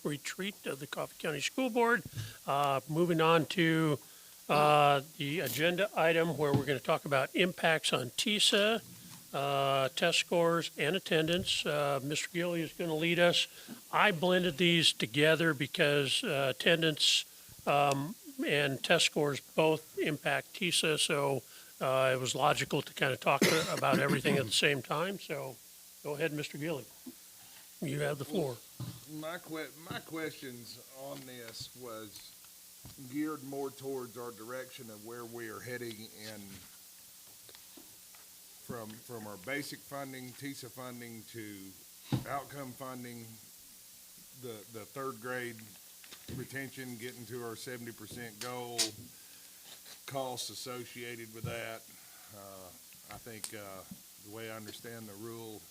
retreat of the Coffee County School Board. Moving on to the agenda item where we're going to talk about impacts on TISA, test scores, and attendance. Mr. Gilly is going to lead us. I blended these together because attendance and test scores both impact TISA, so it was logical to kind of talk about everything at the same time. So go ahead, Mr. Gilly. You have the floor. My questions on this was geared more towards our direction of where we are heading in from our basic funding, TISA funding, to outcome funding, the third grade retention, getting to our 70% goal, costs associated with that. I think the way I understand the rule,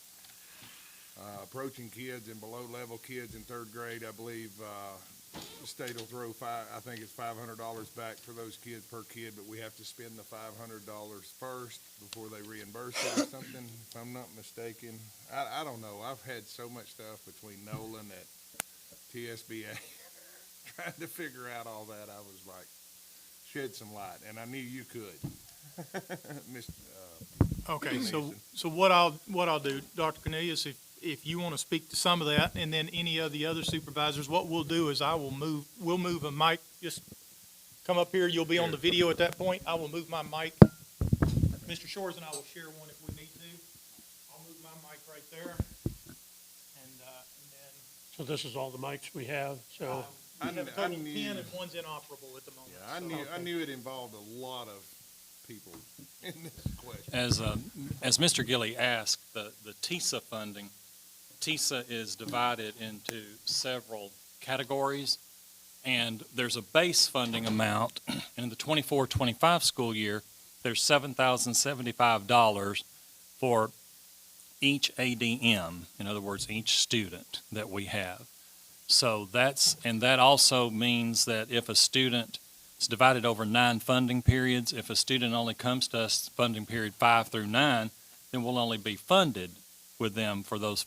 approaching kids and below level kids in third grade, I believe the state will throw I think it's $500 back for those kids per kid, but we have to spend the $500 first before they reimburse it or something, if I'm not mistaken. I don't know. I've had so much stuff between Nolan at TSBA trying to figure out all that. I was like, shed some light, and I knew you could. Okay, Mason. so what I'll do, Dr. Cornelius, if you want to speak to some of that, and then any of the other supervisors, what we'll do is we'll move a mic, just come up here, you'll be on the video at that point. I will move my mic. Mr. Shores and I will share one if we need to. I'll move my mic right there. And then. So this is all the mics we have, so. We have a I total of knew- 10 and one's inoperable at the moment. Yeah, I so. knew it involved a lot of people in this question. As Mr. Gilly asked, the TISA funding, TISA is divided into several categories, and there's a base funding amount. In the 24-25 school year, there's $7,075 for each ADM, in other words, each student that we have. So that also means that if a student, it's divided over 9 funding periods. If a student only comes to us funding period 5 through 9, then we'll only be funded with them for those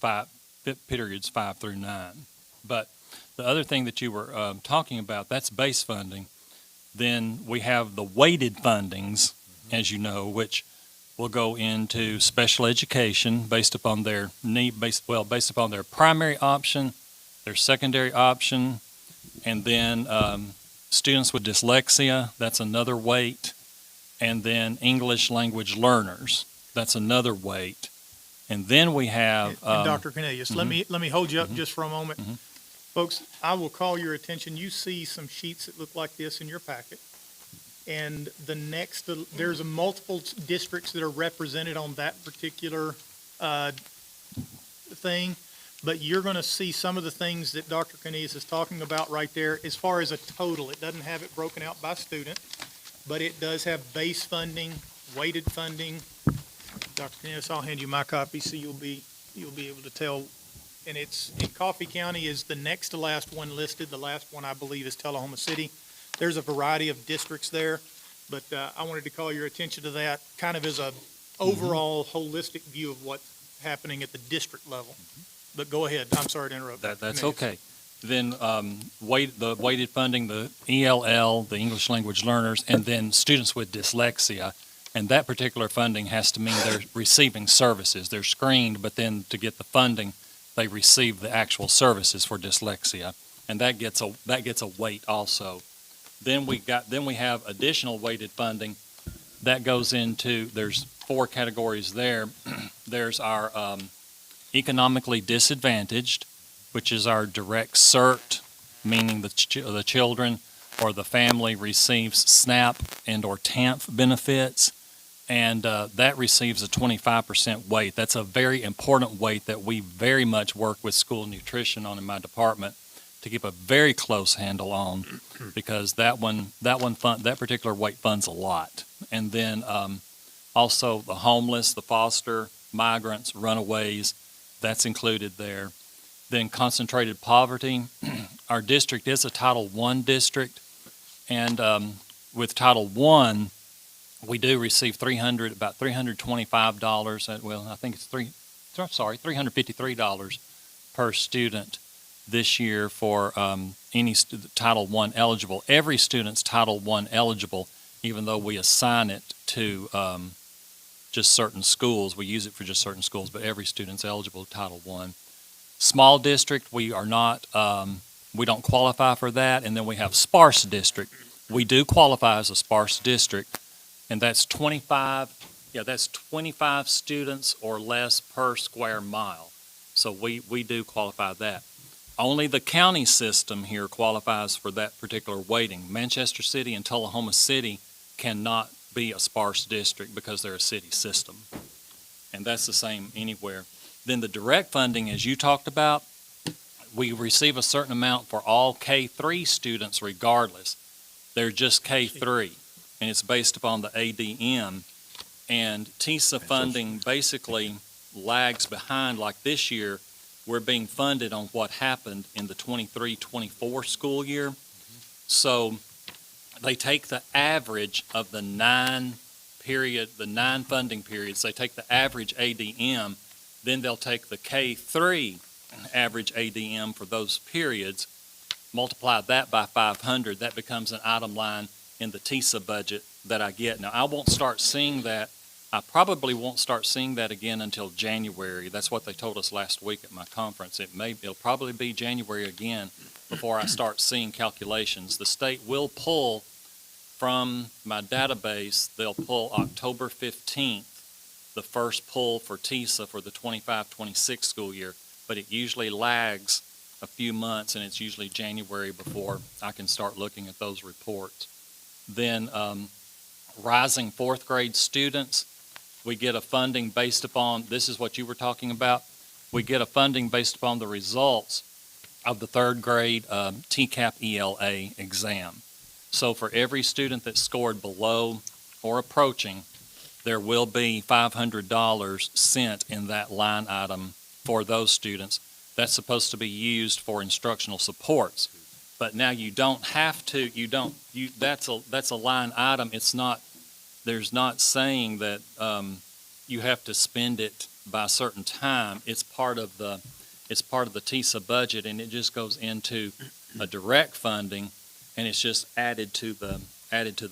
periods 5 through 9. But the other thing that you were talking about, that's base funding. Then we have the weighted fundings, as you know, which will go into special education based upon their need, based upon their primary option, their secondary option, and then students with dyslexia, that's another weight, and then English language learners, that's another weight. And then we have And Dr. Cornelius, let me hold you up just for a moment. Folks, I will call your attention. You see some sheets that look like this in your packet. And there's multiple districts that are represented on that particular thing. But you're going to see some of the things that Dr. Cornelius is talking about right there as far as a total. It doesn't have it broken out by student, but it does have base funding, weighted funding. Dr. Cornelius, I'll hand you my copy so you'll be able to tell. And it's in Coffee County is the next to last one listed. The last one, I believe, is Tullahoma City. There's a variety of districts there, but I wanted to call your attention to that kind of as a overall holistic view of what's happening at the district level. But go ahead. I'm sorry to interrupt. that's okay. Then the weighted funding, the ELL, the English language learners, and then students with dyslexia. And that particular funding has to mean they're receiving services. They're screened, but then to get the funding, they receive the actual services for dyslexia, and that gets a weight also. Then we have additional weighted funding that goes into. There's 4 categories there. There's our economically disadvantaged, which is our direct CERT, meaning the children or the family receives SNAP and or TANF benefits, and that receives a 25% weight. That's a very important weight that we very much work with school nutrition on in my department to keep a very close handle on, because that particular weight funds a lot. And then also the homeless, the foster, migrants, runaways, that's included there. Then concentrated poverty. Our district is a Title I district, and with Title I, we do receive about $325. Well, I think it's $353 per student. this year for Title I eligible. Every student's Title I eligible, even though we assign it to just certain schools. We use it for just certain schools, but every student's eligible to Title I. Small district, we are not, we don't qualify for that. And then we have sparse district. We do qualify as a sparse district, and that's 25 students or less per square mile. So we do qualify that. Only the county system here qualifies for that particular weighting. Manchester City and Tullahoma City cannot be a sparse district because they're a city system. And that's the same anywhere. Then the direct funding, as you talked about, we receive a certain amount for all K-3 students regardless. They're just K-3, and it's based upon the ADM. And TISA funding basically lags behind. Like this year, we're being funded on what happened in the 23-24 school year. So they take the average of the nine funding periods. They take the average ADM, then they'll take the K-3 average ADM for those periods, multiply that by 500, that becomes an item line in the TISA budget that I get. Now, I won't start seeing that. I probably won't start seeing that again until January. That's what they told us last week at my conference. It'll probably be January again before I start seeing calculations. The state will pull from my database, they'll pull October 15th, the first pull for TISA for the 25-26 school year, but it usually lags a few months, and it's usually January before I can start looking at those reports. Then rising fourth grade students, we get a funding based upon, this is what you were talking about, we get a funding based upon the results of the third grade TCAP ELA exam. So for every student that scored below or approaching, there will be $500 sent in that line item for those students. That's supposed to be used for instructional supports. But now you don't have to, that's a line item. There's not saying that you have to spend it by a certain time. It's part of the TISA budget, and it just goes into a direct funding, and it's just added to the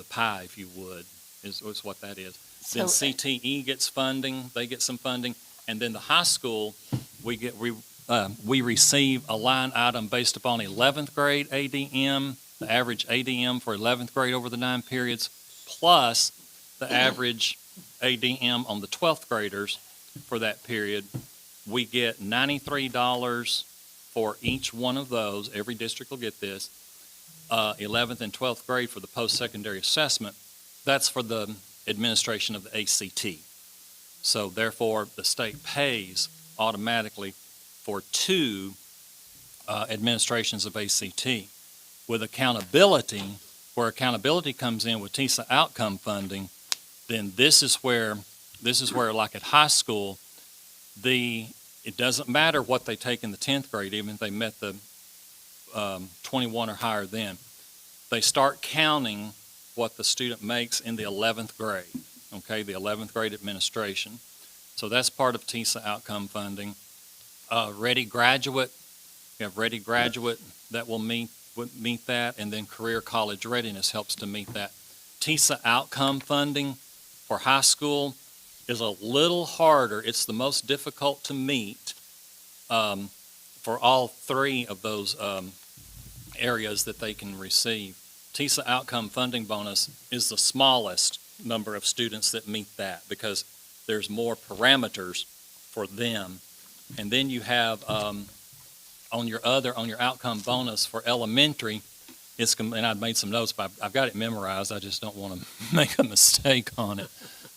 pie, if you would, is what that is. Then CTE gets funding, they get some funding, and then the high school, we receive a line item based upon 11th grade ADM, the average ADM for 11th grade over the 9 periods, plus the average ADM on the 12th graders for that period. We get $93 for each one of those. Every district will get this. 11th and 12th grade for the post-secondary assessment. That's for the administration of the ACT. So therefore, the state pays automatically for 2 administrations of ACT. With accountability, where accountability comes in with TISA outcome funding, then this is where like at high school, it doesn't matter what they take in the 10th grade, even if they met the 21 or higher then. They start counting what the student makes in the 11th grade, okay, the 11th grade administration. So that's part of TISA outcome funding. Ready Graduate, you have Ready Graduate that will meet that, and then Career College Readiness helps to meet that. TISA outcome funding for high school is a little harder. It's the most difficult to meet for all 3 of those areas that they can receive. TISA outcome funding bonus is the smallest number of students that meet that because there's more parameters for them. And then you have on your outcome bonus for elementary, and I've made some notes, but I've got it memorized. I just don't want to make a mistake on it.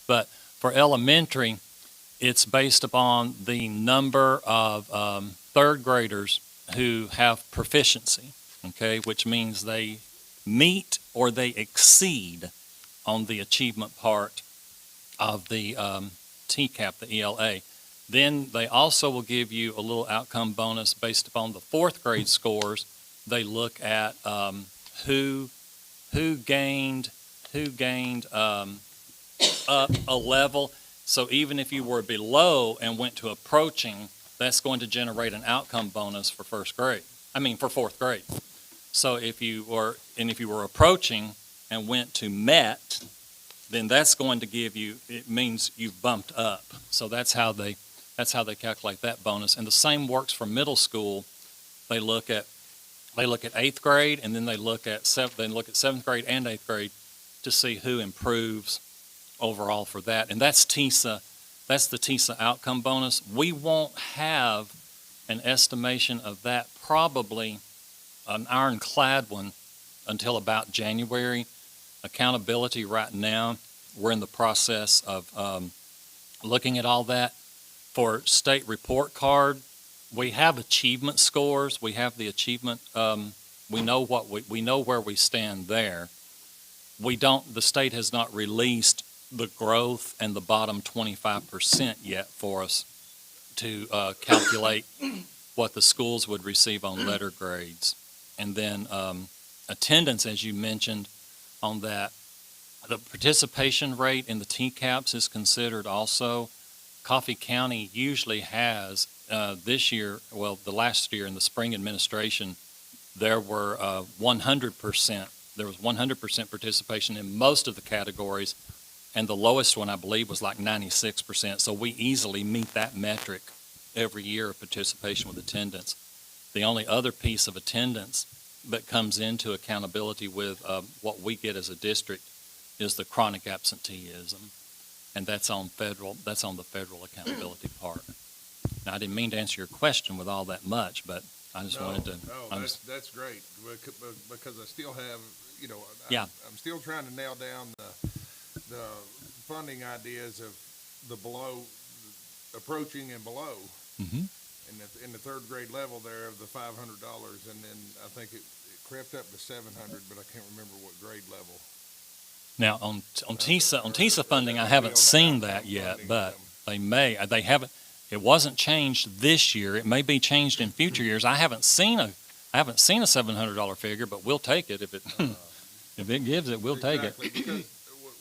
But for elementary, it's based upon the number of third graders who have proficiency, okay, which means they meet or they exceed on the achievement part of the TCAP, the ELA. Then they also will give you a little outcome bonus based upon the 4th grade scores. They look at who gained up a level. So even if you were below and went to approaching, that's going to generate an outcome bonus for 1st grade. for fourth grade. So if you were approaching and went to MET, then that's going to give you, it means you've bumped up. So that's how they calculate that bonus. And the same works for middle school. They look at eighth grade, and then they look at seventh grade and eighth grade to see who improves overall for that. And that's TISA. That's the TISA outcome bonus. We won't have an estimation of that, probably an ironclad one, until about January. Accountability right now, we're in the process of looking at all that. For state report card, we have achievement scores. We have the achievement. We know where we stand there. The state has not released the growth and the bottom 25% yet for us to calculate what the schools would receive on letter grades. And then attendance, as you mentioned on that, the participation rate in the TCAPS is considered also. Coffee County usually has this year, the last year in the spring administration, there were 100%. There was 100% participation in most of the categories, and the lowest one, I believe, was like 96%. So we easily meet that metric every year of participation with attendance. The only other piece of attendance that comes into accountability with what we get as a district is the chronic absenteeism, and that's on the federal accountability part. Now, I didn't mean to answer your question with all that much, but I just wanted to. No, that's great, because I still have, I'm still trying to nail down the funding ideas of the below, approaching and below. Mm-hmm. In the third grade level there of the $500, and then I think it crept up to 700, but I can't remember what grade level. Now, on TISA funding, I haven't seen that yet, but they haven't. It wasn't changed this year. It may be changed in future years. I haven't seen a $700 figure, but we'll take it if it gives it. We'll take it. Because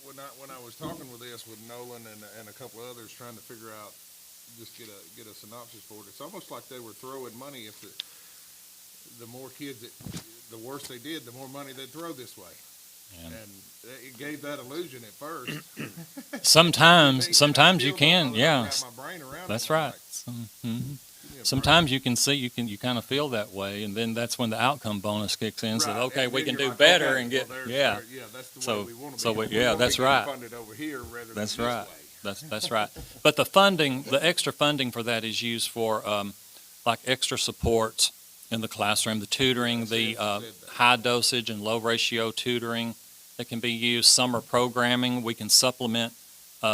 when I was talking with Nolan and a couple of others trying to figure out, just get a synopsis for it, it's almost like they were throwing money. If the more kids, the worse they did, the more money they'd throw this way. And it gave that illusion at first. Sometimes you can, yeah. That's right. Sometimes you can see, you kind of feel that way, and then that's when the outcome bonus kicks in. So okay, we can do better and get, yeah. That's the way we want to be. That's right. Funded over here rather than That's this right. way. That's right. But the extra funding for that is used for like extra supports in the classroom, the tutoring, the high dosage and low ratio tutoring that can be used. Summer programming, we can supplement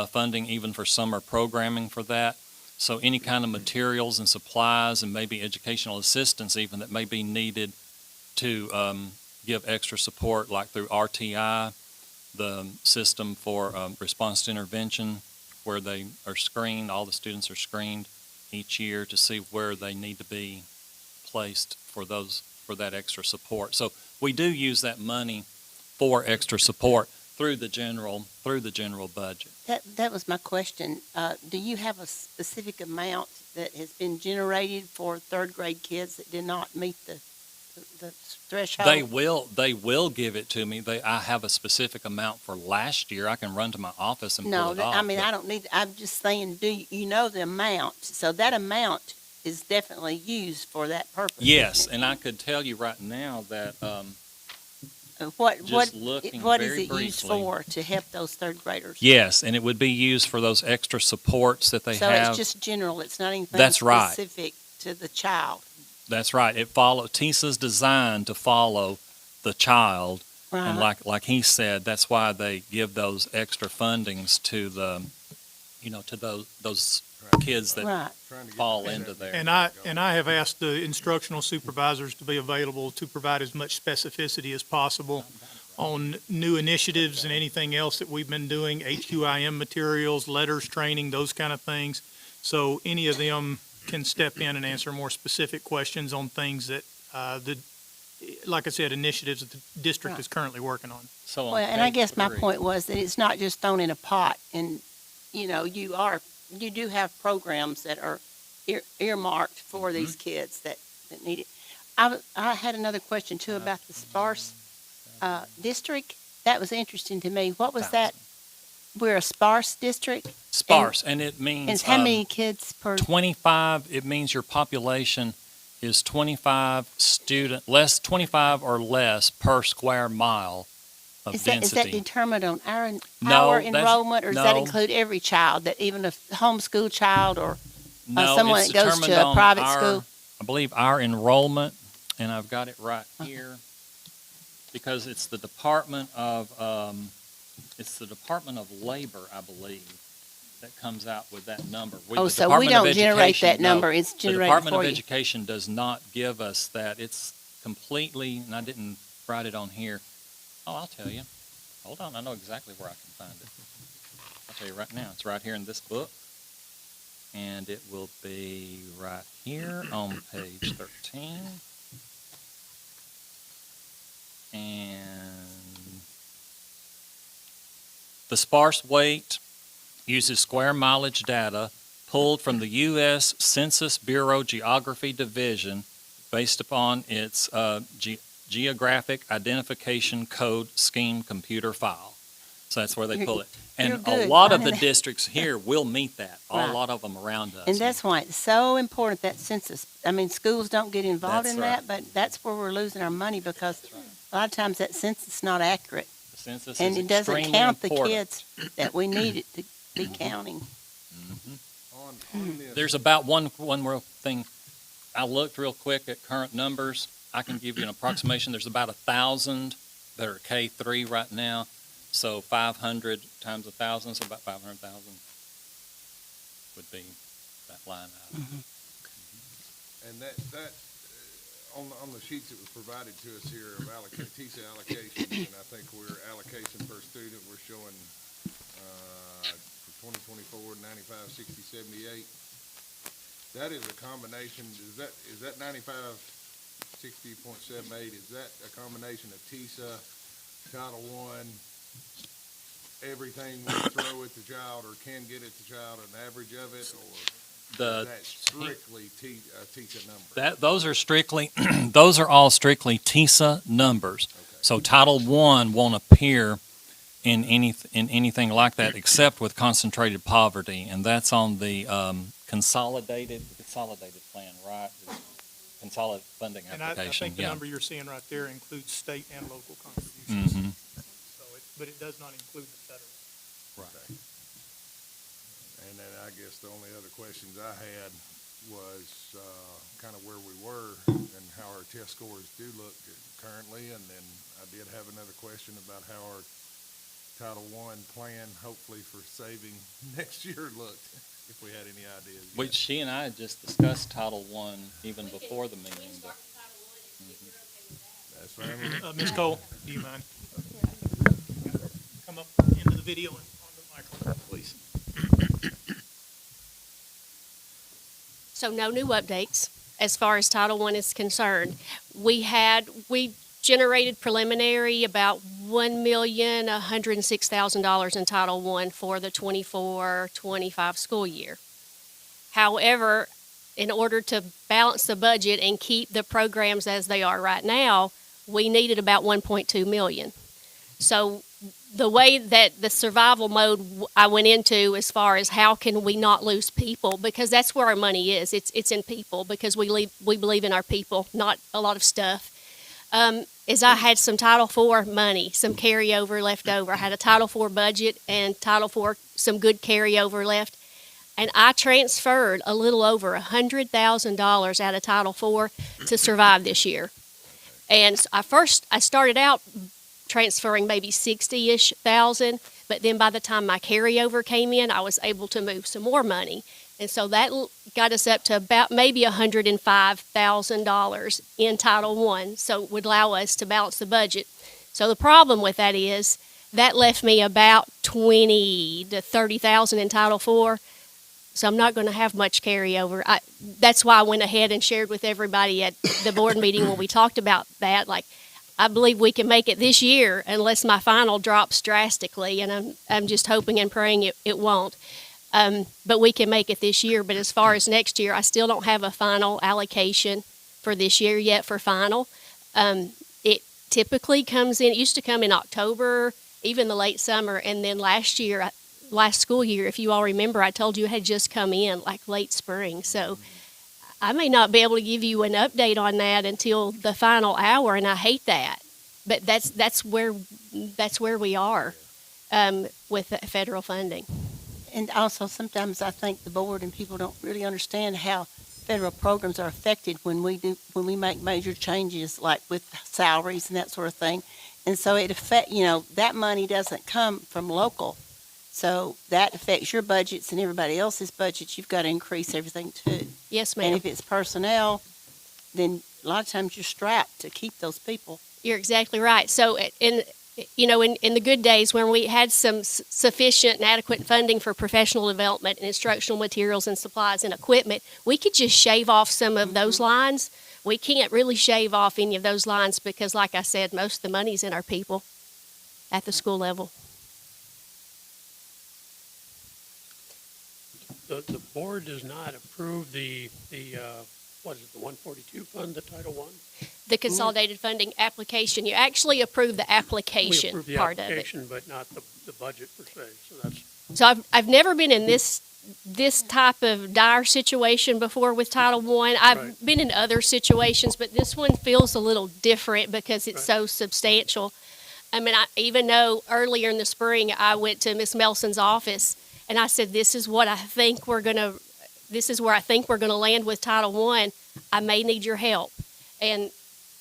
funding even for summer programming for that. So any kind of materials and supplies and maybe educational assistance even that may be needed to give extra support, like through RTI, the system for response to intervention, where they are screened, all the students are screened each year to see where they need to be placed for that extra support. So we do use that money for extra support through the general budget. That was my question. Do you have a specific amount that has been generated for third grade kids that did not meet the threshold? They will give it to me. I have a specific amount for last year. I can run to my office and pull it off. I don't need. I'm just saying, do you know the amount? So that amount is definitely used for that purpose. Yes, and I could tell you right now that what just is looking it very used briefly. for to help those third graders? Yes, and it would be used for those extra supports that they So have. it's just general. It's not anything That's right. specific to the child. That's right. TISA's designed to follow the child, and like he said, that's why they give those extra fundings to those kids that Right. fall into there. And I have asked the instructional supervisors to be available to provide as much specificity as possible on new initiatives and anything else that we've been doing, HQIM materials, letters, training, those kind of things. So any of them can step in and answer more specific questions on things that, like I said, initiatives that the district is currently working on. So on Well, and I page guess my 3. point was that it's not just thrown in a pot, and you do have programs that are earmarked for these kids that need it. I had another question too about the sparse, district. That was interesting to me. What was that? We're a sparse district? Sparse, and it And means how many kids per, 25, it means your population is 25 25 or less per square mile of is that density. determined on No, our that's- enrollment, or does that no. include every child, that even a homeschool child or No, someone it's that goes determined to a on private our- school? I believe our enrollment, and I've got it right here, because it's the Department of Labor, I believe, that comes out with that number. Oh, The so we Department of don't generate Education- that no, number, it's The generated Department for of you. Education does not give us that. It's completely, and I didn't write it on here. Oh, I'll tell you. Hold on, I know exactly where I can find it. I'll tell you right now. It's right here in this book. And it will be right here on page 13. And the sparse weight uses square mileage data pulled from the U.S. Census Bureau Geography Division based upon its Geographic Identification Code Scheme computer file. So that's where they pull it. you're And a good lot of the finding that. districts here will meet that. Right. A lot of them around us. And that's why it's so important, that census. I mean, schools don't get involved That's in right. that, but that's where we're losing our money, because a lot of times that census is not accurate. The census And is it doesn't extremely count the important. kids that we need it to be counting. On this, There's about one more thing. I looked real quick at current numbers. I can give you an approximation. There's about 1,000 that are K-3 right now. So 500 times 1,000, so about 500,000 would be that line item. and that, on the sheets that was provided to us here of TISA allocations, and I think we're allocation per student, we're showing, for 2024, 95, 60, 78. That is a combination, is that 95, 60.78, is that a combination of TISA, Title I, everything we throw at the child or can get at the child, an average of it, or is that strictly TISA number? Those are strictly, those are all strictly TISA numbers. So Title I won't appear in anything like that except with concentrated poverty, and that's on the consolidated plan, right? Consolidated funding And I application. think the Yeah. number you're seeing right there includes state and local contributions. Mhm. So but it does not include the federal. Right. And then I guess the only other questions I had was kind of where we were and how our test scores do look currently. And then I did have another question about how our Title I plan, hopefully for saving next year, looked, if we had any ideas. yet. She and I had just discussed Title I even before the meeting, but That's fine. Ms. Cole, do you mind? Come up into the video and on the microphone, please. So no new updates as far as Title I is concerned. We generated preliminary about $1,106,000 in Title I for the 24-25 school year. However, in order to balance the budget and keep the programs as they are right now, we needed about $1.2 million. So the way that the survival mode I went into as far as how can we not lose people, because that's where our money is. It's in people, because we believe in our people, not a lot of stuff. Is I had some Title IV money, some carryover left over. I had a Title IV budget and Title IV, some good carryover left. And I transferred a little over $100,000 out of Title IV to survive this year. And I started out transferring maybe 60-ish thousand, but then by the time my carryover came in, I was able to move some more money. And so that got us up to about maybe $105,000 in Title I, so it would allow us to balance the budget. So the problem with that is that left me about $20,000 to $30,000 in Title IV, so I'm not going to have much carryover. That's why I went ahead and shared with everybody at the board meeting when we talked about that, like, I believe we can make it this year unless my final drops drastically, and I'm just hoping and praying it won't. But we can make it this year. But as far as next year, I still don't have a final allocation for this year yet for final. It typically comes in, it used to come in October, even the late summer, and then last school year, if you all remember, I told you it had just come in like late spring. So I may not be able to give you an update on that until the final hour, and I hate that. But that's where we are with the federal funding. And also, sometimes I think the board and people don't really understand how federal programs are affected when we make major changes, like with salaries and that sort of thing. And so that money doesn't come from local. So that affects your budgets and everybody else's budgets. You've got to increase everything too. Yes, And ma'am. if it's personnel, then a lot of times you're strapped to keep those people. You're exactly right. So in the good days when we had some sufficient and adequate funding for professional development and instructional materials and supplies and equipment, we could just shave off some of those lines. We can't really shave off any of those lines because, like I said, most of the money's in our people at the school level. The board does not approve the 142 fund, the Title I? The consolidated funding application, you actually approve the We application approve the part of it. application, but not the budget per se, so that's, So I've never been in this type of dire situation before with Title I. I've Right. been in other situations, but this one feels a little different because it's so substantial. I mean, I even know earlier in the spring, I went to Miss Melson's office and I said, this is where I think we're gonna land with Title I. I may need your help. And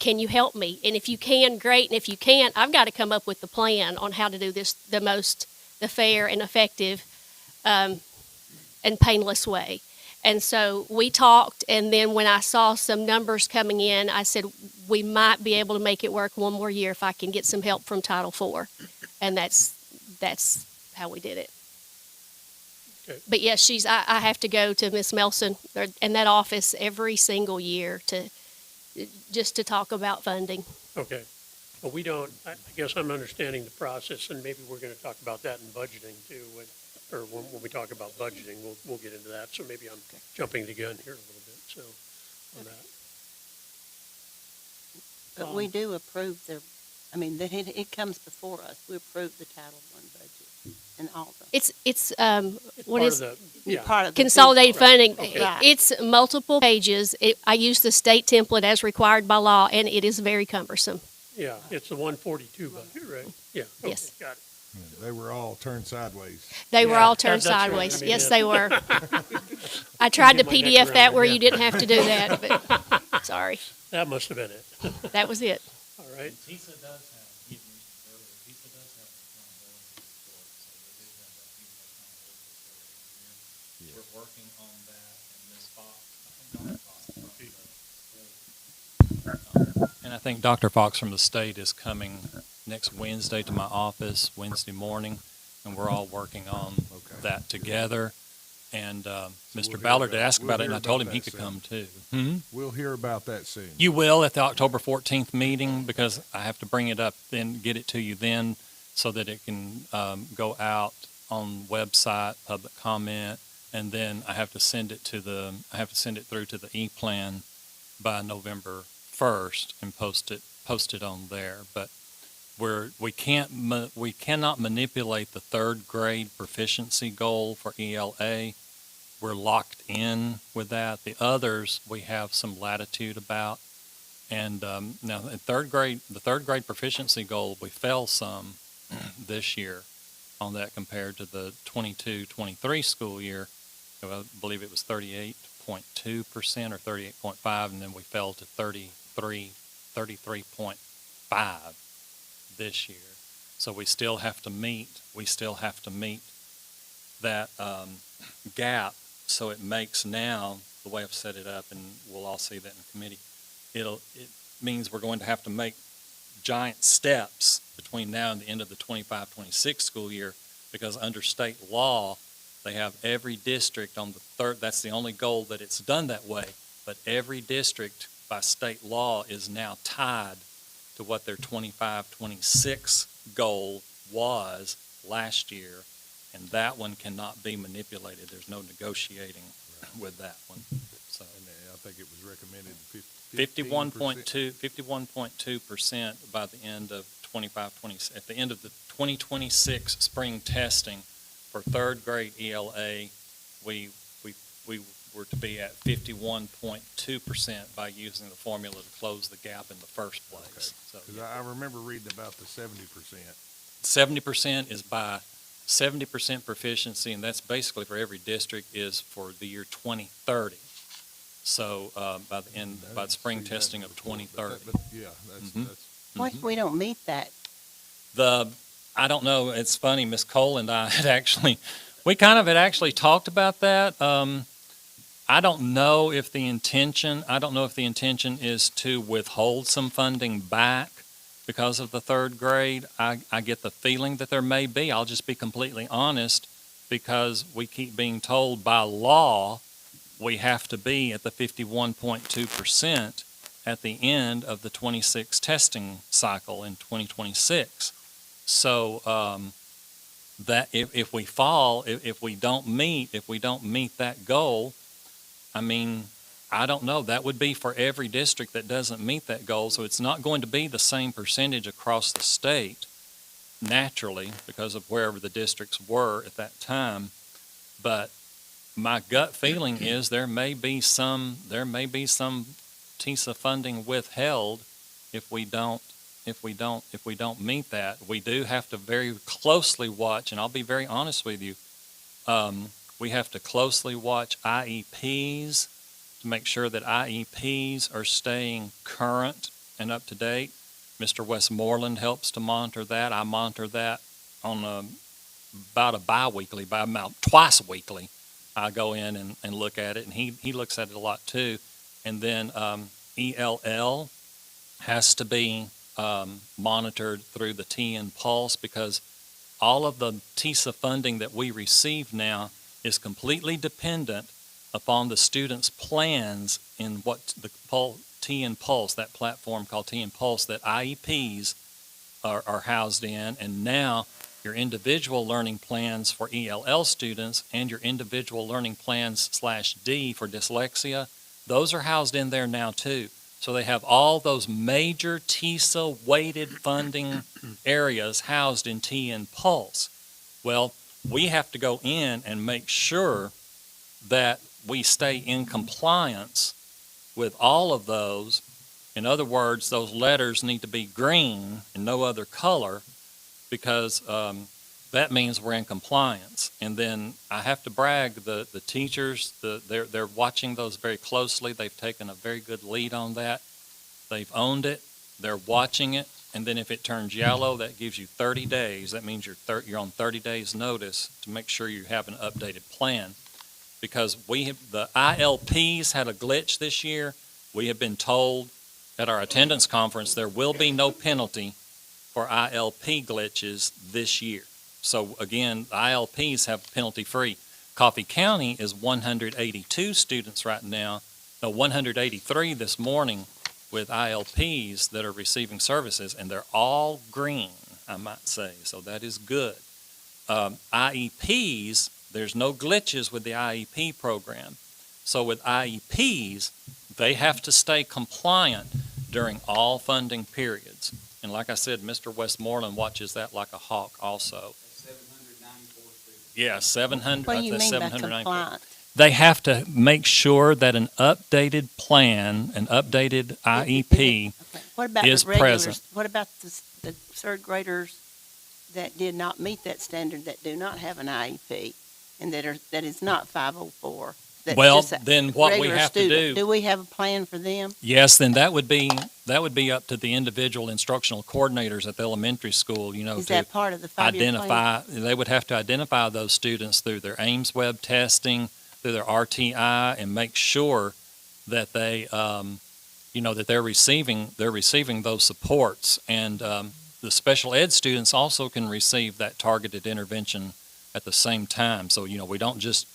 can you help me? And if you can, great. And if you can't, I've got to come up with the plan on how to do this the fair and effective and painless way. And so we talked, and then when I saw some numbers coming in, I said, we might be able to make it work one more year if I can get some help from Title IV. And that's how we did it. Okay. But yes, I have to go to Miss Melson in that office every single year just to talk about funding. okay. But we don't, I guess I'm understanding the process, and maybe we're going to talk about that in budgeting too, when we talk about budgeting, we'll get into that. So maybe I'm jumping the gun here a little bit, so, on that. But we do approve it comes before us. We approve the Title I budget and all the. It's what Part is of the, yeah, Part of the consolidated big- funding? Okay. It's multiple pages. I use the state template as required by law, and it is very cumbersome. yeah, it's the 142 budget, right? Yeah, okay, Yes. got it. They were all turned sideways. They were Yeah, all turned that's right. sideways. I mean, Yes, that- they were. I tried to Get my neck PDF around that it, where yeah. you didn't have to do that, but sorry, That must have been it. that was it. All right, TISA does have, you mentioned earlier, TISA does have an accountability report, so they do have that people accountability report every year. We're working on that, and Ms. Fox, I think Dr. Fox from the state is coming next Wednesday to my office, Wednesday morning, and we're all working on that together. And we'll Mr. hear Ballard about- asked we'll about it, hear and I told him about he that could soon. come too. We'll hear about that soon. You will at the October 14th meeting, because I have to bring it up, then get it to you then, so that it can go out on website, public comment, and then I have to send it through to the E-Plan by November 1st and post it on there. But we cannot manipulate the third grade proficiency goal for ELA. We're locked in with that. The others, we have some latitude about. And now, in the third grade proficiency goal, we fell some this year on that compared to the 22-23 school year. I believe it was 38.2% or 38.5, and then we fell to 33.5 this year. So we still have to meet that gap. So it makes now, the way I've set it up, and we'll all see that in committee, it means we're going to have to make giant steps between now and the end of the 25-26 school year, because under state law, they have every district on the third, that's the only goal that it's done that way, but every district by state law is now tied to what their 25-26 goal was last year, and that one cannot be manipulated. There's no negotiating with that one. So, And I think it was recommended 51.2% by the end of 25-20 at the end of the 2026 spring testing for third grade ELA, we were to be at 51.2% by using the formula to close the gap in the first place. So, Cause I remember reading about the 70%. 70% is by 70% proficiency, and that's basically for every district, is for the year 2030. So by the spring testing of 2030. But yeah, that's, What if we don't meet that? I don't know, it's funny, Ms. Cole and I we kind of had actually talked about that. I don't know if the intention is to withhold some funding back because of the third grade. I get the feeling that there may be. I'll just be completely honest, because we keep being told by law we have to be at the 51.2% at the end of the 26 testing cycle in 2026. So that if we fall, if we don't meet that goal, I mean, I don't know. That would be for every district that doesn't meet that goal. So it's not going to be the same percentage across the state naturally because of wherever the districts were at that time. But my gut feeling is there may be some TISA funding withheld if we don't meet that. We do have to very closely watch, and I'll be very honest with you. We have to closely watch IEPs to make sure that IEPs are staying current and up to date. Mr. Westmoreland helps to monitor that. I monitor that on about twice weekly. I go in and look at it, and he looks at it a lot too. And then ELL has to be monitored through the TN Pulse, because all of the TISA funding that we receive now is completely dependent upon the students' plans in what the TN Pulse, that platform called TN Pulse, that IEPs are housed in. And now your individual learning plans for ELL students and your individual learning plans /D for dyslexia, those are housed in there now too. So they have all those major TISA weighted funding areas housed in TN Pulse. Well, we have to go in and make sure that we stay in compliance with all of those. In other words, those letters need to be green and no other color, because that means we're in compliance. And then I have to brag, the teachers, they're watching those very closely. They've taken a very good lead on that. They've owned it. They're watching it. And then if it turns yellow, that gives you 30 days. That means you're on 30 days notice to make sure you have an updated plan. Because the ILPs had a glitch this year. We have been told at our attendance conference there will be no penalty for ILP glitches this year. So again, ILPs have penalty-free. Coffee County is 182 students right now, 183 this morning with ILPs that are receiving services, and they're all green, I might say, so that is good. IEPs, there's no glitches with the IEP program. So with IEPs, they have to stay compliant during all funding periods. And like I said, Mr. Westmoreland watches that like a hawk also. 794 students. Yeah, 700. What do you mean by 794. compliant? They have to make sure that an updated plan, an updated IEP, Okay. What about is the regulars? present. What about the third graders that did not meet that standard, that do not have an IEP, and that is not 504? That's well, just a then what we regular have to student? do, Do we have a plan for them? yes, then that would be up to the individual instructional coordinators at the elementary school, Is to that part of the 5-year plan? identify, they would have to identify those students through their Ames web testing, through their RTI, and make sure that they, that they're receiving those supports. And the special ed students also can receive that targeted intervention at the same time. So, we don't just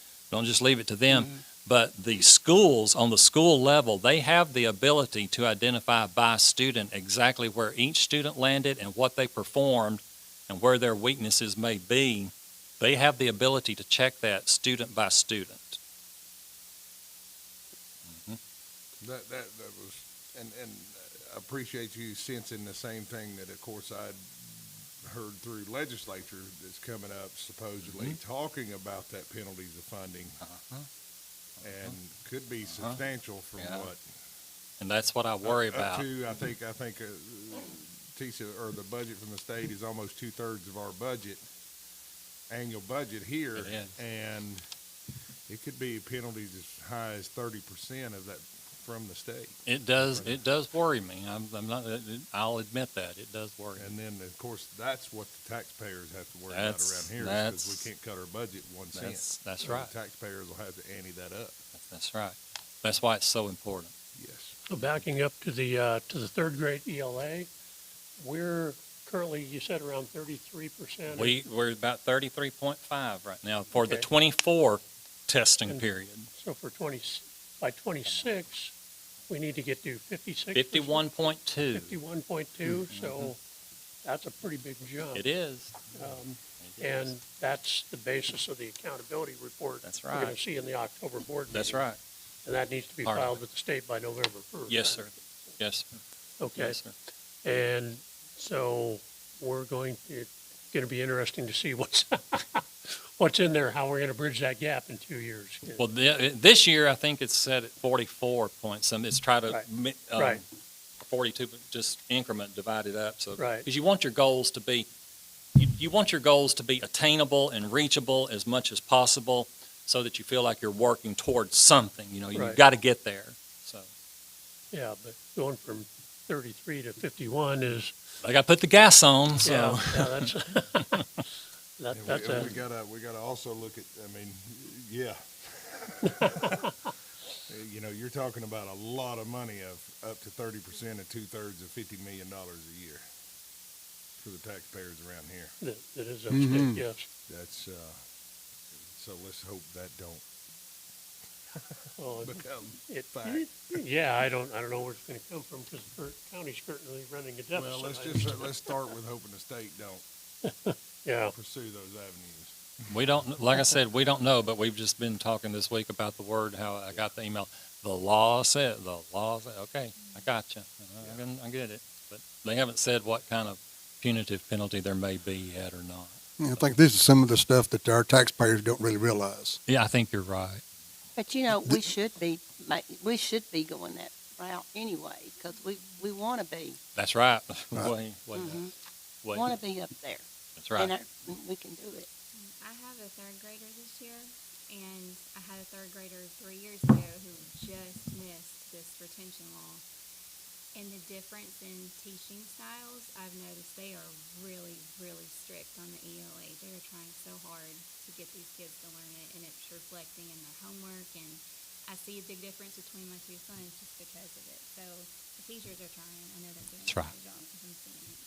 leave it to them. Mm-hmm. But the schools, on the school level, they have the ability to identify by student exactly where each student landed and what they performed and where their weaknesses may be. They have the ability to check that student by student. that was and I appreciate you sensing the same thing that, of course, I'd heard through legislature that's coming up, supposedly talking about that penalties of funding, and could be substantial from Yeah. what. And that's what I worry Up about. to, I think, TISA, or the budget from the state is almost 2/3 of our budget, annual budget here. It is. And it could be penalties as high as 30% of that from the state. It does worry me. I'm not, I'll admit that. It does worry me. And then, of course, that's what the taxpayers have to worry about around here, because we can't cut our budget 1 cent. That's So right. the taxpayers will have to ante that up, That's right. That's why it's so important. yes. So backing up to the third grade ELA, we're currently, you said around 33%. We're about 33.5 right now for the Okay. 24 testing And- period. So by 26, we need to get to 56%? 51.2. 51.2, so that's a pretty big jump. It is. It is. And that's the basis of the accountability report. That's We're going right. to see in the October board meeting. That's right. And that needs to be Part of filed it. with the state by November 1st. Yes, sir. Yes, sir. Okay. Yes, sir. And so we're it's going to be interesting to see what's in there, how we're going to bridge that gap in 2 years. Well, this year, I think it's set at 44 point something. It's try to, Right. Right. 42, but just increment divided up. So, Right. because you want your goals to be, you want your goals to be attainable and reachable as much as possible, so that you feel like you're working towards something. You know, you've Right. got to get there. So Yeah, but going from 33 to 51 is, I got to put the gas on. So yeah, that's, And that's we gotta also look at, I mean, yeah. You know, you're talking about a lot of money of up to 30% of 2/3 of $50 million a year for the taxpayers around here. that is upstate, yes. That's, so let's hope that don't Well, become it, fact. yeah, I don't know where it's going to come from, because the county's currently running a deficit. Well, I let's start with hoping the state don't Yeah, pursue those avenues. we don't, like I said, we don't know, but we've just been talking this week about the word, how I got the email. The law said, okay, I got you. I get it. But they haven't said what kind of punitive penalty there may be yet or not. Yeah, I think this is some of the stuff that our taxpayers don't really realize. Yeah, I think you're right. But we should be going that route anyway, because we want to be, That's right. Right. Way Mhm. way want to be up there. That's right. And we can do it. I have a third grader this year, and I had a third grader 3 years ago who just missed this retention law. And the difference in teaching styles, I've noticed they are really, really strict on the ELA. They're trying so hard to get these kids to learn it, and it's reflecting in their homework. And I see a big difference between my two sons just because of it. So the teachers are trying. I know they're doing That's a right. good job because I'm seeing it.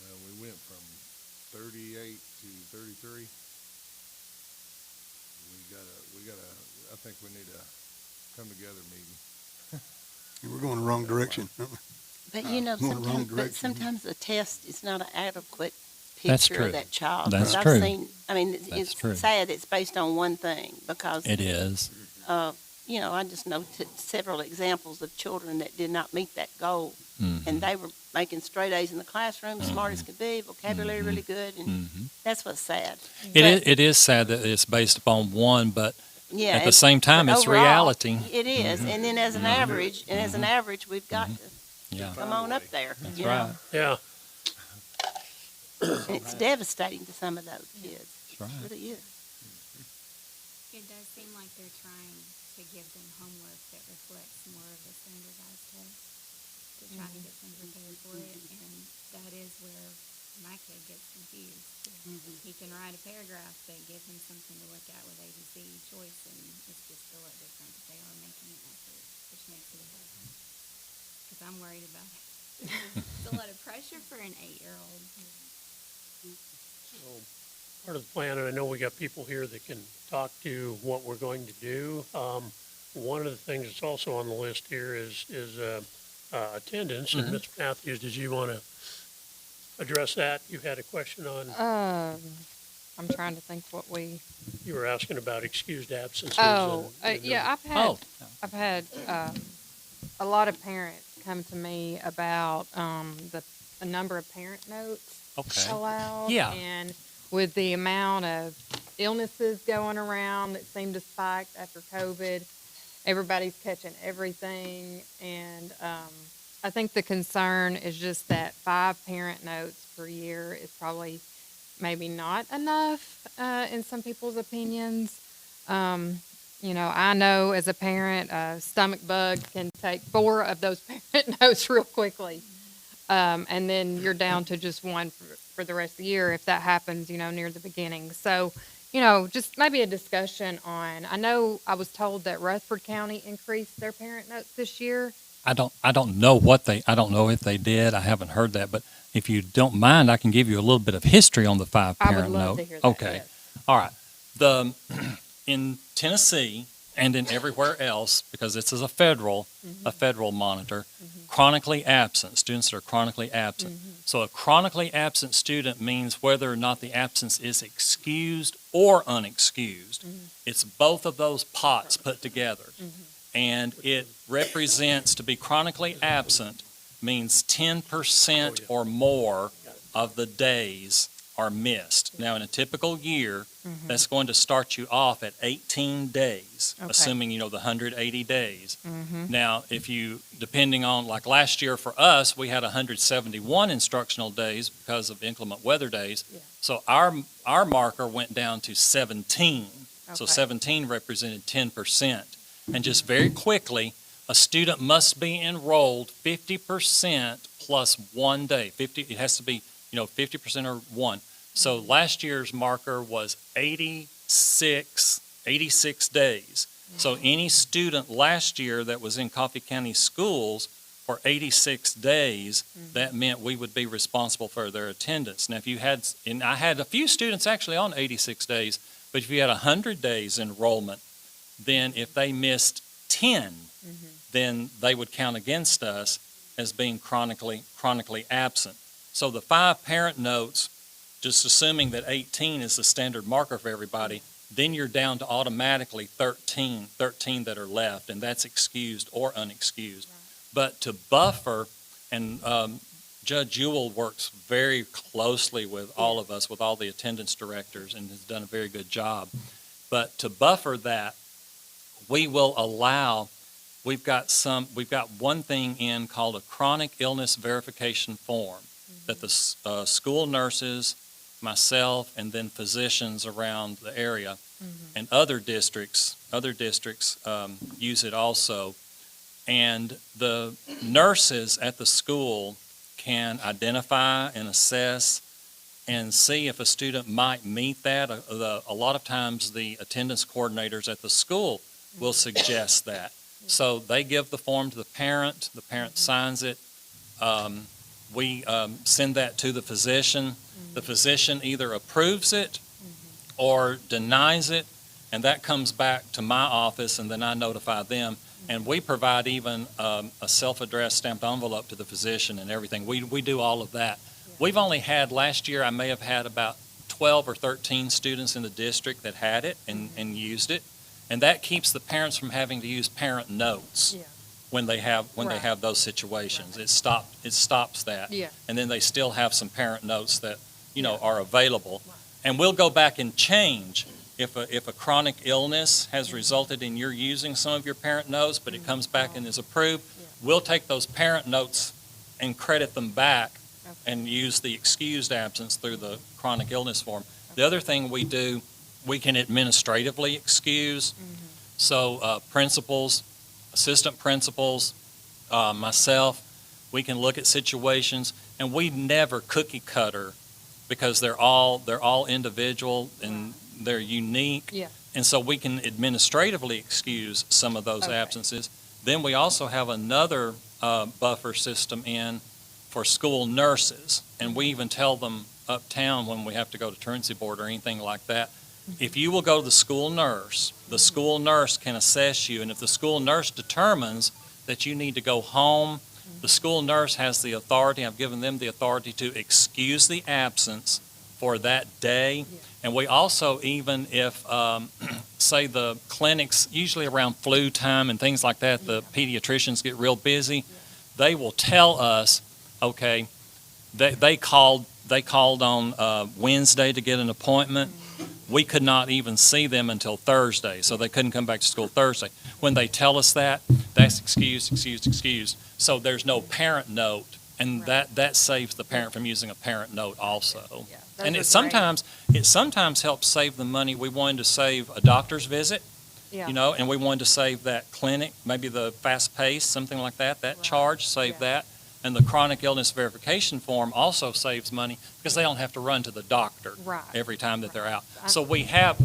Well, we went from 38 to 33. I think we need a come together meeting. We're going the wrong direction. aren't we? But Going the wrong direction. sometimes the test is not an adequate That's picture true. of that child. That's 'Cause true. I've seen, That's it's true. sad it's based on one thing, because, It is. I just know several examples of children that did not meet that goal. Mhm. And they were making straight A's in the classroom, smart as could be, vocabulary really good, and Mhm. that's what's sad. It is sad that it's based upon one, but Yeah, at the and- same time, but it's overall, reality. It is, and then as an average, we've got to Yeah, come on up there. that's you know? right. yeah, And it's devastating to some of those kids. That's right. It really is. It does seem like they're trying to give them homework that reflects more of a standardized test to try to get them prepared for it, and that is where my kid gets confused. He can write a paragraph, but give him something to look at with ABC choice, and it's just a lot different. But they are making an effort, which makes it a hard because I'm worried about it. It's a lot of pressure for an 8-year-old. part of the plan, and I know we got people here that can talk to what we're going to do. One of the things that's also on the list here is attendance, and Ms. Matthews, did you want to address that? You had a question on, I'm trying to think what we, You were asking about excused absences. oh, and yeah, Oh, I've had, a lot of parents come to me about, a number of parent notes okay. allowed. Yeah. And with the amount of illnesses going around that seem to spike after COVID, everybody's catching everything. And I think the concern is just that 5 parent notes per year is probably maybe not enough in some people's opinions. I know as a parent, a stomach bug can take 4 of those parent notes real quickly. And then you're down to just 1 for the rest of the year if that happens, near the beginning. So, just maybe a discussion on, I know I was told that Rutherford County increased their parent notes this year. I don't know I don't know if they did. I haven't heard that, but if you don't mind, I can give you a little bit of history on the 5 I would parent love note. to hear that, Okay. yes. All right. In Tennessee and in everywhere else, because this is a federal monitor, chronically absent, students that are chronically absent. So a chronically absent student means whether or not the absence is excused or unexcused. It's both of those pots put together. And it represents, to be chronically absent means 10% or more of the days are missed. Now, in a typical year, that's going to start you off at 18 days, Okay. assuming, the 180 days. Now, depending on, like last year for us, we had 171 instructional days because of inclement weather days. Yeah. So our marker went down to 17. So Okay. 17 represented 10%. And just very quickly, a student must be enrolled 50% plus 1 day. It has to be, 50% or 1. So last year's marker was 86 days. So any student last year that was in Coffee County schools for 86 days, that meant we would be responsible for their attendance. Now, and I had a few students actually on 86 days, but if you had 100 days enrollment, then if they missed 10, then they would count against us as being chronically absent. So the 5 parent notes, just assuming that 18 is the standard marker for everybody, then you're down to automatically 13 that are left, and that's excused or unexcused. But to buffer, and Judge Ewell works very closely with all of us, with all the attendance directors, and has done a very good job. But to buffer that, we will allow, we've got one thing in called a chronic illness verification form that the school nurses, myself, and then physicians around the area and other districts use it also. And the nurses at the school can identify and assess and see if a student might meet that. A lot of times the attendance coordinators at the school will suggest that. So they give the form to the parent signs it. We send that to the physician. The physician either approves it or denies it, and that comes back to my office, and then I notify them. And we provide even a self-addressed stamped envelope to the physician and everything. We do all of that. We've only had, last year, I may have had about 12 or 13 students in the district that had it and used it. And that keeps the parents from having to use parent notes when they have those situations. It stops that. Yeah. And then they still have some parent notes that, are available. And we'll go back and change. If a chronic illness has resulted in your using some of your parent notes, but it comes back and is approved, we'll take those parent notes and credit them back and use the excused absence through the chronic illness form. The other thing we do, we can administratively excuse. So principals, assistant principals, myself, we can look at situations, and we never cookie cutter because they're all individual and they're unique. Yeah. And so we can administratively excuse some of those Okay. absences. Then we also have another buffer system in for school nurses. And we even tell them uptown when we have to go to truancy board or anything like that, if you will go to the school nurse can assess you. And if the school nurse determines that you need to go home, the school nurse has the authority, I've given them the authority to excuse the absence for that day. And we also, even if, say the clinics, usually around flu time and things like that, the pediatricians get real busy, they will tell us, okay, they called on Wednesday to get an appointment. We could not even see them until Thursday, so they couldn't come back to school Thursday. When they tell us that, that's excused. So there's no parent note, and that saves the parent from using a parent note also. Yeah, And those it are great. sometimes helps save the money. We wanted to save a doctor's visit, Yeah. and we wanted to save that clinic, maybe the fast pace, something like that, that charge, save Yeah. that. And the chronic illness verification form also saves money because they don't have to run to the doctor Right. every time that they're out. I- So we have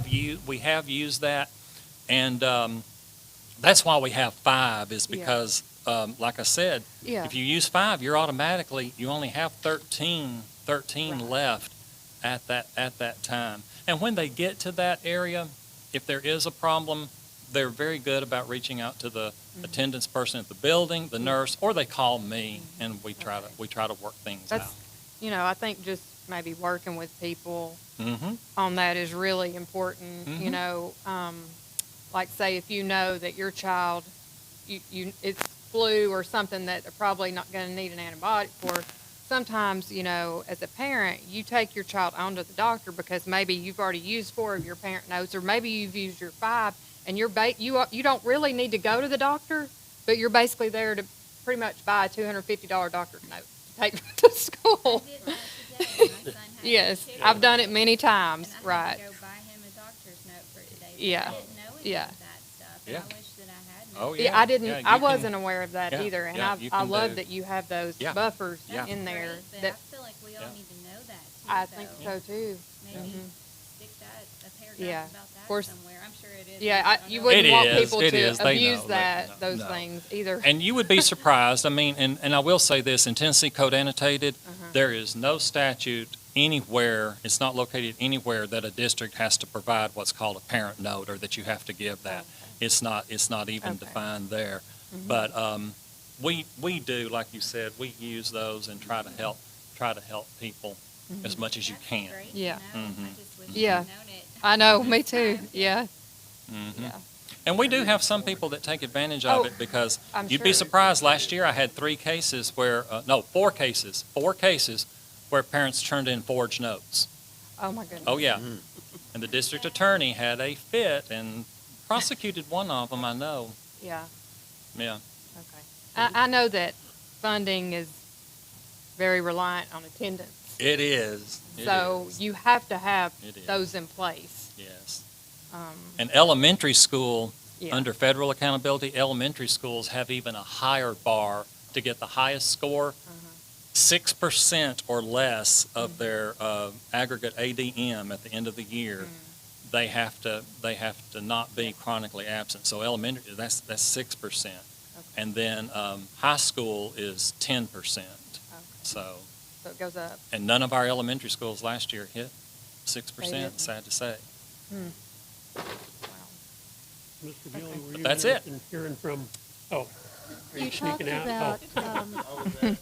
used that, and that's why we have 5 is Yeah. because, like I said, Yeah. if you use 5, you only have 13 Right. left at that time. And when they get to that area, if there is a problem, they're very good about reaching out to the attendance person at the building, the nurse, or they call me, and we try to work things That's, out. I think just maybe working with people Mm-hmm. on that is really important, like say if you know that your child, it's flu or something that they're probably not going to need an antibiotic for. Sometimes, as a parent, you take your child on to the doctor because maybe you've already used 4 of your parent notes, or maybe you've used your 5, and you don't really need to go to the doctor, but you're basically there to pretty much buy a $250 doctor's note to take to school. I did that today. My son had Yes, a I've done it many times, and I right. had to go buy him a doctor's note for today. Yeah. I didn't know any Yeah. of that stuff, and Yeah. I wish that I had. Oh, known. Yeah, I didn't. Yeah, you I can- wasn't aware of that yeah, either, and yeah, you I can love do- that you have those Yeah. buffers Yeah. That's in there. great, but I That feel like we all Yeah. need to know that too. I think so too. Maybe Mhm. stick that, a paragraph Yeah. about that course- somewhere. I'm sure it is. Yeah, but I don't you know. wouldn't It want is, people it to is. They abuse know. that No, those no. things either. And you would be surprised. I mean, and I will say this, in Tennessee Code Annotated, there is no statute anywhere, it's not located anywhere that a district has to provide what's called a parent note or that you have to give that. It's not even Okay. defined there. But we do, like you said, we use those and try to help people as much as you That's can. great to Yeah. know. Mhm. I just wish Yeah. I'd known it. I know, me too. Yeah, Mhm. yeah. And we do have some people that take advantage of Oh, it because I'm you'd be sure. surprised. Last year I had 4 cases where parents turned in forged notes. Oh my goodness. Oh, yeah. And the district attorney had a fit and prosecuted one of them, I know. Yeah. Yeah. Okay. I know that funding is very reliant on attendance, It is. It so is. you have to have It is. those in place. Yes. Um, And elementary school, Yeah. under federal accountability, elementary schools have even a higher bar to get the highest score. 6% or less of their aggregate ADM at the end of the year, they have to not be chronically absent. So elementary, that's 6%. And then high school is 10%. So, So it goes up. and none of our elementary schools last year hit They 6%, didn't. sad to say. Wow. Mr. Gilly, were you That's it. interested in hearing from, are you You talked sneaking out? about,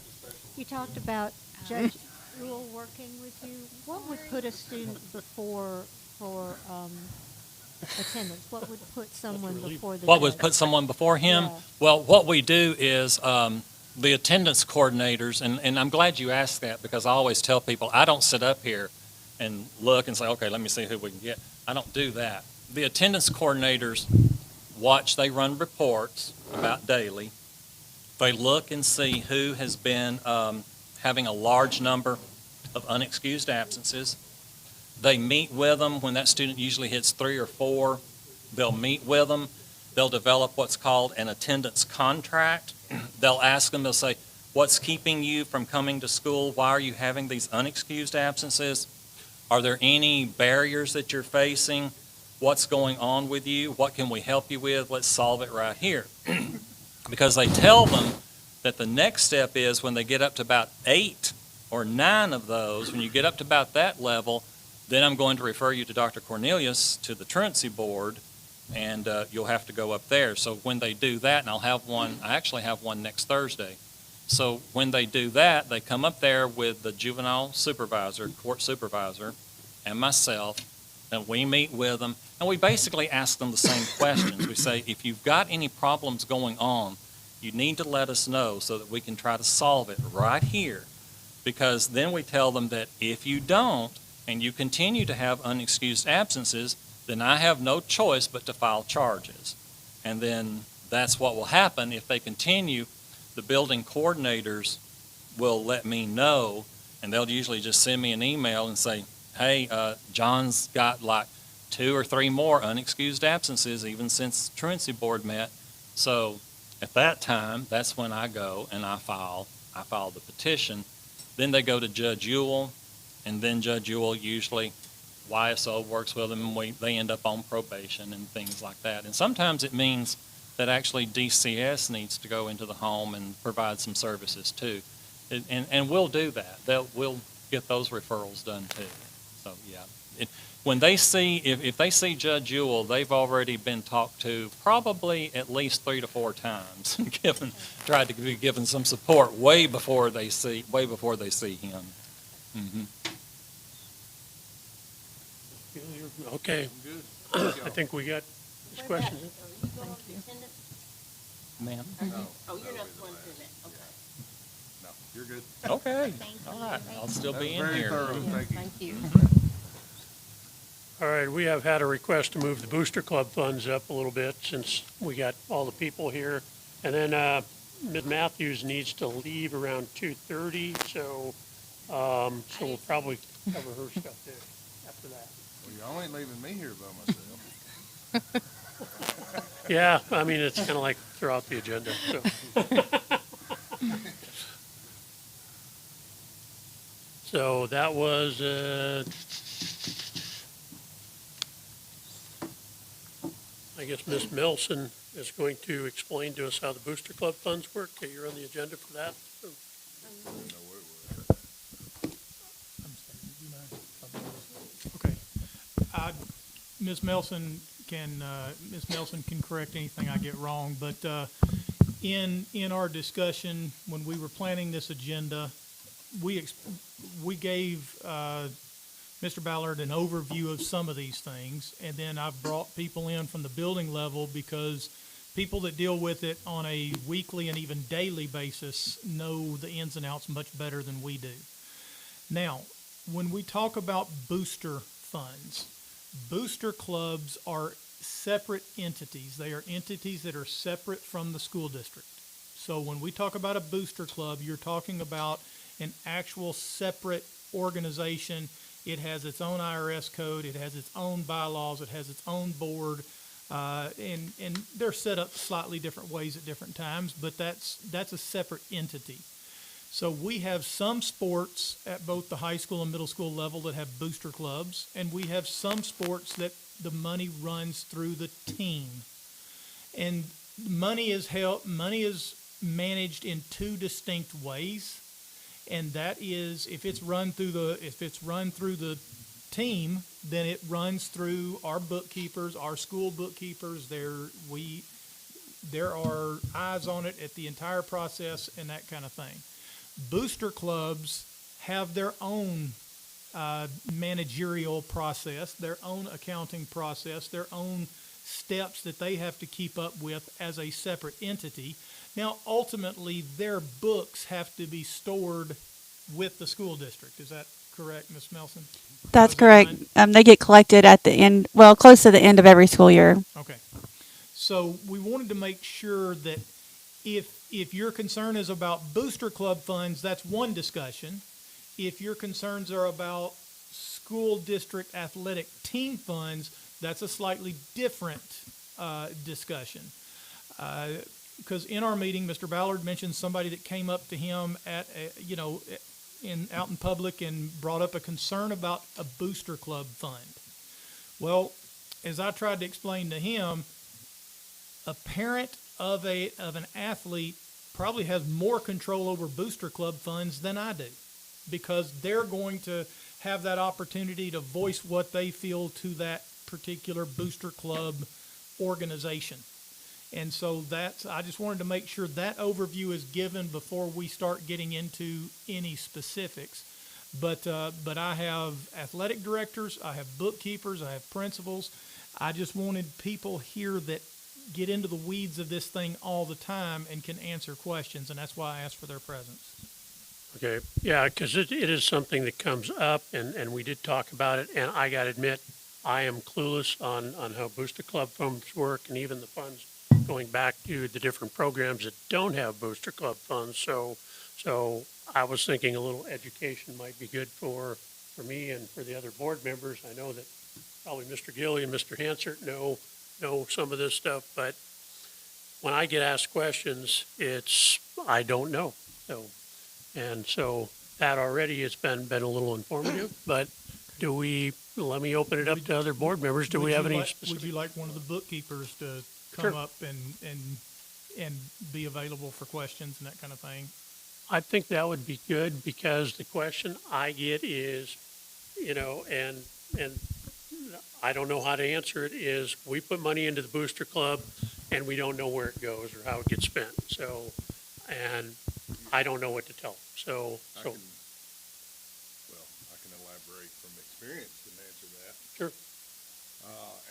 you talked about Judge Rule working with you. What would put a student before, for, attendance? What would put someone before the What would judge? put someone before him? Yeah. Well, what we do is the attendance coordinators, and I'm glad you asked that because I always tell people, I don't sit up here and look and say, okay, let me see who we can get. I don't do that. The attendance coordinators they run reports about daily. They look and see who has been having a large number of unexcused absences. They meet with them when that student usually hits 3 or 4. They'll meet with them. They'll develop what's called an attendance contract. They'll ask them, they'll say, what's keeping you from coming to school? Why are you having these unexcused absences? Are there any barriers that you're facing? What's going on with you? What can we help you with? Let's solve it right here. Because they tell them that the next step is when they get up to about 8 or 9 of those, when you get up to about that level, then I'm going to refer you to Dr. Cornelius, to the truancy board, and you'll have to go up there. So when they do that, and I actually have one next Thursday. So when they do that, they come up there with the juvenile supervisor, court supervisor, and myself, and we meet with them, and we basically ask them the same questions. We say, if you've got any problems going on, you need to let us know so that we can try to solve it right here. Because then we tell them that if you don't, and you continue to have unexcused absences, then I have no choice but to file charges. And then that's what will happen if they continue. The building coordinators will let me know, and they'll usually just send me an email and say, hey, John's got like 2 or 3 more unexcused absences even since truancy board met. So at that time, that's when I go and I file the petition. Then they go to Judge Ewell, and then Judge Ewell usually, YSO works with them, and they end up on probation and things like that. And sometimes it means that actually DCS needs to go into the home and provide some services too. And we'll do that. We'll get those referrals done too. So, yeah. When they see, if they see Judge Ewell, they've already been talked to probably at least 3 to 4 times, tried to be given some support way before they see him. Mm-hmm. Okay, Good. I think we got this question. Ma'am? No, Oh, you're no, not we're going last. to that, okay. No, you're good. Okay, Thank all you. right, I'll still That be was in very here. thorough, thank you. Thank you. All right, we have had a request to move the Booster Club funds up a little bit since we got all the people here. And then Ms. Matthews needs to leave around 2:30, so we'll probably cover her stuff there after that. Well, y'all ain't leaving me here by myself. Yeah, I mean, it's kind of like throughout the agenda, so. So that was, I guess Ms. Melson is going to explain to us how the Booster Club funds work. Okay, you're on the agenda for that. So, Okay. Ms. Nelson can correct anything I get wrong, but in our discussion, when we were planning this agenda, we gave Mr. Ballard an overview of some of these things, and then I've brought people in from the building level because people that deal with it on a weekly and even daily basis know the ins and outs much better than we do. Now, when we talk about booster funds, booster clubs are separate entities. They are entities that are separate from the school district. So when we talk about a booster club, you're talking about an actual separate organization. It has its own IRS code, it has its own bylaws, it has its own board, and they're set up slightly different ways at different times, but that's a separate entity. So we have some sports at both the high school and middle school level that have booster clubs, and we have some sports that the money runs through the team. And money is managed in 2 distinct ways. And that is, if it's run through the team, then it runs through our bookkeepers, our school bookkeepers. There are eyes on it at the entire process and that kind of thing. Booster clubs have their own managerial process, their own accounting process, their own steps that they have to keep up with as a separate entity. Now, ultimately, their books have to be stored with the school district. Is that correct, Ms. Melson? That's How's that correct. done? They get collected at the end, well, close to the end of every school year. Okay. So we wanted to make sure that if your concern is about booster club funds, that's one discussion. If your concerns are about school district athletic team funds, that's a slightly different discussion. Because in our meeting, Mr. Ballard mentioned somebody that came up to him out in public and brought up a concern about a booster club fund. Well, as I tried to explain to him, a parent of an athlete probably has more control over booster club funds than I do, because they're going to have that opportunity to voice what they feel to that particular booster club organization. And so I just wanted to make sure that overview is given before we start getting into any specifics. But I have athletic directors, I have bookkeepers, I have principals. I just wanted people here that get into the weeds of this thing all the time and can answer questions, and that's why I asked for their presence. Okay, yeah, because it is something that comes up, and we did talk about it, and I gotta admit, I am clueless on how Booster Club funds work, and even the funds going back to the different programs that don't have Booster Club funds, so I was thinking a little education might be good for me and for the other board members. I know that probably Mr. Gilly and Mr. Hansert know some of this stuff, but when I get asked questions, I don't know, so that already has been a little informative, but let me open it up to other board members. Do we have any specific? Would you like one of the bookkeepers to Sure. come up and be available for questions and that kind of thing? I think that would be good, because the question I get is, and I don't know how to answer it, is we put money into the Booster Club and we don't know where it goes or how it gets spent. So, and I don't know what to tell them. I can elaborate from experience and answer that. Sure.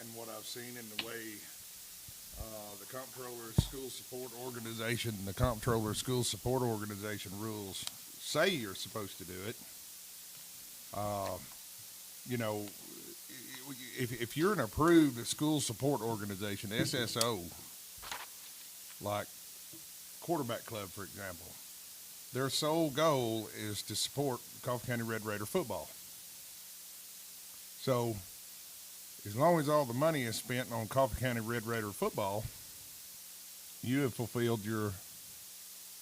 And what I've seen in the way the Comptroller School Support Organization rules say you're supposed to do it. If you're an approved school support organization, SSO, like Quarterback Club, for example, their sole goal is to support Coffee County Red Raider football. So, as long as all the money is spent on Coffee County Red Raider football, you have fulfilled your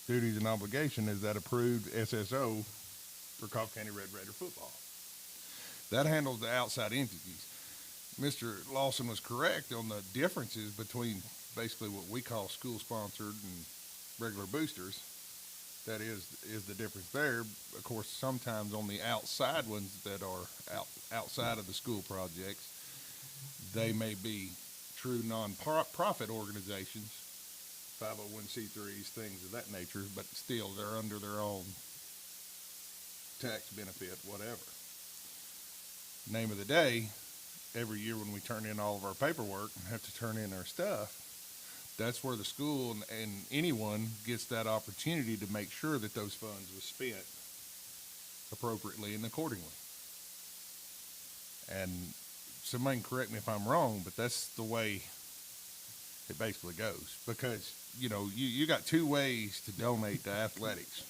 duties and obligation as that approved SSO for Coffee County Red Raider football. That handles the outside entities. Mr. Lawson was correct on the differences between basically what we call school-sponsored and regular boosters. That is the difference there. Of course, sometimes on the outside ones that are outside of the school projects, they may be true non-profit organizations, 501c3s, things of that nature, but still they're under their own tax benefit, whatever. Name of the day, every year when we turn in all of our paperwork and have to turn in our stuff, that's where the school and anyone gets that opportunity to make sure that those funds were spent appropriately and accordingly. And somebody can correct me if I'm wrong, but that's the way it basically goes. Because, you got two ways to donate to athletics.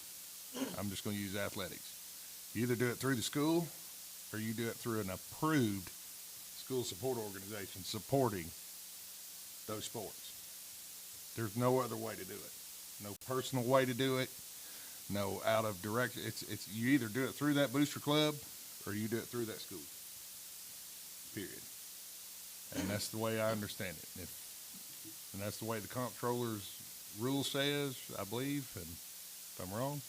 I'm just going to use athletics. You either do it through the school or you do it through an approved school support organization supporting those sports. There's no other way to do it. No personal way to do it. No out of direction. It's you either do it through that booster club or you do it through that school. Period. And that's the way I understand it. And that's the way the comptroller's rule says, I believe, and if I'm wrong.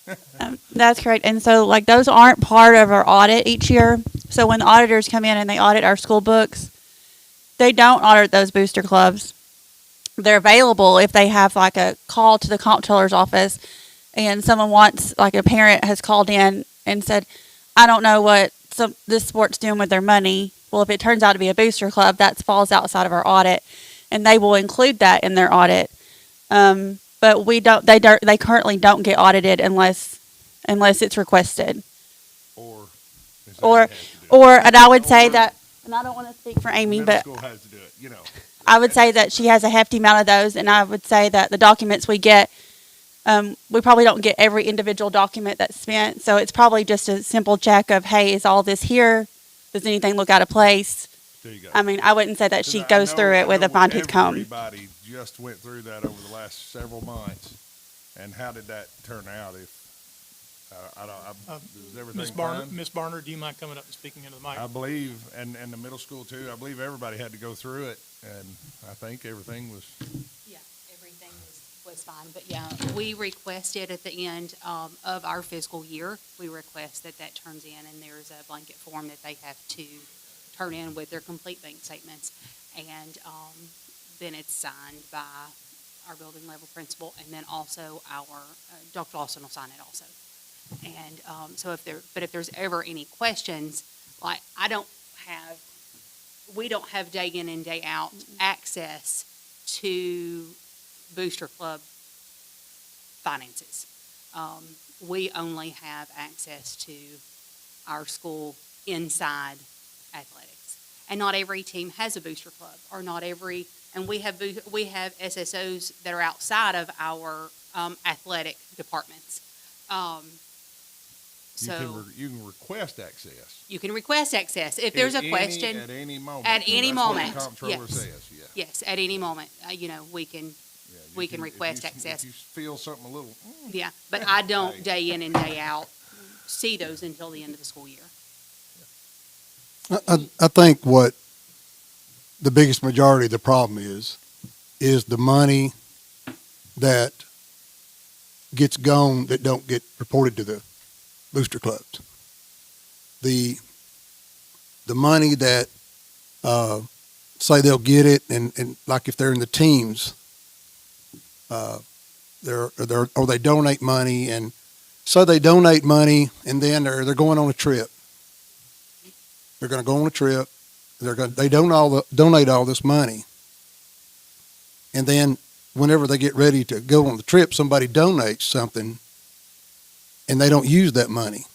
That's correct. And so, like, those aren't part of our audit each year. So when the auditors come in and they audit our school books, they don't audit those booster clubs. They're available if they have, like, a call to the comptroller's office and someone wants, like, a parent has called in and said, I don't know what this sport's doing with their money. Well, if it turns out to be a booster club, that falls outside of our audit, and they will include that in their audit. But we don't. They currently don't get audited unless it's requested. And I would say that, and I don't want to speak for Amy, but Middle school has to do it, I would say that she has a hefty amount of those, and I would say that the documents we get, we probably don't get every individual document that's spent. So it's probably just a simple check of, hey, is all this here? Does anything look out of place? There you go. I mean, I wouldn't say that she goes through it with a fine-tooth comb. Everybody just went through that over the last several months. And how did that turn out? If is everything fine? Ms. Barner, do you mind coming up and speaking into the mic? I believe, and the middle school too, I believe everybody had to go through it, and I think everything was. Yeah, everything was fine, but yeah, we requested at the end of our fiscal year, we request that turns in, and there's a blanket form that they have to turn in with their complete bank statements, and then it's signed by our building level principal, and then also our, Dr. Lawson will sign it also. And, so if there's ever any questions, like, we don't have day in and day out access to Booster Club finances. We only have access to our school inside athletics. And not every team has a Booster Club, or not every, and we have SSOs that are outside of our athletic departments. So You can request access. you can request access if there's a question. At any moment. At any That's what moment, the comptroller yes. says, yeah. Yes, at any moment, we can, Yeah, we you can if request you- access. If you feel something a little, Yeah, but I don't Hey. day in and day out see those until the end of the school year. I think what the biggest majority of the problem is the money that gets gone that don't get reported to the booster clubs. The money that, say they'll get it and like if they're in the teams, or they donate money and so they donate money and then they're going on a trip. They're going to go on a trip. They donate all this money. And then whenever they get ready to go on the trip, somebody donates something and they don't use that money.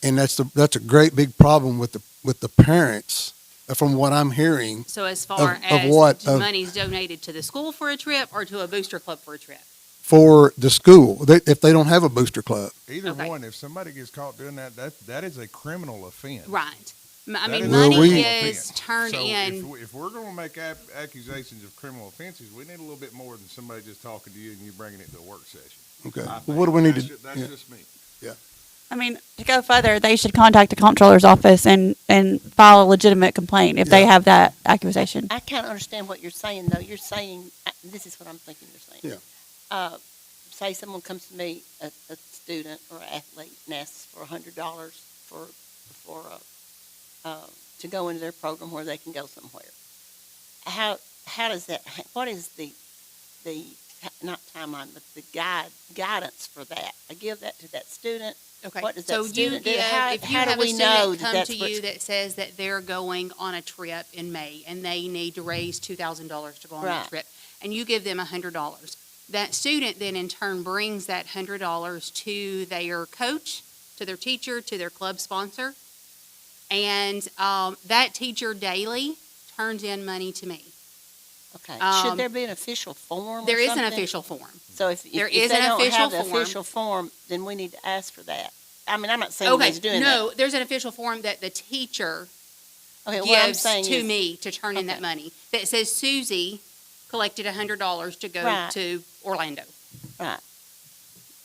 And that's a great big problem with the parents from what I'm hearing. So as far of as money's donated to the school for a trip or to a booster club for a trip? For the school, if they don't have a booster club. either Okay. one, if somebody gets caught doing that is a criminal offense. Right. I That mean, is a money criminal is offense. turned So in. If we're going to make accusations of criminal offenses, we need a little bit more than somebody just talking to you and you bringing it to a work session. Okay. I Well, think. what do we need That's to? That's yeah. just me. I mean, to go further, they should contact the comptroller's office and file a legitimate complaint if they Yeah. have that accusation. I can't understand what you're saying, though. You're saying, this is what I'm thinking you're saying. Yeah. Say someone comes to me, a student or athlete, and asks for $100 to go into their program where they can go somewhere. How does that, what is the not timeline, but the guidance for that? I give that to that student. Okay. What does So that you student do? give, How if you do have a we know student that come that's to what's- you that says that they're going on a trip in May and they need to raise $2,000 to go on that Right. trip, and you give them $100, that student then in turn brings that $100 to their coach, to their teacher, to their club sponsor, and that teacher daily turns in money to me. Okay. Um, Should there be an official form? There or is an something? official form. So if There if is they an don't official have the form. official form, then we need to ask for that. I mean, I'm not saying Okay, nobody's doing that. no, there's an official form that the teacher Okay, what I'm gives saying to is, me to turn in that Okay. money that says Susie collected $100 to go Right. to Orlando. right.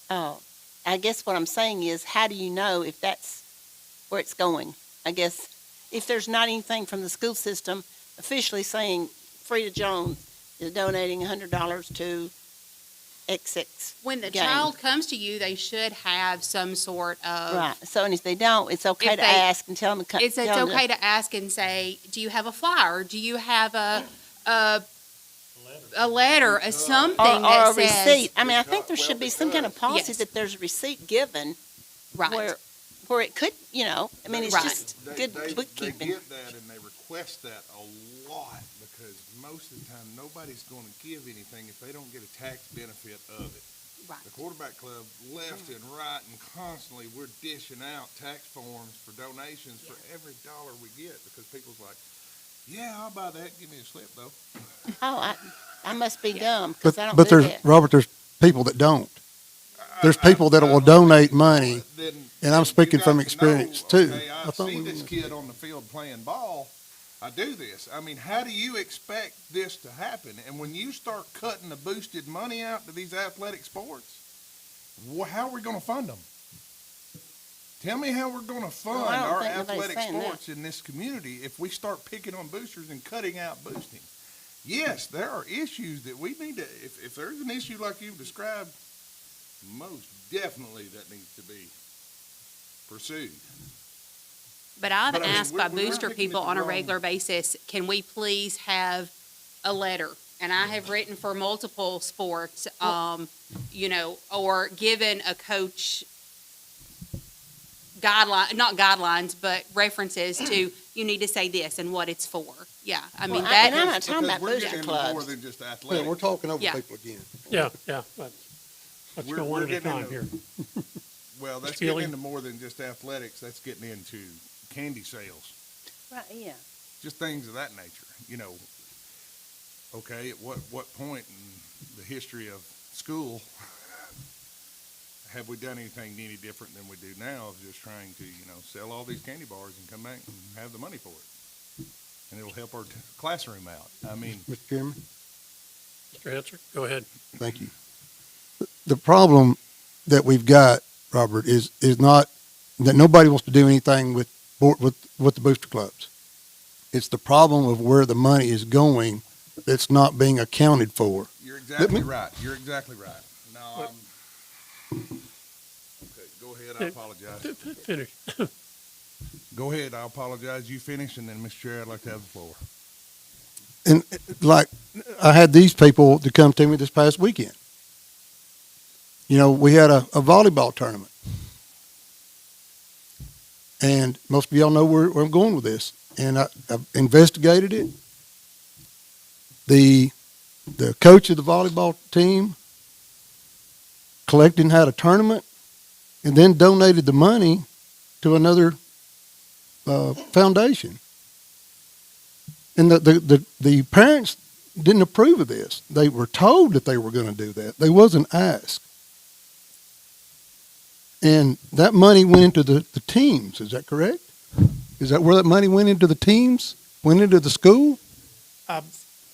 Oh, I guess what I'm saying is, how do you know if that's where it's going? I guess if there's not anything from the school system officially saying Frida Jones is donating $100 to XX. When the game. child comes to you, they should have some sort of. Right. So and if they don't, it's okay If to they- ask and tell them to come. It's okay to ask and say, do you have a flyer? Do you have a letter, something Or that a says. receipt. I mean, I think there should be some kind of policy Yes. that there's a receipt given Right. where it could, I mean, it's Right. just good They bookkeeping. get that and they request that a lot because most of the time, nobody's going to give anything if they don't get a tax benefit of it. Right. The quarterback club, left and right and constantly, we're dishing out tax forms for donations for every dollar we get because people's like, yeah, I'll buy that. Give me a slip though. Oh, I must be dumb because I don't But do there's, that. Robert, there's people that don't. There's people that will donate money, Then and I'm you speaking got from to experience know, too. okay, I see this kid on the field playing ball. I do this. I mean, how do you expect this to happen? And when you start cutting the boosted money out to these athletic sports, how are we going to fund them? Tell me how we're going to fund I don't our think nobody's athletic saying that. sports in this community if we start picking on boosters and cutting out boosting. Yes, there are issues that we need to, if there's an issue like you've described, most definitely that needs to be pursued. But I've But I mean, asked we're by looking booster at people the on a wrong- regular basis, can we please have a letter and I have written for multiple sports, you know, or given a coach not guidelines, but references to, you need to say this and what it's for. Yeah, I mean, Well, that and I'm not is, talking about Because we're booster getting into more clubs. than just Yeah, athletics. we're talking over Yeah. people again. Yeah, let's We're- go one we're at a getting time here. into- Well, that's Stealing. getting into more than just athletics. That's getting into candy sales. Right, yeah. Just things of that nature, you know. Okay, at what point in the history of school have we done anything any different than we do now of just trying to, you know, sell all these candy bars and come back and have the money for it? And it'll help our classroom out. I mean, Mr. Chairman? Mr. Hanser, go ahead. Thank you. The problem that we've got, Robert, is not that nobody wants to do anything with the booster clubs. It's the problem of where the money is going that's not being accounted for. you're exactly right. You're exactly right. No, okay, go ahead. I apologize. Finish. Go ahead. I apologize. You finish, and then, Mr. Chair, I'd like to have the floor. And like, I had these people to come to me this past weekend. You know, we had a volleyball tournament. And most of y'all know where I'm going with this. And I've investigated it. The coach of the volleyball team collected and had a tournament and then donated the money to another foundation. And the parents didn't approve of this. They were told that they were going to do that. They wasn't asked. And that money went into the teams. Is that correct? Is that where that money went into the teams? Went into the school?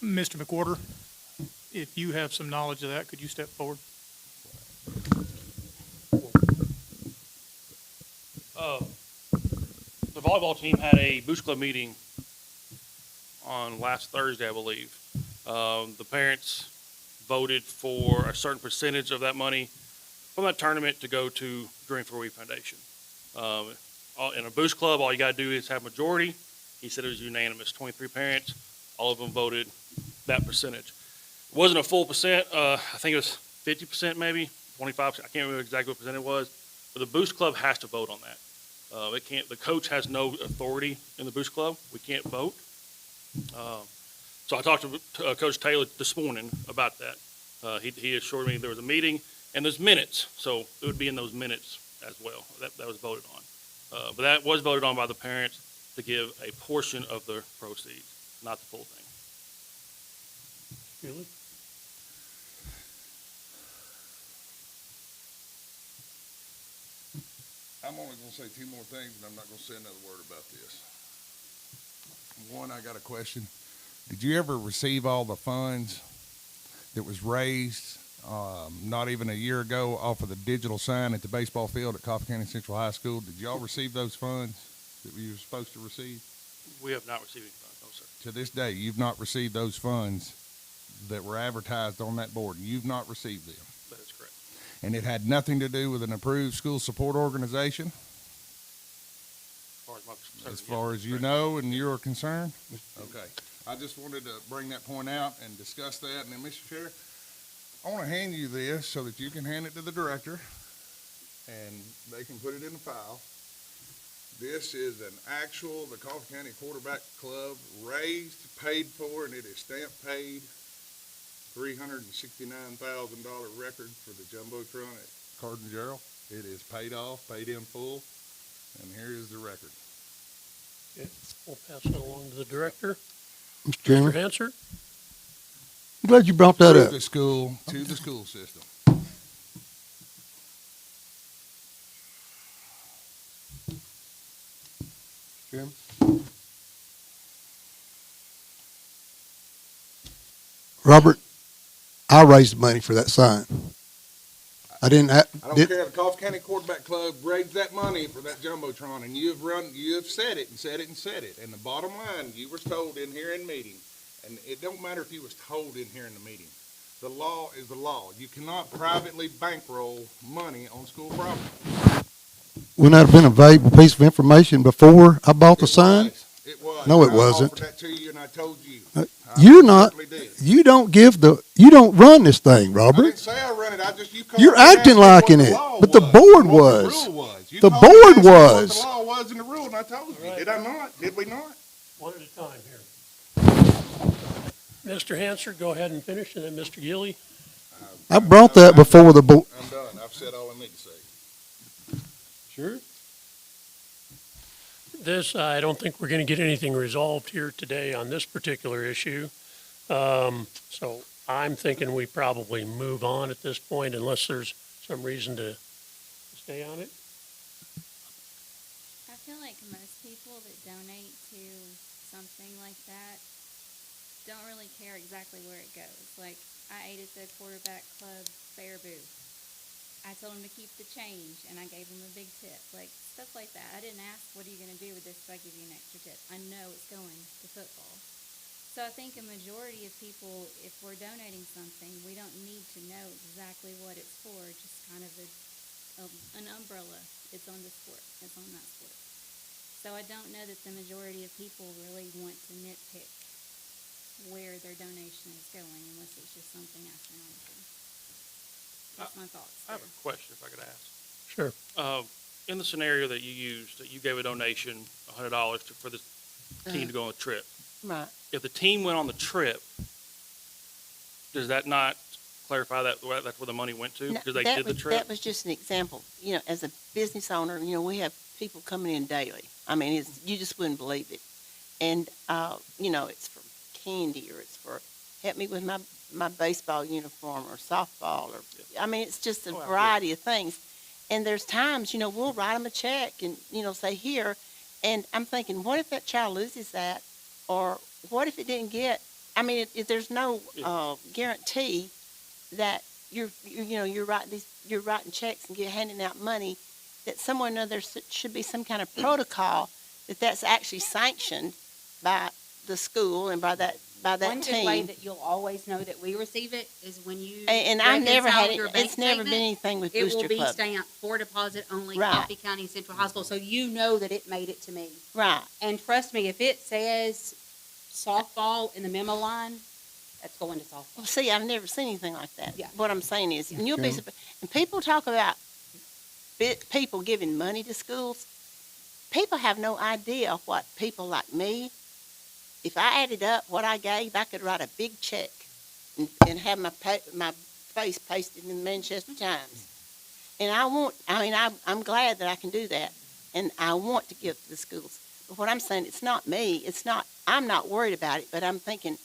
Mr. McWhorter, if you have some knowledge of that, could you step forward? The volleyball team had a Booster Club meeting on last Thursday, I believe. The parents voted for a certain percentage of that money from that tournament to go to Dream for We Foundation. In a Boost Club, all you got to do is have majority. He said it was unanimous, 23 parents. All of them voted that percentage. It wasn't a full percent. I think it was 50% maybe, 25%. I can't remember exactly what percent it was. But the Boost Club has to vote on that. The coach has no authority in the Boost Club. We can't vote. So I talked to Coach Taylor this morning about that. He assured me there was a meeting and there's minutes, so it would be in those minutes as well. That was voted on. But that was voted on by the parents to give a portion of the proceeds, not the full thing. Really? I'm only going to say two more things, and I'm not going to say another word about this. One, I got a question. Did you ever receive all the funds that was raised not even a year ago off of the digital sign at the baseball field at Coffee County Central High School? Did y'all receive those funds that you were supposed to receive? We have not received any funds, no, sir. To this day, you've not received those funds that were advertised on that board. You've not received them. That is correct. And it had nothing to do with an approved school support organization, as far as you know and you're concerned? Okay. I just wanted to bring that point out and discuss that. And then, Mr. Chair, I want to hand you this so that you can hand it to the director and they can put it in the file. This is an actual, the Coffee County Quarterback Club raised, paid for, and it is stamp paid, $369,000 record for the Jumbotron at Cardin Gerald. It is paid off, paid in full, and here is the record. Okay, we'll pass it along to the director. Mr. Chairman, Mr. Hanser? I'm glad you brought that To up. the school, to the school system. Chairman? Robert, I raised the money for that sign. I didn't. I don't care. The Coffee County Quarterback Club raised that money for that Jumbotron, and you have said it and said it and said it. And the bottom line, you was told in here in meeting, and it don't matter if you was told in here in the meeting. The law is the law. You cannot privately bankroll money on school property. Wouldn't that have been a valuable piece of information before I bought the sign? It was. No, it I wasn't. offered that to you, and I told you. You're not, certainly did. you don't run this thing, I Robert. didn't say I run it, you called You're me and asked acting me like what in the it, law but the was, board and what was. The rule was. You The called me and board asked me what was. the law was in the rule, and I told you. Did I not? Did we not? One at a time here. Mr. Hanser, go ahead and finish, and then Mr. Gilly. I brought that before the board. I'm done. I've said all I need to say. Sure. This, I don't think we're going to get anything resolved here today on this particular issue. So I'm thinking we probably move on at this point unless there's some reason to stay on it. I feel like most people that donate to something like that don't really care exactly where it goes. Like, I ate at the quarterback club Baraboo. I told him to keep the change, and I gave him a big tip. Like, stuff like that. I didn't ask, what are you going to do with this if I give you an extra tip? I know it's going to football. So I think a majority of people, if we're donating something, we don't need to know exactly what it's for, just kind of an umbrella. It's on the sport. It's on that sport. So I don't know that the majority of people really want to nitpick where their donation is going unless it's just something astronomical. That's my thoughts. I have a question if I could ask. Sure. In the scenario that you used, that you gave a donation, $100 for the team to go on a trip. Right. If the team went on the trip, does that not clarify that that's where the money went to? No, Because they that did the was- trip? That was just an example. You know, as a business owner, you know, we have people coming in daily. I mean, you just wouldn't believe it. And, you know, it's for candy or it's for help me with my baseball uniform or softball or, I mean, it's just a variety of things. And there's times, you know, we'll write them a check and, you know, say here. And I'm thinking, what if that child loses that? Or what if it didn't get, I mean, there's no guarantee that you're writing checks and handing out money, that somewhere or another should be some kind of protocol that's actually sanctioned by the school and by that One team. good way that you'll always know that we receive it is when you And I've never had reconcile it, your bank it's never been statement, anything with it Booster will be Club. stamped for deposit only, Right. Coffee County Central Hospital, so you know that it made it to me. Right. And trust me, if it says softball in the memo line, that's going to softball. Well, see, I've never seen anything like that. Yeah. What I'm saying is, and you'll be surprised, and people talk about people giving money to schools. People have no idea what people like me, if I added up what I gave, I could write a big check and have my face pasted in the Manchester Times. And I'm glad that I can do that, and I want to give to the schools. But what I'm saying, it's not me. I'm not worried about it, but I'm thinking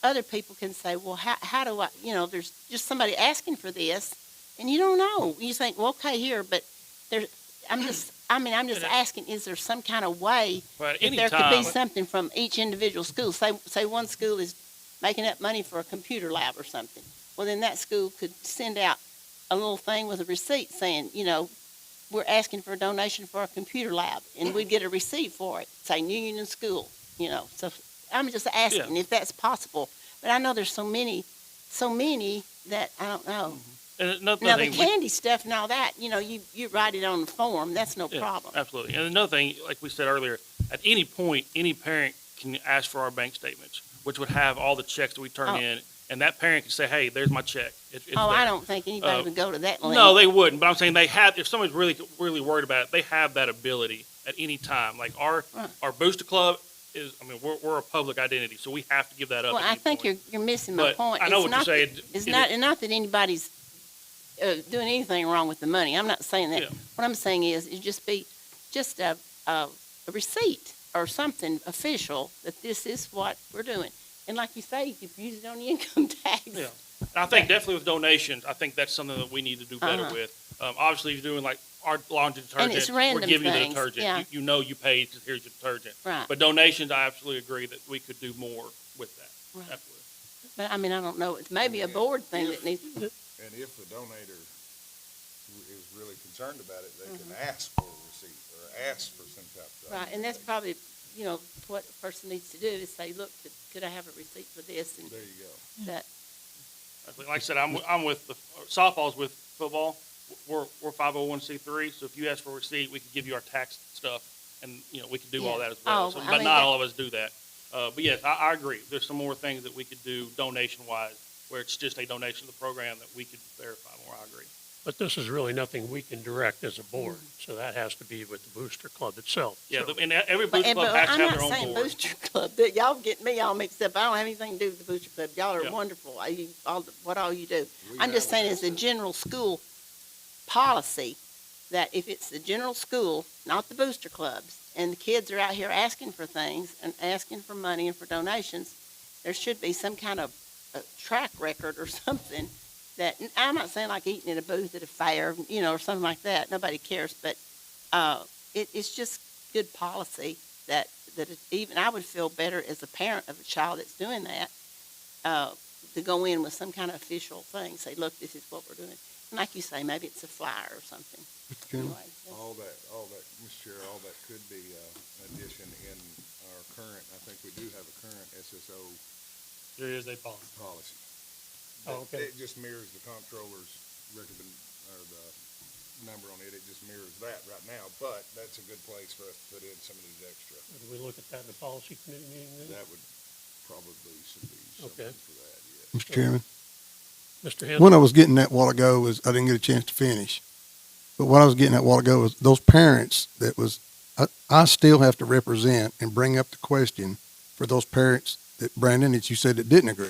other people can say, well, how do I, there's just somebody asking for this, and you don't know. You think, well, okay, here, but I'm just asking, is there some kind of way But that there could be something from each individual school? Say one school is making up money for a computer lab or something. Well, then that school could send out a little thing with a receipt saying, we're asking for a donation for a computer lab, and we'd get a receipt for it, say New Union School, So I'm just asking if that's possible. But I know there's so many that I don't know. And another Now, the thing, candy stuff and all that, you write it on the form, that's no yeah, problem. absolutely. And another thing, like we said earlier, at any point, any parent can ask for our bank statements, which would have all the checks that we turn in, and that parent can say, "Hey, there's my check." It's there. I don't think anybody would go to that length. No, they wouldn't. But I'm saying they have. If somebody's really worried about it, they have that ability at any time. Like our Booster Club is. I mean, we're a public identity, so we have to give that up. Well, at I any think point. you're missing my But point. I know It's what you're not saying. that- It's It not, is- and not that anybody's doing anything wrong with the money. I'm not saying that. Yeah. What I'm saying is just be just a receipt or something official that this is what we're doing. And like you say, you could use it on the income tax. Yeah. And I think definitely with donations, I think that's something that we need to do better with. Obviously, you're doing like our laundry detergent. it's random we're giving you the things, detergent. yeah. You know you paid, so here's your detergent. Right. But donations, I absolutely agree that we could do more with that. Right. Absolutely. But I mean, I don't know. It's maybe a board thing that needs. And if the donator is really concerned about it, they can ask for a receipt or ask for some type of. Right, and that's probably, what a person needs to do is say, look, could I have a receipt for this? And There you go. that, Like I said, I'm with the softball's with football. We're 501c3, so if you ask for a receipt, we could give you our tax stuff, and we could do all Yeah. that as well. Oh, So, I but mean, not that- all of us do that. But yes, I agree. There's some more things that we could do donation-wise, where it's just a donation to the program that we could verify more. I agree. But this is really nothing we can direct as a board, so that has to be with the Booster Club itself. Yeah, So- and every booster club But has to I'm have not their own saying board. Booster Club, that y'all get me all mixed up. I don't have anything to do with the Booster Club. Y'all are Yeah. wonderful. What all you do. I'm just saying it's a general school policy that if it's the general school, not the booster clubs, and the kids are out here asking for things and asking for money and for donations, there should be some kind of track record or something that, I'm not saying like eating in a booth at a fair, or something like that. Nobody cares, but it's just good policy that even I would feel better as a parent of a child that's doing that, to go in with some kind of official thing, say, look, this is what we're doing. And like you say, maybe it's a flyer or something. Mr. Chairman? Anyway, that's- All that, Mr. Chair, all that could be, an addition in our current, I think we do have a current SSO There is a policy. policy. Oh, okay. It just mirrors the comptroller's recommend, or the number on it, it just mirrors that right now, but that's a good place for us to put in some of these extra. Do we look at that in the policy committee meeting then? That would probably should be Okay. something for that, yeah. Mr. Chairman? Mr. Henson? What I was getting at a while ago was, I didn't get a chance to finish, but what I was getting at a while ago was those parents I still have to represent and bring up the question for those parents that, Brandon, that you said that didn't agree.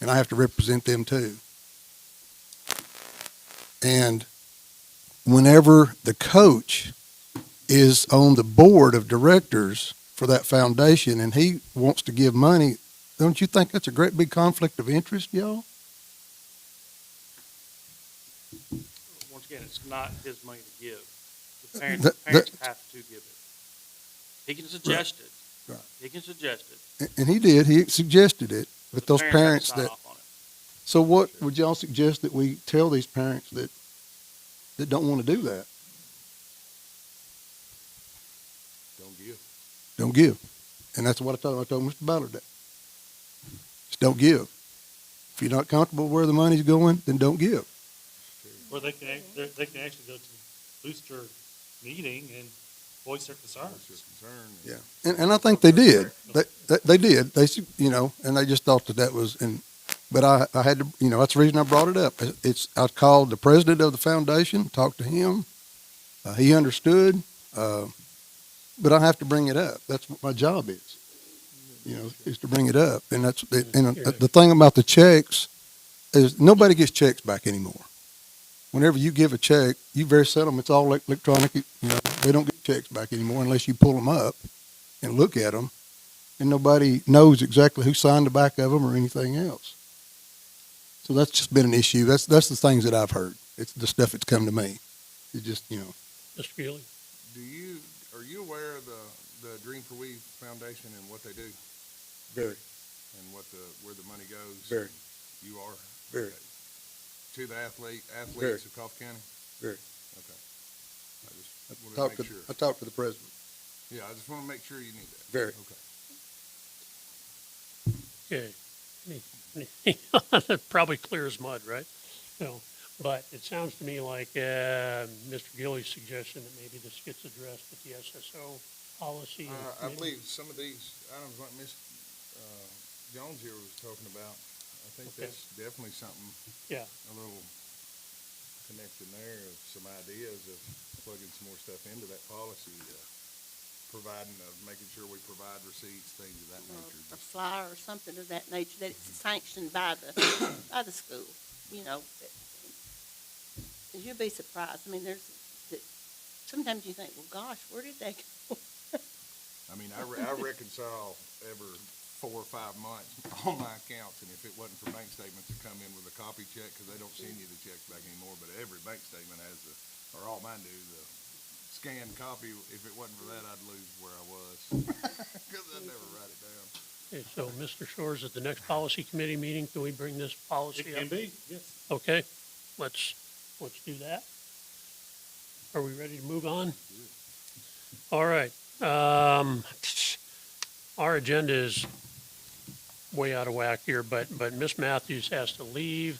And I have to represent them too. And whenever the coach is on the board of directors for that foundation and he wants to give money, don't you think that's a great big conflict of interest, y'all? Once again, it's not his money to give. The parents, That- parents have to give it. He can suggest it. Right. He can suggest it. And he did, he suggested it, but the those parents have to sign that, off on it. so what would y'all suggest that we tell these parents that don't want to do that? Don't give. Don't give. And that's what I told Mr. Ballard that. Just don't give. If you're not comfortable where the money's going, then don't give. Or they can actually go to the booster meeting and voice their concerns. That's your concern. Yeah. And I think they did. They did. And they just thought that was, but I had to, that's the reason I brought it up. I called the president of the foundation, talked to him. He understood, but I have to bring it up. That's what my job is, is to bring it up. And the thing about the checks is nobody gets checks back anymore. Whenever you give a check, you very seldom, it's all electronic, they don't get checks back anymore unless you pull them up and look at them. And nobody knows exactly who signed the back of them or anything else. So that's just been an issue. That's the things that I've heard. It's the stuff that's come to me. It's just, Mr. Gilly? Are you aware of the Dream for We Foundation and what they do Very, and where the money goes? Very. You are? very, Okay. To the Very. athletes of Coffee County? very. Okay. I just wanted to make sure. I talked to the president. Yeah, I just want to make sure you knew that. Very. Okay. Okay. That probably clear as mud, right? But it sounds to me like Mr. Gilly's suggestion that maybe this gets addressed with the SSO policy. and I committee. believe some of these items like Ms. Jones here was talking about, I think Okay. that's definitely something, Yeah, a little connection there of some ideas of plugging some more stuff into that policy, making sure we provide receipts, things of that Or nature. a flyer or something of that nature, that it's sanctioned by the school, You'll be surprised. I mean, sometimes you think, well, gosh, where did they go? I mean, I reconcile every 4 or 5 months all my accounts, and if it wasn't for bank statements that come in with a copy check, because they don't send you the checks back anymore, but every bank statement has or all mine do, the scanned copy. If it wasn't for that, I'd lose where I was, because I'd never write it down. okay, so Mr. Shores, at the next policy committee meeting, can we bring this policy It up? can be, yes. Okay, let's do that. Are we ready to move on? All right. Our agenda is way out of whack here, but Ms. Matthews has to leave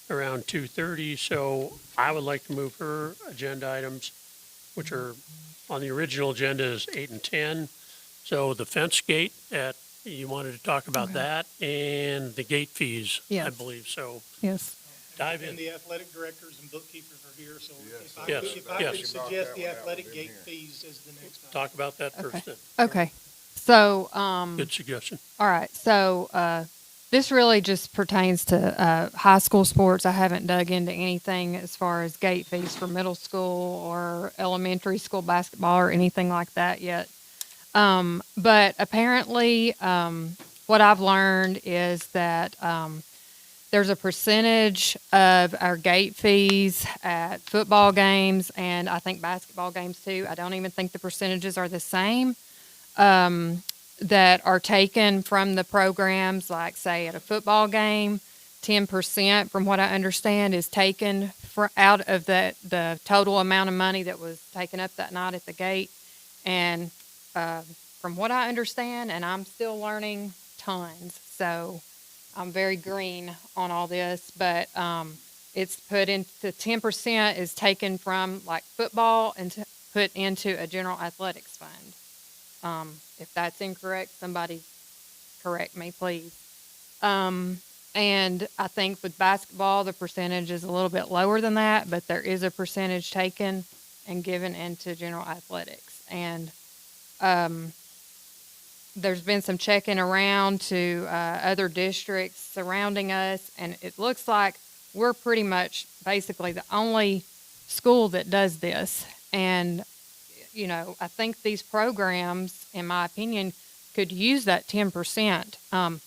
around 2:30, so I would like to move her agenda items, which are on the original agenda is 8 and 10, So the fence gate you wanted to talk about that and the gate fees, I Yes. believe. So Yes. dive in. And the athletic directors and bookkeepers are here, so if I Yes, could, if I yes. could suggest the athletic gate fees as the next item. Talk about that first then. Okay. So, Good suggestion. all right. So, this really just pertains to high school sports. I haven't dug into anything as far as gate fees for middle school or elementary school basketball or anything like that yet. But apparently, what I've learned is that there's a percentage of our gate fees at football games and I think basketball games too. I don't even think the percentages are the same. That are taken from the programs, like say at a football game, 10% from what I understand is taken out of the total amount of money that was taken up that night at the gate. And from what I understand, and I'm still learning tons, so I'm very green on all this, but it's put into 10% is taken from like football and put into a general athletics fund. If that's incorrect, somebody correct me, please. And I think with basketball, the percentage is a little bit lower than that, but there is a percentage taken and given into general athletics. And there's been some checking around to other districts surrounding us, and it looks like we're pretty much basically the only school that does this. And you know, I think these programs, in my opinion, could use that 10%.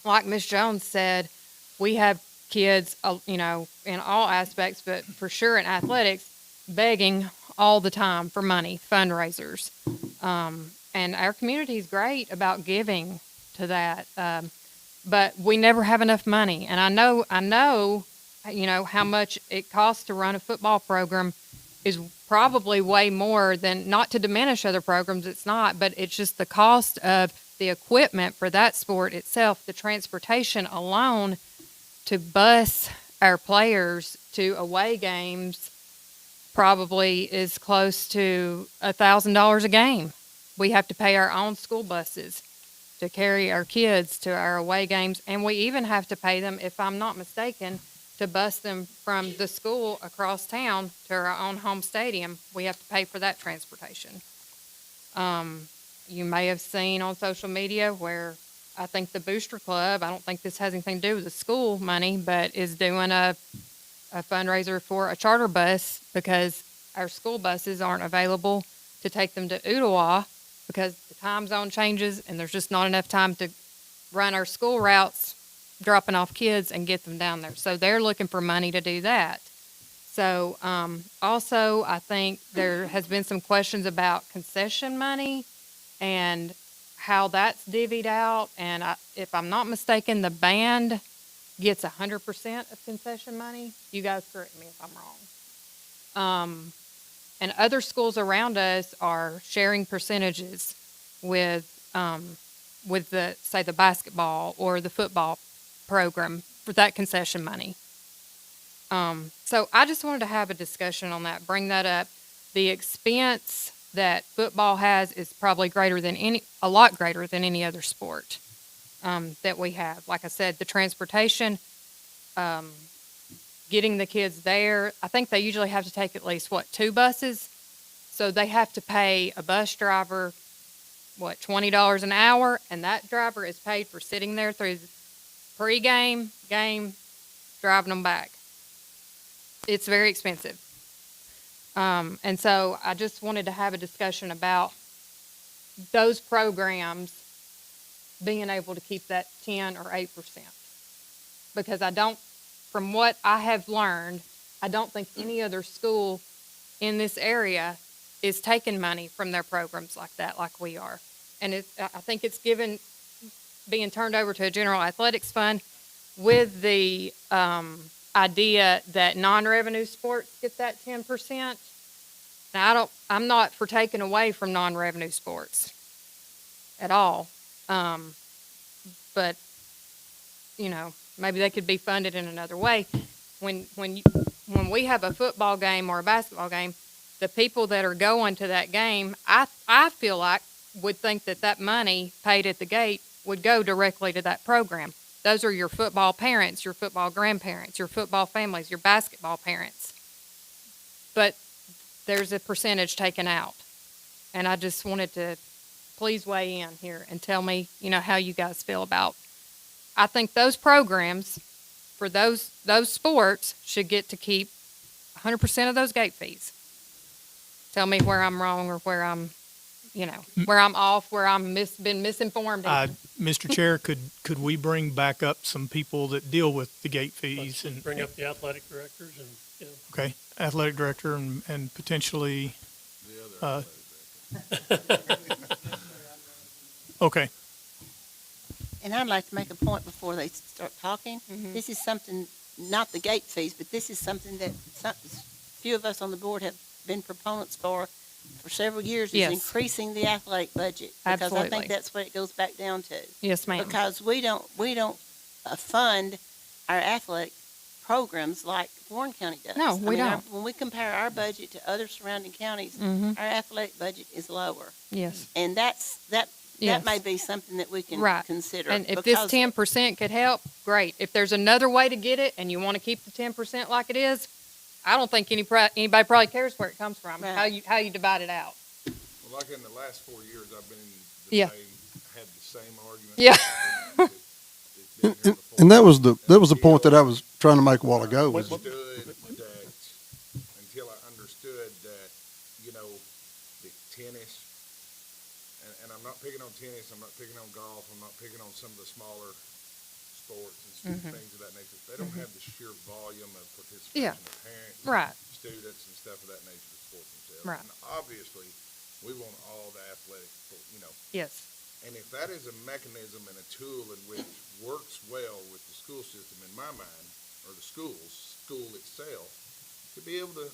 Like Ms. Jones said, we have kids, you know, in all aspects, but for sure in athletics, begging all the time for money, fundraisers. And our community is great about giving to that. But we never have enough money. And I know, you know, how much it costs to run a football program is probably way more than, not to diminish other programs, it's not, but it's just the cost of the equipment for that sport itself, the transportation alone to bus our players to away games probably is close to $1,000 a game. We have to pay our own school buses to carry our kids to our away games, and we even have to pay them, if I'm not mistaken, to bus them from the school across town to our own home stadium. We have to pay for that transportation. You may have seen on social media where I think the Booster Club, I don't think this has anything to do with the school money, but is doing a fundraiser for a charter bus because our school buses aren't available to take them to Ottawa because the time zone changes and there's just not enough time to run our school routes dropping off kids and get them down there. So they're looking for money to do that. So also, I think there has been some questions about concession money and how that's divvied out. And if I'm not mistaken, the band gets 100% of concession money. You guys correct me if I'm wrong. And other schools around us are sharing percentages with the, say, the basketball or the football program for that concession money. So I just wanted to have a discussion on that, bring that up. The expense that football has is probably a lot greater than any other sport that we have. Like I said, the transportation, getting the kids there. I think they usually have to take at least, 2 buses? So they have to pay a bus driver, $20 an hour, and that driver is paid for sitting there through pre-game, game, driving them back. It's very expensive. And so I just wanted to have a discussion about those programs being able to keep that 10 or 8%. Because from what I have learned, I don't think any other school in this area is taking money from their programs like that, like we are. And I think it's being turned over to a general athletics fund with the idea that non-revenue sports get that 10%. Now, I'm not for taking away from non-revenue sports at all. But, you know, maybe they could be funded in another way. When we have a football game or a basketball game, the people that are going to that game, I feel like would think that that money paid at the gate would go directly to that program. Those are your football parents, your football grandparents, your football families, your basketball parents. But there's a percentage taken out. And I just wanted to please weigh in here and tell me, how you guys feel about. I think those programs for those sports should get to keep 100% of those gate fees. Tell me where I'm wrong or where I'm, where I'm off, where I'm been misinformed. Mr. Chair, could we bring back up some people that deal with the gate fees Let's and, bring up the athletic directors and, okay, athletic director and potentially, okay. And I'd like to make a point before they start talking. This is something, not the gate fees, but this is something that few of us on the board have been proponents for several years, is Yes. increasing the athletic budget. Because I Absolutely. think that's what it goes back down to. Yes, ma'am. Because we don't fund our athletic programs like Warren County does. No, we don't. When we compare our budget to other surrounding counties, Mhm. our athletic budget is lower. Yes. And that Yes. may be something that we can Right. consider. And if this because 10% could help, great. If there's another way to get it and you want to keep the 10% like it is, I don't think anybody probably cares where it comes from, Right. how you divide it out. Well, like in the last 4 years, I've been in Yeah. had the same argument. Yeah. And that was the point that I was trying to make a while ago. Was Until I understood that, the tennis, and I'm not picking on tennis, I'm not picking on golf, I'm not picking on some of the smaller sports and things of that nature. They don't have the sheer volume of participation Yeah. of parents, Right. students, and stuff of that nature to support themselves. Right. And obviously, we want all the athletic, Yes. and if that is a mechanism and a tool in which works well with the school system, in my mind, or the school itself, to be able to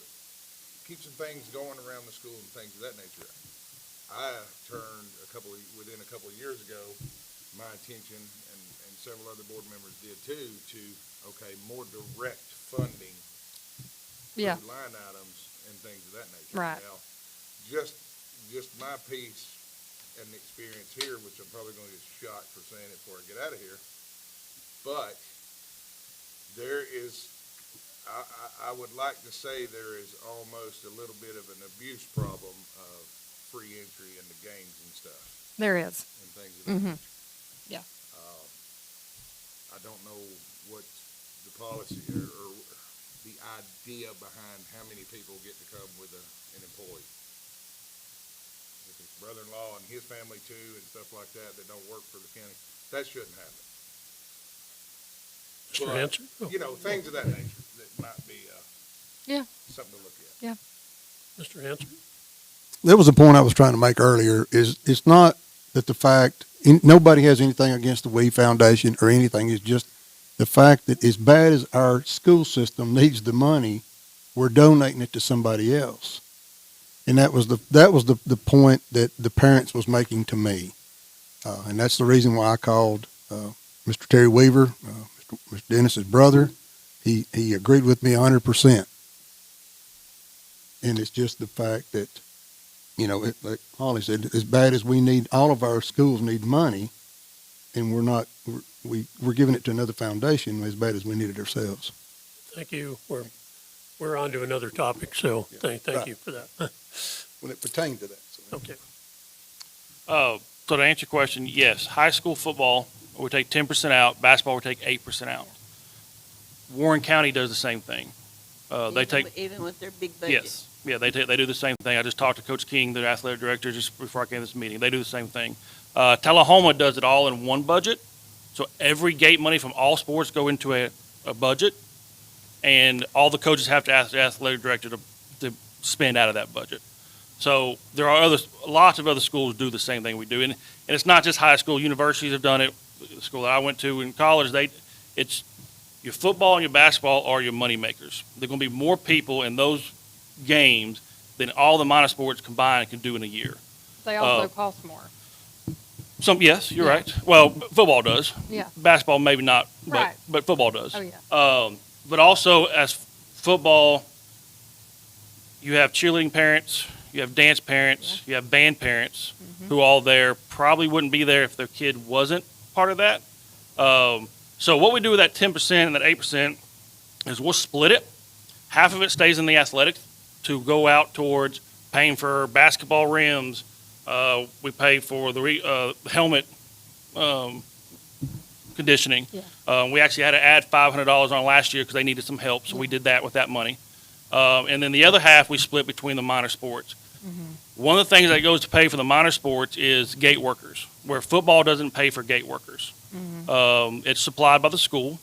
keep some things going around the school and things of that nature. I turned within a couple of years ago, my attention, and several other board members did too, to, more direct funding Yeah. through line items and things of that nature. Right. Now, just my piece and the experience here, which I'm probably gonna get shot for saying it before I get out of here, but there is, I would like to say there is almost a little bit of an abuse problem of free entry into games and stuff There is. and things of that Mhm. nature. Yeah. I don't know what the policy or the idea behind how many people get to come with an employee. If it's brother-in-law and his family too and stuff like that don't work for the county, that shouldn't happen. Mr. But, Hanson? things of that nature that might be, Yeah. something to look at. Yeah. Mr. Hanson? There was a point I was trying to make earlier, is it's not that nobody has anything against the WE Foundation or anything. It's just the fact that as bad as our school system needs the money, we're donating it to somebody else. And that was the point that the parents was making to me. And that's the reason why I called, Mr. Terry Weaver, Mr. Dennis's brother. He agreed with me 100%. And it's just the fact that, like Holly said, as bad as all of our schools need money, and we're giving it to another foundation as bad as we need it ourselves. Thank you. We're on to another topic, so thank Right. you for that. When it pertains to that. So. Okay. So to answer your question, yes, high school football would take 10% out, basketball would take 8% out. Warren County does the same thing. They take, even with their big budget. yes, yeah, they do the same thing. I just talked to Coach King, the athletic director, just before I came to this meeting. They do the same thing. Tullahoma does it all in one budget. So every gate money from all sports go into a budget, and all the coaches have to ask the athletic director to spend out of that budget. So there are lots of other schools do the same thing we do, and it's not just high school. Universities have done it. The school that I went to in college, it's your football and your basketball are your money makers. There are going to be more people in those games than all the minor sports combined can do in a year. They also cost more. Yes, you're right. Well, football does. Yeah. Basketball maybe not, Right. but football does. Oh, yeah. But also as football, you have cheerleading parents, you have dance parents, you have band parents who all there probably wouldn't be there if their kid wasn't part of that. So what we do with that 10% and that 8% is we'll split it. Half of it stays in the athletics to go out towards paying for basketball rims. We pay for the helmet conditioning. We actually had to add $500 on last year because they needed some help, so we did that with that money. And then the other half we split between the minor sports. One of the things that goes to pay for the minor sports is gate workers, where football doesn't pay for gate workers. It's supplied by the school.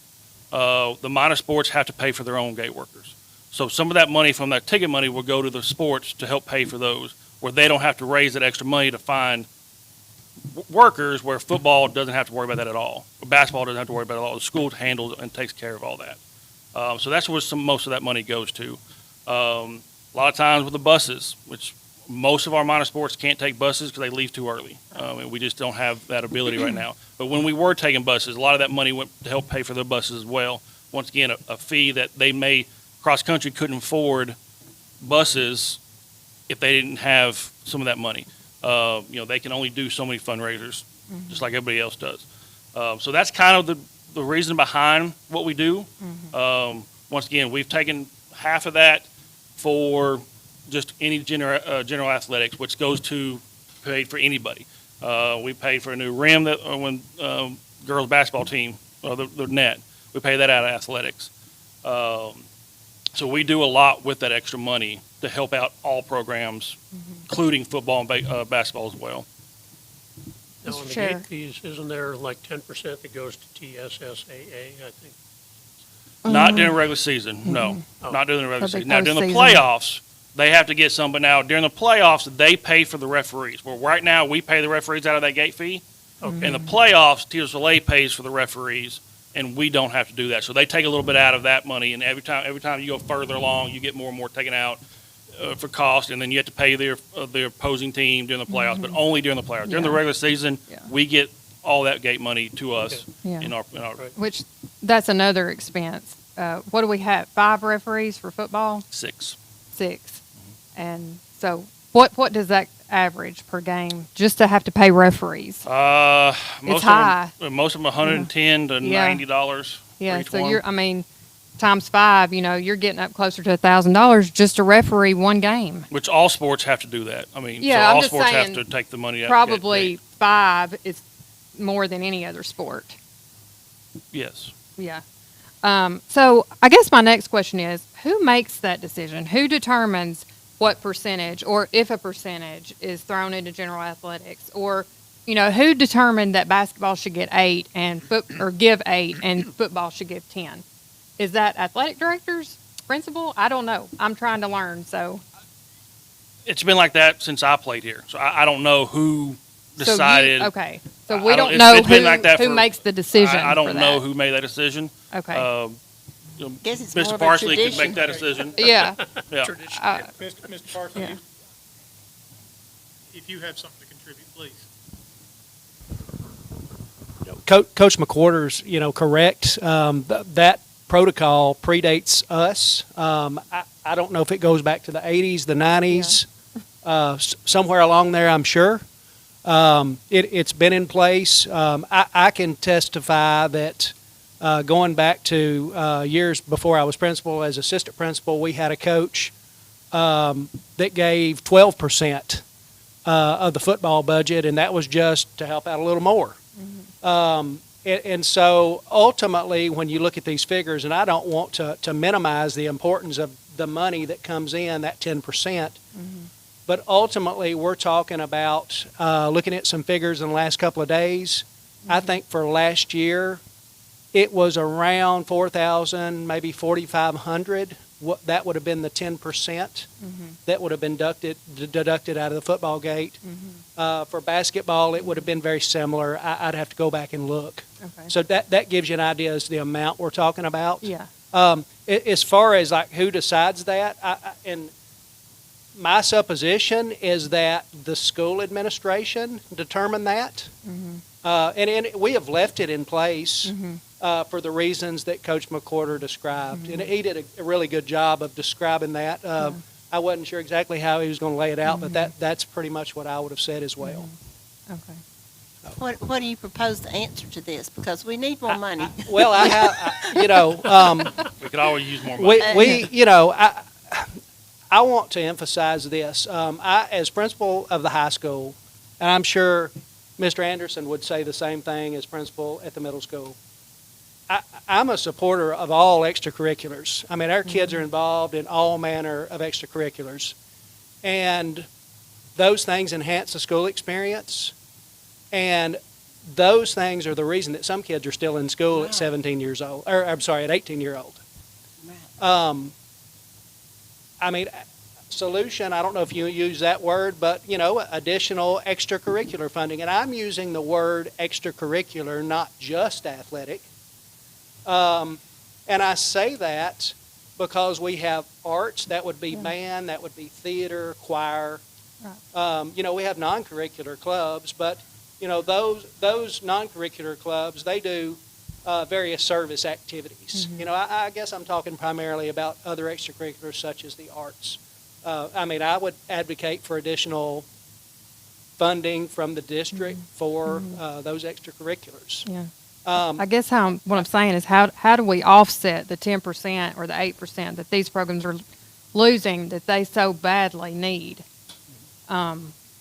The minor sports have to pay for their own gate workers. So some of that money from that ticket money will go to the sports to help pay for those, where they don't have to raise that extra money to find workers, where football doesn't have to worry about that at all. Basketball doesn't have to worry about it at all. The school handles and takes care of all that. So that's where most of that money goes to. A lot of times with the buses, which most of our minor sports can't take buses because they leave too early. And we just don't have that ability right now. But when we were taking buses, a lot of that money went to help pay for their buses as well. Once again, a fee that they may, cross country couldn't afford buses if they didn't have some of that money. They can only do so many fundraisers, just like everybody else does. So that's kind of the reason behind what we do. Once again, we've taken half of that for just any general athletics, which goes to paid for anybody. We paid for a new rim that when girls basketball team, or the net, we pay that out of athletics. So we do a lot with that extra money to help out all programs, including football and basketball as well. Now, on the gate fees, isn't there like 10% that goes to TSSAA, I think? Not during the regular season, no. Not during the regular season. Now, during the playoffs, they have to get some, but now during the playoffs, they pay for the referees. Well, right now, we pay the referees out of that gate fee. In the playoffs, TSLA pays for the referees, and we don't have to do that. So they take a little bit out of that money, and every time you go further along, you get more and more taken out for cost, and then you have to pay their opposing team during the playoffs, but only during the playoffs. During the regular season, we get all that gate money to us in our Which, that's another expense. What do we have? 5 referees for football? 6. 6. And so what does that average per game just to have to pay referees? Most high. Most of them $110 to $90 Yeah, for each so one. times 5, you're getting up closer to $1,000 just to referee one game. Which all sports have to do that. So I'm all just sports saying, have to take the money out. Probably 5 is more than any other sport. Yes. Yeah. So I guess my next question is, who makes that decision? Who determines what percentage, or if a percentage is thrown into general athletics, or who determined that basketball should get 8 and give 8 and football should give 10? Is that athletic directors, principal? I don't know. I'm trying to learn. So it's been like that since I played here. So I don't know who decided. So we don't know who makes the decision. I don't know who made that decision. Okay. Guess it's more Mr. of a Parsley could tradition. make that decision. Yeah. Mr. Parsley, if you have something to contribute, please. Coach McWhorter's, correct. That protocol predates us. I don't know if it goes back to the 80s, the 90s, somewhere along there, I'm sure. It's been in place. I can testify that going back to years before I was principal, as assistant principal, we had a coach that gave 12% of the football budget, and that was just to help out a little more. And so ultimately, when you look at these figures, and I don't want to minimize the importance of the money that comes in, that 10%, but ultimately we're talking about looking at some figures in the last couple of days. I think for last year, it was around 4,000, maybe 4,500. That would have been the 10% that would have been deducted out of the football gate. For basketball, it would have been very similar. I'd have to go back and look. Okay. So that gives you an idea as to the amount we're talking about. Yeah. As far as like who decides that, and my supposition is that the school administration determined that. And we have left it in place for the reasons that Coach McWhorter described. And he did a really good job of describing that. I wasn't sure exactly how he was going to lay it out, but that's pretty much what I would have said as well. Okay. What do you propose the answer to this? Because we need more money. Well, I have, We could always use more money. I want to emphasize this. As principal of the high school, and I'm sure Mr. Anderson would say the same thing as principal at the middle school, I'm a supporter of all extracurriculars. I mean, our kids are involved in all manner of extracurriculars. And those things enhance the school experience. And those things are the reason that some kids are still in school at 17 years old, or I'm sorry, at 18-year-old. I mean, solution, I don't know if you use that word, but, additional extracurricular funding. And I'm using the word extracurricular, not just athletic. And I say that because we have arts, that would be band, that would be theater, choir. Right. We have non-curricular clubs, but, those non-curricular clubs, they do various service activities. I guess I'm talking primarily about other extracurriculars such as the arts. I would advocate for additional funding from the district for those extracurriculars. Yeah. I guess what I'm saying is how do we offset the 10% or the 8% that these programs are losing that they so badly need?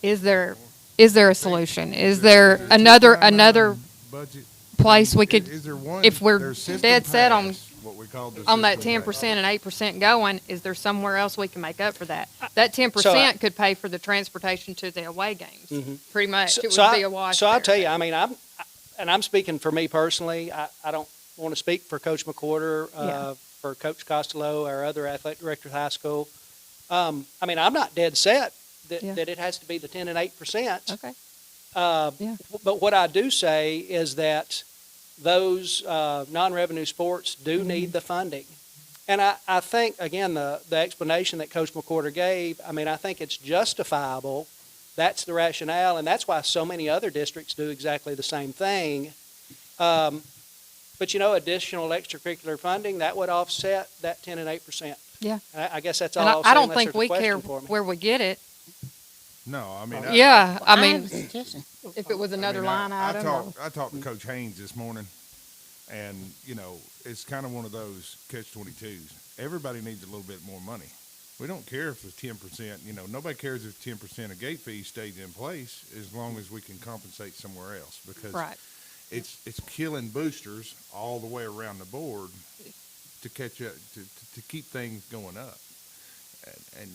Is there a solution? Is there another budget place we could, Is there one? if we're there's system dead set on pass, what we call the that system 10% pass. and 8% going, is there somewhere else we can make up for that? That 10% So could pay for the transportation to the away games. Pretty much, it would So be a wash. I'll there. tell you, I'm speaking for me personally. I don't want to speak for Coach McWhorter, for Coach Costello, our other athletic director of high school. I'm not dead set that it has to be the 10 and 8%. Okay. But what I do say is that those non-revenue sports do need the funding. And I think, again, the explanation that Coach McWhorter gave, I think it's justifiable. That's the rationale, and that's why so many other districts do exactly the same thing. But, additional extracurricular funding, that would offset that 10 and 8%. Yeah. I guess that's And all I'll say I don't unless think there's a we care question for me. where we get it. No, Yeah, I have mean, a suggestion. if it was another line item. I talked to Coach Haynes this morning, and it's kind of one of those catch-22s. Everybody needs a little bit more money. We don't care if it's 10%. Nobody cares if 10% of gate fees stays in place as long as we can compensate somewhere else, because Right. it's killing boosters all the way around the board to catch up to keep things going up. And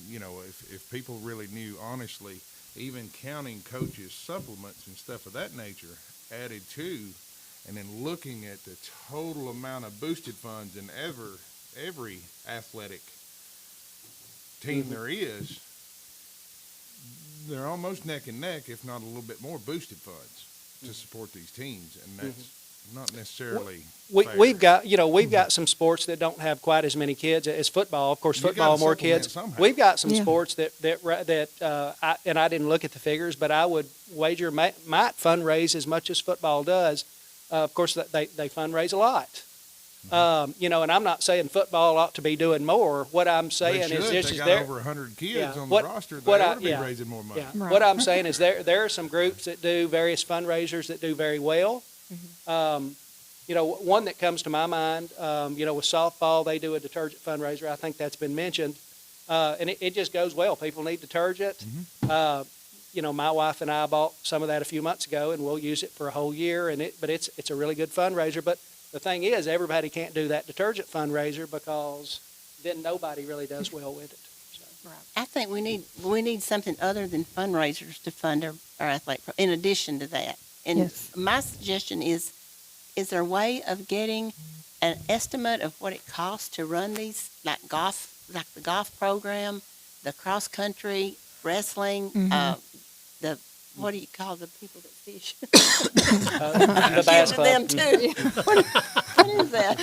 if people really knew honestly, even counting coaches' supplements and stuff of that nature added to, and then looking at the total amount of boosted funds in every athletic team there is, they're almost neck and neck, if not a little bit more boosted funds to support these teams, and that's not necessarily fair. We've got some sports that don't have quite as many kids as football. Of course, You football, gotta more supplement kids. somehow. We've got some Yeah. sports and I didn't look at the figures, but I would wager might fundraise as much as football does. Of course, they fundraise a lot. And I'm not saying football ought to be doing more. What I'm saying They is should. this They is got there. over 100 kids Yeah. on What- the roster. They what ought I- to be yeah. raising more money. Yeah. Right. What I'm saying is there are some groups that do various fundraisers that do very well. One that comes to my mind, with softball, they do a detergent fundraiser. I think that's been mentioned. And it just goes well. People need detergent. My wife and I bought some of that a few months ago, and we'll use it for a whole year. But it's a really good fundraiser. But the thing is, everybody can't do that detergent fundraiser because then nobody really does well with it. So. I think we need something other than fundraisers to fund our athletic, in addition to that. And Yes. my suggestion is there a way of getting an estimate of what it costs to run these, like the golf program, the cross country, wrestling, what do you call the people that fish? The bass club. Them too. What is that?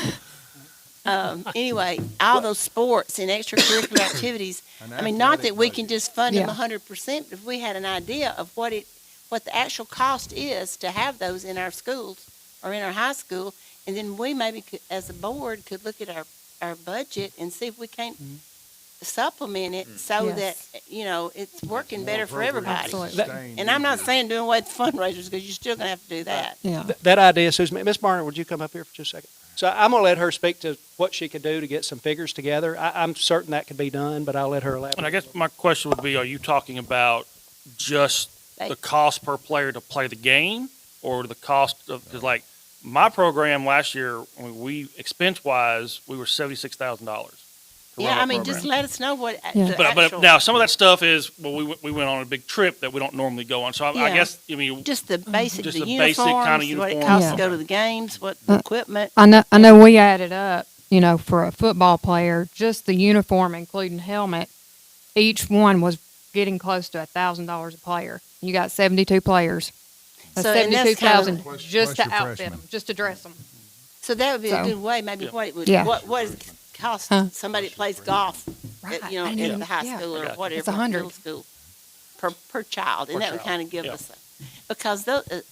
Anyway, all those sports and extracurricular activities. Not that we can just fund them Yeah. 100%, but if we had an idea of what the actual cost is to have those in our schools or in our high school, and then we maybe could, as a board, could look at our budget and see if we can't supplement it so that, Yes. you know, it's working better for Appropriate everybody. Absolutely. sustained And I'm not injury. saying doing away with fundraisers, because you're still gonna have to do that. Yeah. That idea, Susan, Ms. Barner, would you come up here for just a second? So I'm gonna let her speak to what she could do to get some figures together. I'm certain that could be done, but I'll let her elaborate. And I guess my question would be, are you talking about just the cost per player to play the game, or the cost of, because like, my program last year, I mean, we, expense-wise, we were $76,000. Yeah, I mean, just let us know what Yeah. the But actual, now, some of that stuff is, well, we went on a big trip that we don't normally go on, so I Yeah. guess, I mean, just the basic, Just the the basic uniforms, kinda what it uniform. costs to Yeah. go to the games, what the equipment. I know we added up, you know, for a football player, just the uniform, including helmet, each one was getting close to $1,000 a player. You got 72 players. That's So, and that's 72,000 Plus- just plus to your outfit freshmen. them, just to dress them. So that would be a So- good way, maybe what it would, Yeah. what does it cost Huh? somebody that plays golf, Right. at, you know, I at didn't- the high yeah. school or Okay. whatever, It's 100. middle school, per child, and Per that would child. kind of give Yeah. us because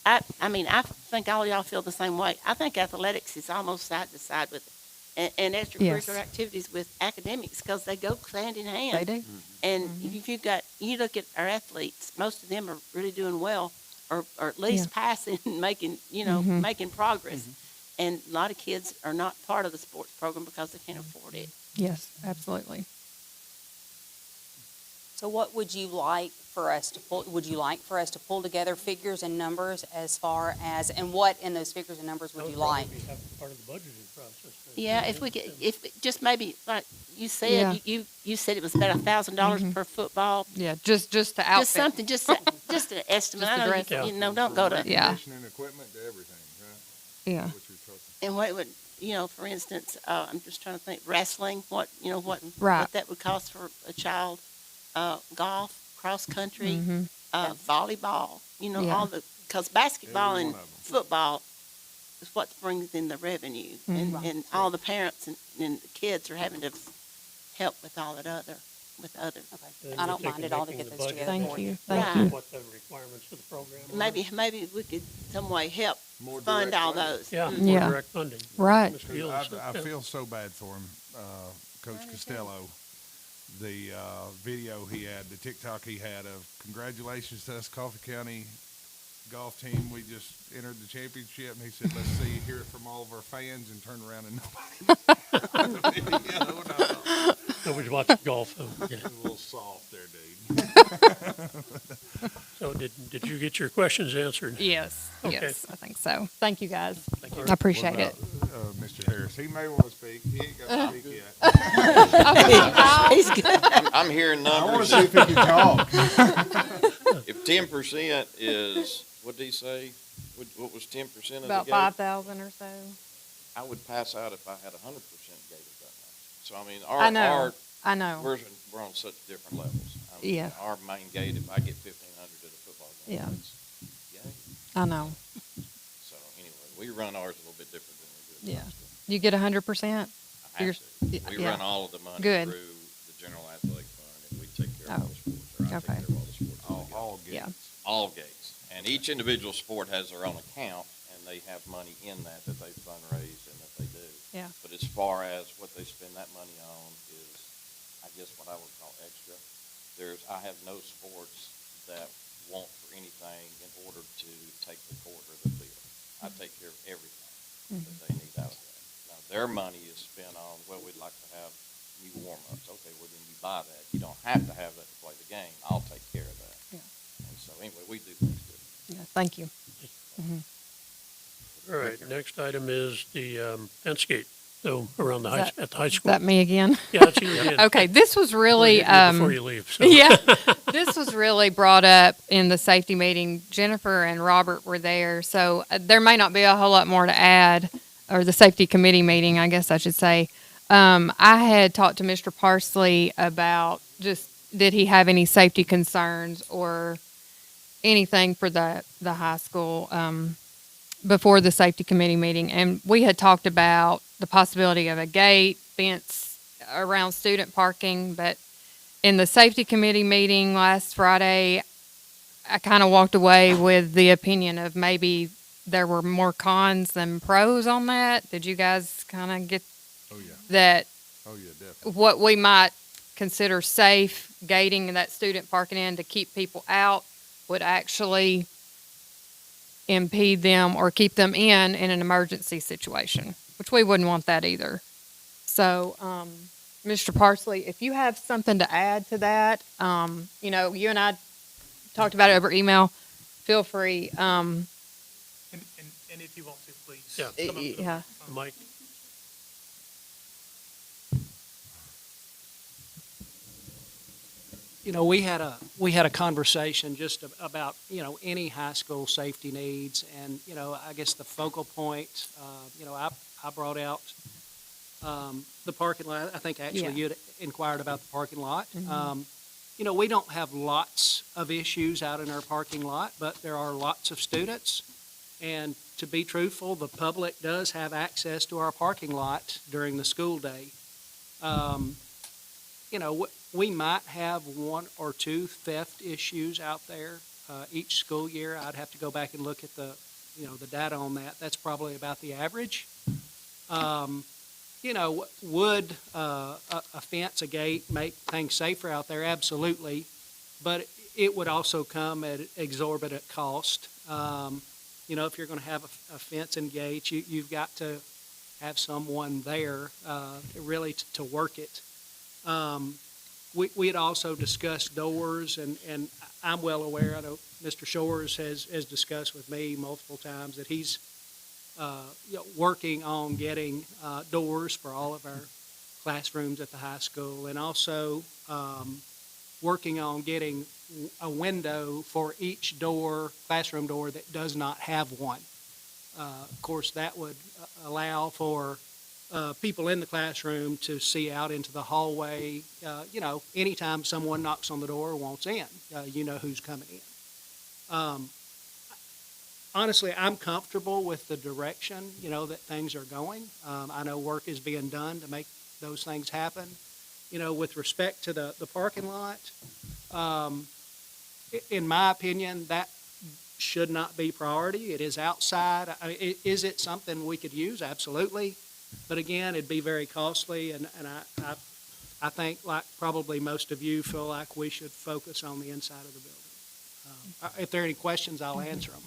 I mean, I think all y'all feel the same way. I think athletics is almost side to side with, and extracurricular Yes. activities with academics, because they go hand in hand. They do. And if you look at our athletes, most of them are really doing well, or at least passing and making, you know, making progress. And a lot of kids are not part of the sports program because they can't afford it. Yes, absolutely. So what would you like for us to pull together figures and numbers as far as, and what in those figures and numbers would you like? Part of the budgeting process. Yeah, if we get, just maybe, like you said, Yeah. you said it was about $1,000 per football. Yeah, just to outfit. Just something, just an estimate. Just I know address you, it. you know, don't go to, Yeah. Conditioning equipment to everything, right? Yeah. What you're talking. and what it would, you know, for instance, I'm just trying to think, wrestling, what Right. that would cost for a child, golf, cross country, Mm-hmm. volleyball, you know, Yeah. all because basketball Every and one of 'em. football is what brings in the revenue, and all the parents and the kids are having to help with all that other, with other. Okay. I don't mind at all to get those together Thank for you. you. Thank Right. you. What the requirements for the program are. Maybe we could some way help More fund direct all funding. those. Yeah, Mhm. more Yeah. direct funding. Right. Mr. Gill I, is- I yeah. feel so bad for him, Coach Costello. The video he had, the TikTok he had of congratulations to us, Coffee County golf team. We just entered the championship, and he said, "Let's see, hear it from all of our fans," and turned around and nobody. No. Nobody's watching golf. Yeah. A little soft there, dude. So did you get your questions answered? Yes, Okay. yes, I think so. Thank you, guys. you. I appreciate What it. about, Mr. Harris, he may want to speak. He ain't got to speak yet. He's good. I'm hearing I want to numbers. see if he can talk. If 10% is, what did he say? What was 10% of the About gate? 5,000 or so. I would pass out if I had 100% gated that much. So I mean, I know. I know. we're on such different levels. I mean, Yeah. Our main gate, if I get 1,500 at a football game, Yeah. it's yay. I know. So anyway, we run ours a little bit different than we do. Yeah. You get 100%? I have to. We yeah. run all of the money Good. through the general athletic fund, and we take care of all Oh. the sports. Or I Okay. take care of all the sports. All games. Yeah. All gates. And each individual sport has their own account, and they have money in that they fundraise and that they do. Yeah. But as far as what they spend that money on is, I guess what I would call extra. I have no sports that want for anything in order to take the court or the field. I take care of everything that they need out of that. Now, their money is spent on, well, we'd like to have new warm-ups. Okay, well, then you buy that. You don't have to have that to play the game. I'll take care of that. Yeah. And so anyway, we do things different. Yeah, thank you. All right, next item is the fence gate. So around the Is at the high Is school. that me again? Yeah, that's you again. Okay, this was really, Before you leave. So. yeah, this was really brought up in the safety meeting. Jennifer and Robert were there, so there may not be a whole lot more to add, or the safety committee meeting, I guess I should say. I had talked to Mr. Parsley about just, did he have any safety concerns or anything for the high school before the safety committee meeting. And we had talked about the possibility of a gate, fence around student parking, but in the safety committee meeting last Friday, I kind of walked away with the opinion of maybe there were more cons than pros on that. Did you guys kind of get Oh, yeah. that? Oh, yeah, definitely. What we might consider safe gating that student parking in to keep people out would actually impede them or keep them in an emergency situation, which we wouldn't want that either. So, Mr. Parsley, if you have something to add to that, you know, you and I talked about it over email, feel free. And if you want to, please. Yeah. come up to the Yeah. Mike? You know, we had a conversation just about, you know, any high school safety needs, and, you know, I guess the focal point, you know, I brought out the parking lot. I think actually Yeah. you'd inquired about the parking lot. You know, we don't have lots of issues out in our parking lot, but there are lots of students. And to be truthful, the public does have access to our parking lot during the school day. You know, we might have one or two theft issues out there each school year. I'd have to go back and look at the, you know, the data on that. That's probably about the average. You know, would a fence, a gate make things safer out there? Absolutely. But it would also come at exorbitant cost. You know, if you're going to have a fence and gate, you've got to have someone there really to work it. We had also discussed doors, and I'm well aware, I know Mr. Shores has discussed with me multiple times that he's you know, working on getting doors for all of our classrooms at the high school, and also working on getting a window for each door, classroom door that does not have one. Of course, that would allow for people in the classroom to see out into the hallway. You know, anytime someone knocks on the door or wants in, you know who's coming in. Honestly, I'm comfortable with the direction, you know, that things are going. I know work is being done to make those things happen. You know, with respect to the parking lot, in my opinion, that should not be priority. It is outside. I mean, is it something we could use? Absolutely. But again, it'd be very costly, and I think, like probably most of you, feel like we should focus on the inside of the building. If there are any questions, I'll answer them.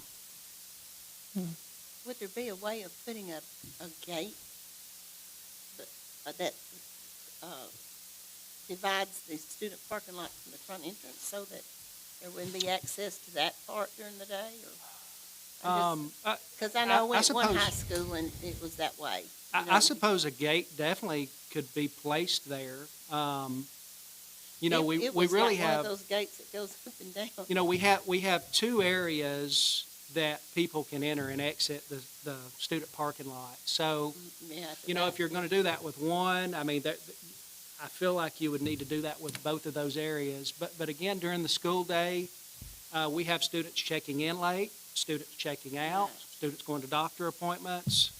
Would there be a way of putting a gate that divides the student parking lot from the front entrance so that there wouldn't be access to that part during the day? Because I know I went to one high school and it was that way. I suppose a gate definitely could be placed there. You know, we really have one of those gates that goes up and down. You know, we have two areas that people can enter and exit the student parking lot. So, you know, if you're going to do that with one, I mean, I feel like you would need to do that with both of those areas. But again, during the school day, we have students checking in late, students checking out, students going to doctor appointments.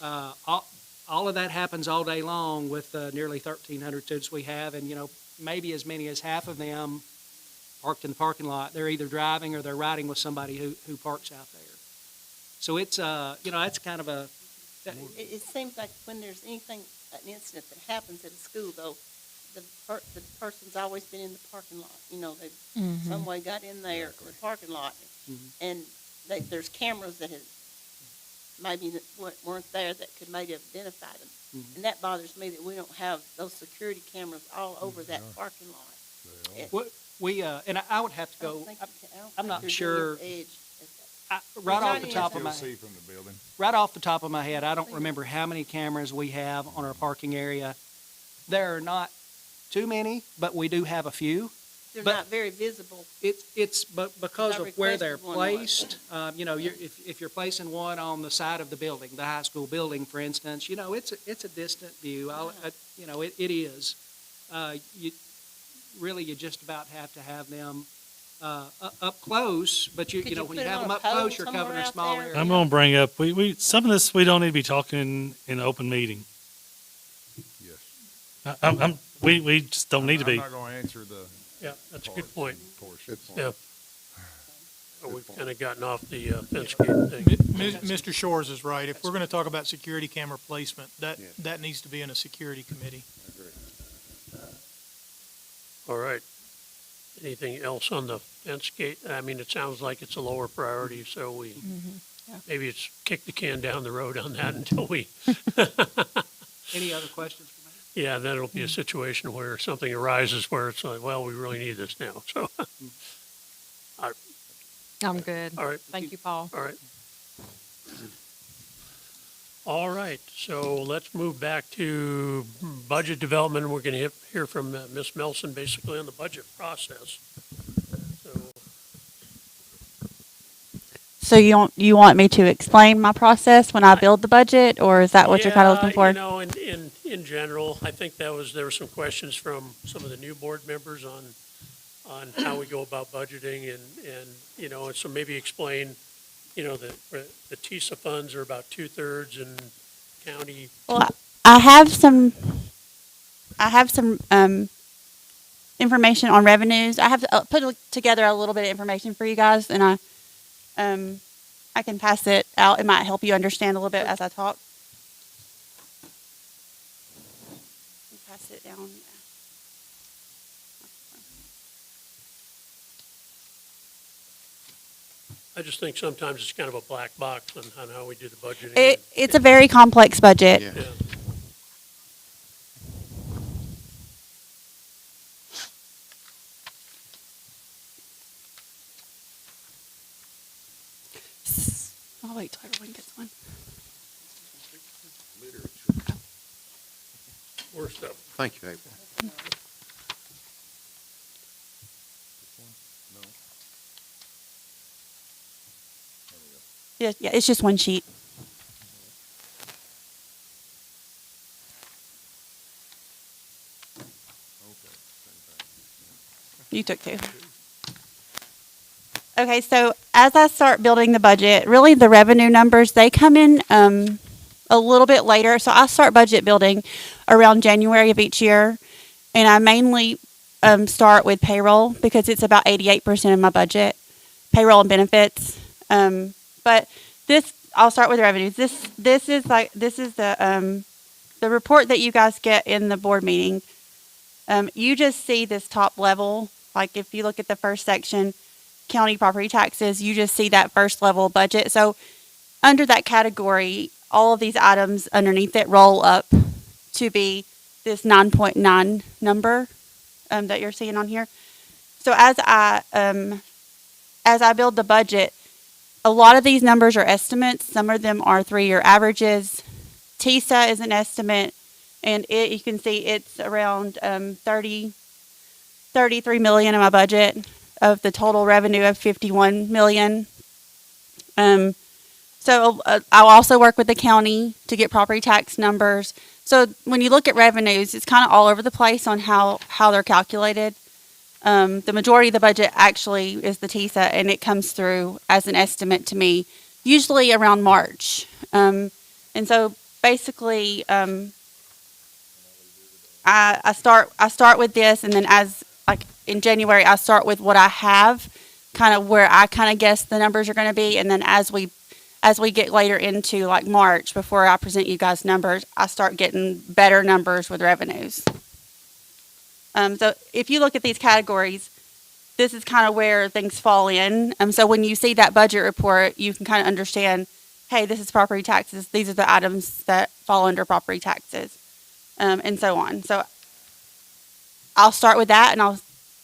All of that happens all day long with nearly 1,300 students we have, and, you know, maybe as many as half of them parked in the parking lot. They're either driving or they're riding with somebody who parks out there. So it's, you know, it's kind of a... It seems like when there's anything, an incident that happens at a school, though, the person's always been in the parking lot. You know, they some way got in there, the parking lot, and there's cameras that have maybe that weren't there that could maybe have identified them. And that bothers me that we don't have those security cameras all over that parking lot. And I would have to go, I'm not sure, right off the top of my head. From the building. Right off the top of my head, I don't remember how many cameras we have on our parking area. There are not too many, but we do have a few. They're not very visible. It's because of where they're placed. You know, if you're placing one on the side of the building, the high school building, for instance, you know, it's a distant view. You know, it is. You just about have to have them up close, but you know, when you have them up close, you're covering a small area. I'm going to bring up, we some of this we don't need to be talking in an open meeting. Yes. We just don't need to be. I'm not going to answer the. Yeah, that's a good point. Portion. Yeah. We've kind of gotten off the fence gate thing. Mr. Shores is right. If we're going to talk about security camera placement, that needs to be in a security committee. All right. Anything else on the fence gate? I mean, it sounds like it's a lower priority, so we, maybe it's kick the can down the road on that until we, Any other questions for me? yeah, then it'll be a situation where something arises where it's like, well, we really need this now, so. I'm good. All right. Thank you, Paul. All right. All right, so let's move back to budget development. We're going to hear from Ms. Melson basically on the budget process. So you want me to explain my process when I build the budget, or is that what you're kind of looking for? You know, in general, I think there were some questions from some of the new board members on how we go about budgeting and you know, and so maybe explain, you know, the TISA funds are about 2/3 and county. Well, I have some information on revenues. I have to put together a little bit of information for you guys, and I can pass it out. It might help you understand a little bit as I talk. Pass it down. I just think sometimes it's kind of a black box on how we do the budgeting. It's a very complex budget. Yeah. I'll wait till everyone gets one. Worst up. Thank you, April. Yeah, it's just one sheet. You took two. Okay, so as I start building the budget, really the revenue numbers, they come in a little bit later. So I start budget building around January of each year, and I mainly start with payroll because it's about 88% of my budget, payroll and benefits. But I'll start with revenues. This is the report that you guys get in the board meeting. You just see this top level. Like if you look at the first section, county property taxes, you just see that first level budget. So under that category, all of these items underneath it roll up to be this 9.9 number that you're seeing on here. So as I build the budget, a lot of these numbers are estimates. Some of them are 3-year averages. TISA is an estimate, and you can see it's around 33 million in my budget of the total revenue of 51 million. So I'll also work with the county to get property tax numbers. So when you look at revenues, it's kind of all over the place on how they're calculated. The majority of the budget actually is the TISA, and it comes through as an estimate to me, usually around March. And so basically, I start with this, and then in January, I start with what I have, kind of where I kind of guess the numbers are going to be, and then as we get later into like March, before I present you guys numbers, I start getting better numbers with revenues. So if you look at these categories, this is kind of where things fall in. So when you see that budget report, you can kind of understand, hey, this is property taxes. These are the items that fall under property taxes, and so on. So I'll start with that, and I'll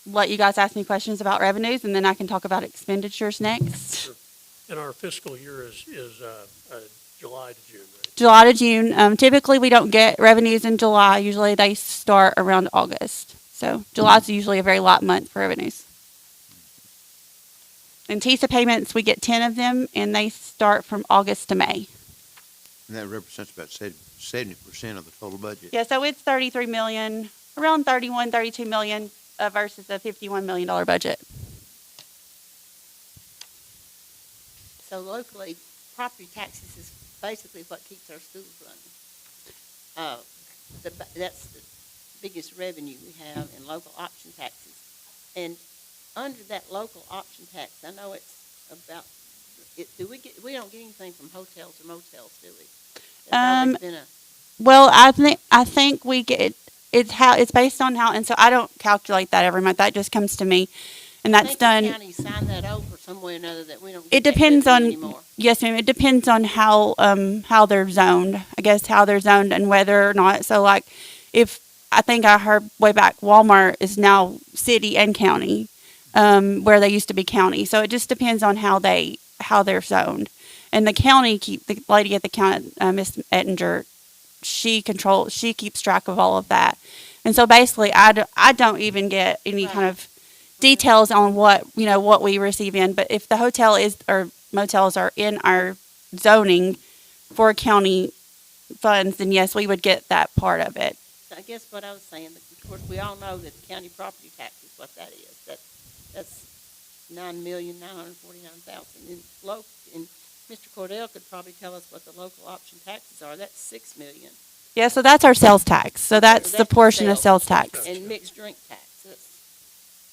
let you guys ask me questions about revenues, and then I can talk about expenditures next. Sure. And our fiscal year is July to June, right? July to June. Typically, we don't get revenues in July. Usually, they start around August. So July is usually a very light month for revenues. And TISA payments, we get 10 of them, and they start from August to May. And that represents about 70% of the total budget. Yeah, so it's 33 million, around 31, 32 million versus a $51 million budget. So locally, property taxes is basically what keeps our schools running. That's the biggest revenue we have in local option taxes. And under that local option tax, I know it's about, we don't get anything from hotels or motels, do we? That's always been Well, I think we get it's based on how, and so I don't calculate that every month. That just comes to me, and that's done. The county signed that over some way or another that we don't It get that depends revenue on, anymore. yes, ma'am, it depends on how they're zoned, I guess, how they're zoned and whether or not, so like, if, I think I heard way back, Walmart is now city and county, where they used to be county, so it just depends on how they're zoned. And the county the lady at the county, Miss Ettinger, she keeps track of all of that. And so basically, I don't even get any kind of details on what we receive in, but if the hotel or motels are in our zoning for county funds, then yes, we would get that part of it. I guess what I was saying, of course, we all know that the county property tax is what that is. That's $9,949,000. And Mr. Cordell could probably tell us what the local option taxes are. That's $6 million. Yeah, so that's our sales tax. So that's the portion of sales tax. And mixed drink tax.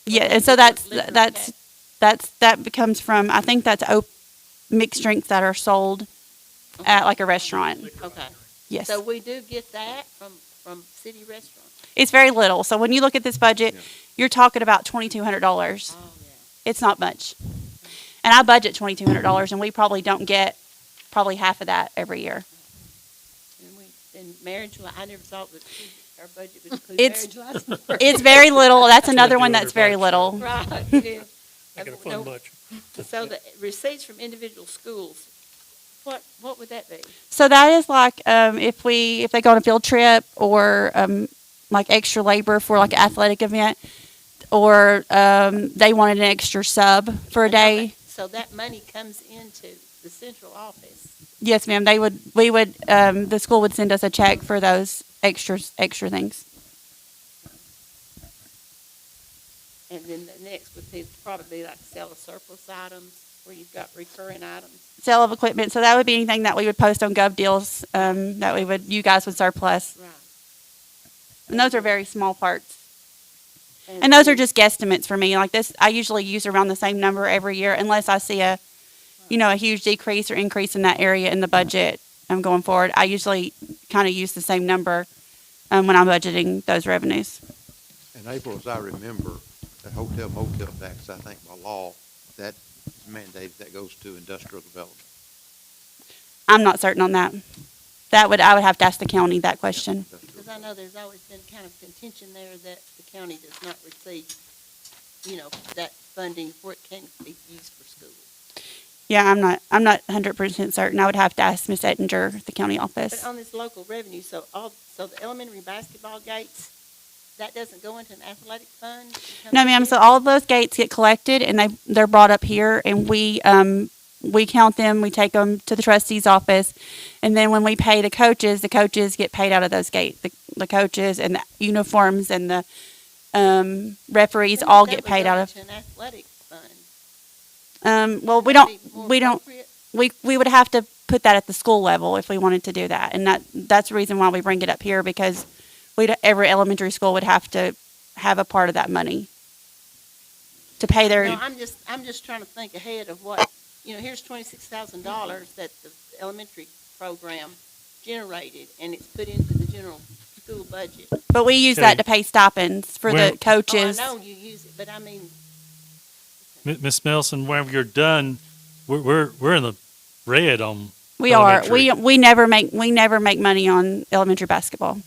Yeah, and so that becomes from, I think that's mixed drinks that are sold at like a restaurant. Okay. Yes. So we do get that from city restaurants. It's very little. So when you look at this budget, you're talking about $2,200. Oh, yeah. It's not much. And I budget $2,200, and we probably don't get half of that every year. And marriage, I never thought that our budget would include marriage license. It's very little. That's another one that's very little. Right, it is. Not gonna fund much. So the receipts from individual schools, what would that be? So that is like if they go on a field trip or like extra labor for like an athletic event, or they wanted an extra sub for a day. So that money comes into the central office. Yes, ma'am. The school would send us a check for those extra things. And then the next would probably be like sale of surplus items, where you've got recurring items. Sale of equipment. So that would be anything that we would post on Gov Deals that you guys would surplus. Right. And those are very small parts. And those are just guesstimates for me. Like this, I usually use around the same number every year, unless I see a huge decrease or increase in that area in the budget. Going forward, I usually kind of use the same number when I'm budgeting those revenues. In April, as I remember, the hotel motel tax, I think by law, that mandated that goes to industrial development. I'm not certain on that. I would have to ask the county that question. Because I know there's always been kind of contention there that the county does not receive, that funding where it can be used for schools. Yeah, I'm not 100% certain. I would have to ask Miss Ettinger, the county office. But on this local revenue, so the elementary basketball gates, that doesn't go into an athletic fund? No, ma'am. So all of those gates get collected and they're brought up here, and we count them. We take them to the trustee's office, and then when we pay the coaches get paid out of those gates. The coaches and the uniforms and the referees all get paid out of. An athletic fund. Well, we would have to put that at the school level if we wanted to do that, and that's the reason why we bring it up here, because every elementary school would have to have a part of that money to pay their. No, I'm just trying to think ahead of what, here's $26,000 that the elementary program generated, and it's put into the general school budget. But we use that to pay stipends for the coaches. Oh, I know you use it, but I mean. Ms. Nelson, whenever you're done, we're in the red on. We are. We never make money on elementary basketball.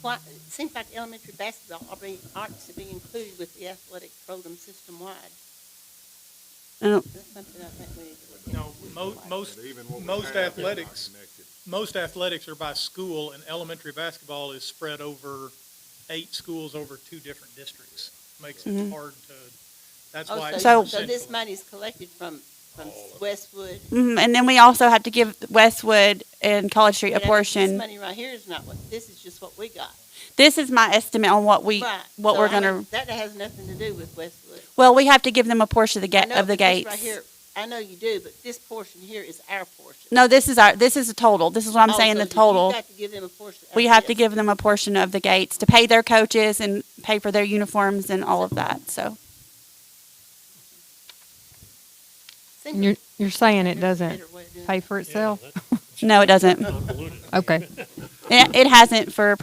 It seems like elementary basketball ought to be included with the athletic program system-wide. That's something I think we need to look at. Most athletics are by school, and elementary basketball is spread over 8 schools over 2 different districts. Makes it hard to. That's why. So this money is collected from Westwood. And then we also have to give Westwood and College Street a portion. This money right here is not this is just what we got. This is my estimate on what we're gonna. That has nothing to do with Westwood. Well, we have to give them a portion of the gates. This right here, I know you do, but this portion here is our portion. No, this is a total. This is what I'm saying. The total. You have to give them a portion. We have to give them a portion of the gates to pay their coaches and pay for their uniforms and all of that. So. You're saying it doesn't pay for itself? No, it doesn't. Okay. It hasn't for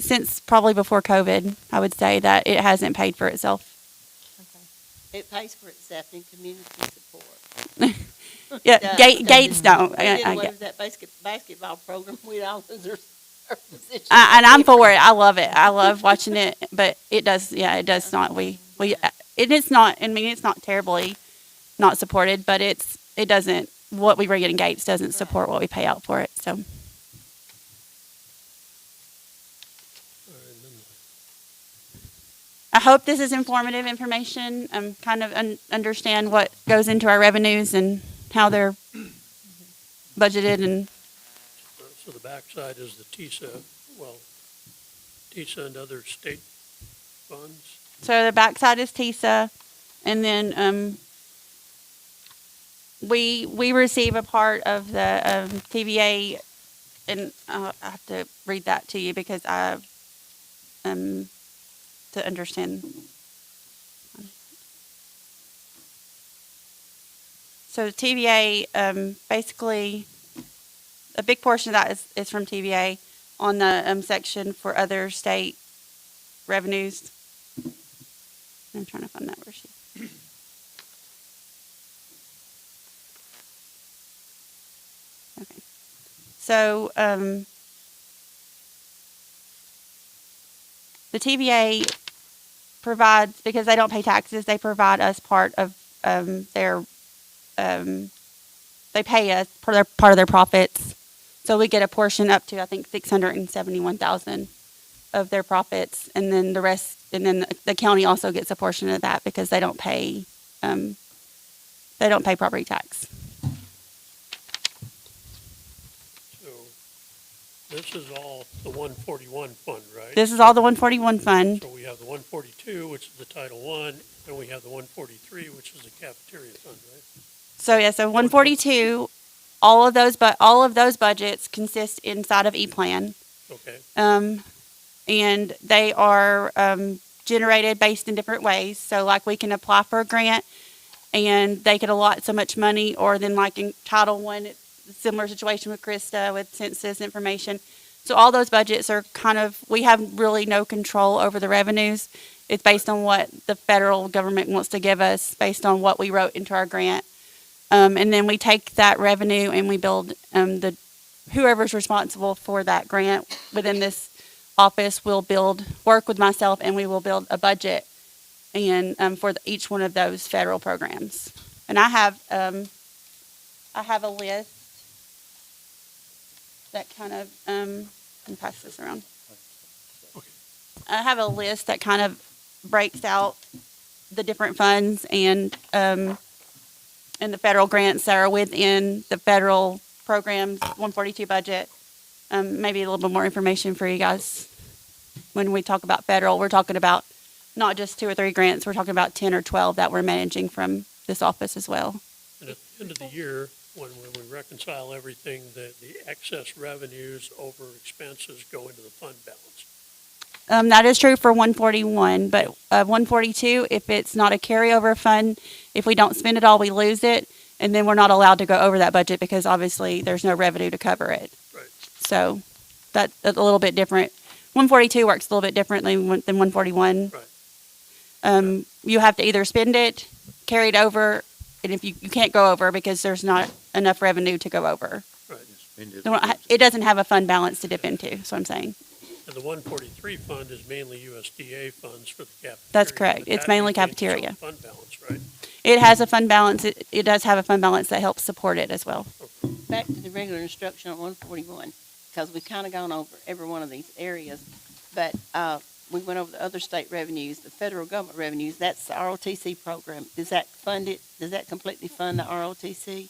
since probably before COVID. I would say that it hasn't paid for itself. It pays for itself in community support. Yeah, Gates don't. They did I away get- with that basketball program. We'd all lose our services. and I'm for it. I love it. I love watching it, but it does. Yeah, it does not. It is not. I mean, it's not terribly not supported, but it doesn't. What we bring in Gates doesn't support what we pay out for it. So. I hope this is informative information. Kind of understand what goes into our revenues and how they're budgeted and. So the backside is the TISA, TISA and other state funds. So the backside is TISA, and then we receive a part of the TVA, and I have to read that to you because I to understand. So the TVA, basically, a big portion of that is from TVA on the section for other state revenues. I'm trying to find that worksheet. Okay. So, the TVA provides, because they don't pay taxes, they provide us part of their, they pay us part of their profits. So we get a portion up to, I think, 671,000 of their profits, and then the rest, and then the county also gets a portion of that because they don't pay property tax. So this is all the 141 fund, right? This is all the 141 fund. So we have the 142, which is the Title I, and we have the 143, which is the cafeteria fund, right? So yeah, so 142, all of those budgets consist inside of ePlan. Okay. And they are generated based in different ways. So like we can apply for a grant and they could allot so much money, or then like in Title I, it's a similar situation with Krista with census information. So all those budgets are we have really no control over the revenues. It's based on what the federal government wants to give us based on what we wrote into our grant. And then we take that revenue and we build whoever's responsible for that grant within this office will work with myself, and we will build a budget and for each one of those federal programs. And I have a list that kind of let me pass this around. I have a list that kind of breaks out the different funds and the federal grants that are within the federal programs 142 budget. Maybe a little bit more information for you guys. When we talk about federal, we're talking about not just 2 or 3 grants, we're talking about 10 or 12 that we're managing from this office as well. And at the end of the year, when we reconcile everything, the excess revenues over expenses go into the fund balance. That is true for 141, but 142, if it's not a carryover fund, if we don't spend it all, we lose it, and then we're not allowed to go over that budget because obviously there's no revenue to cover it. Right. So that's a little bit different. 142 works a little bit differently than 141. Right. You have to either spend it, carry it over, and if you can't go over because there's not enough revenue to go over. Right. It doesn't have a fund balance to dip into, so I'm saying. And the 143 fund is mainly USDA funds for the cafeteria. That's correct. but It's that mainly maintains its cafeteria. own Fund balance, right? It has a fund balance. It does have a fund balance that helps support it as well. Back to the regular instruction on 141, because we've kind of gone over every one of these areas, but we went over the other state revenues, the federal government revenues. That's the ROTC program. Does that fund it? Does that completely fund the ROTC?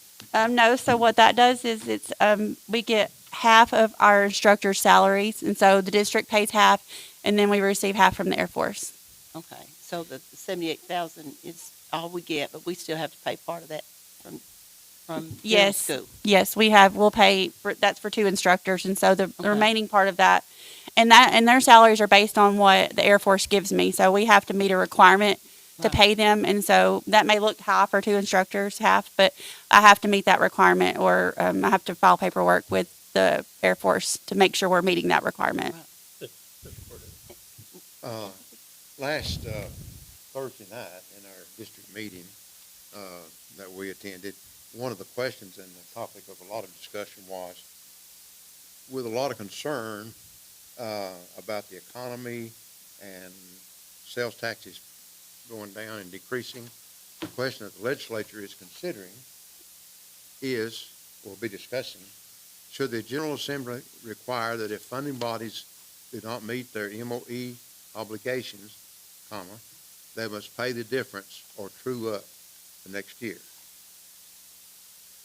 No, so what that does is we get half of our instructors' salaries, and so the district pays half, and then we receive half from the Air Force. Okay, so the 78,000 is all we get, but we still have to pay part of that from Yes, school. yes, we'll pay that's for 2 instructors, and so the remaining part of that, and their salaries are based on what the Air Force gives me. So we have to meet a requirement to pay them, and so that may look high for 2 instructors, half, but I have to meet that requirement, or I have to file paperwork with the Air Force to make sure we're meeting that requirement. Last Thursday night in our district meeting that we attended, one of the questions and the topic of a lot of discussion was, with a lot of concern about the economy and sales taxes going down and decreasing, the question that the legislature is considering is, we'll be discussing, should the General Assembly require that if funding bodies do not meet their MOE obligations, comma, they must pay the difference or true up the next year?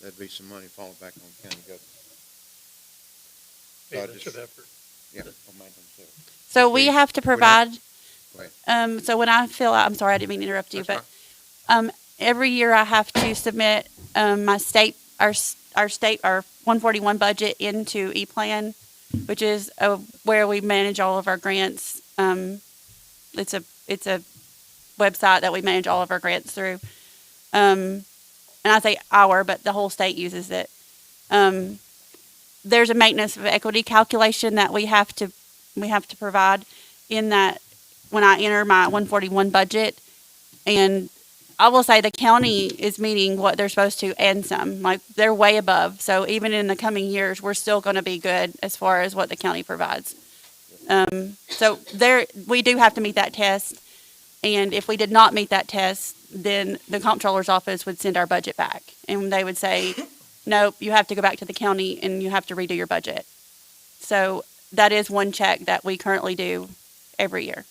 That'd be some money falling back on county government. So I Maintenance just- of effort. Yeah, on maintenance of effort. So we have to provide, Go ahead. so when I fill out, I'm sorry, I didn't mean to interrupt you, That's but every year I have to submit my state, our state, our 141 budget into ePlan, which is where we manage all of our grants. It's a website that we manage all of our grants through. And I say our, but the whole state uses it. There's a maintenance of equity calculation that we have to provide in that when I enter my 141 budget. And I will say the county is meeting what they're supposed to and some. Like, they're way above. So even in the coming years, we're still going to be good as far as what the county provides. So we do have to meet that test. And if we did not meet that test, then the comptroller's office would send our budget back. And they would say, nope, you have to go back to the county and you have to redo your budget. So that is one check that we currently do every year.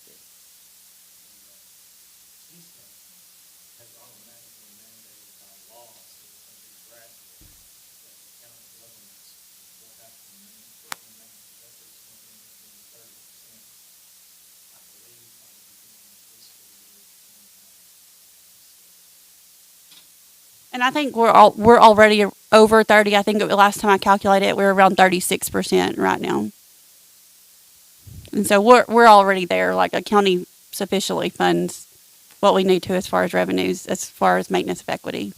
And I think we're already over 30. I think the last time I calculated it, we were around 36% right now. And so we're already there. Like, a county sufficiently funds what we need to as far as revenues, as far as maintenance of equity.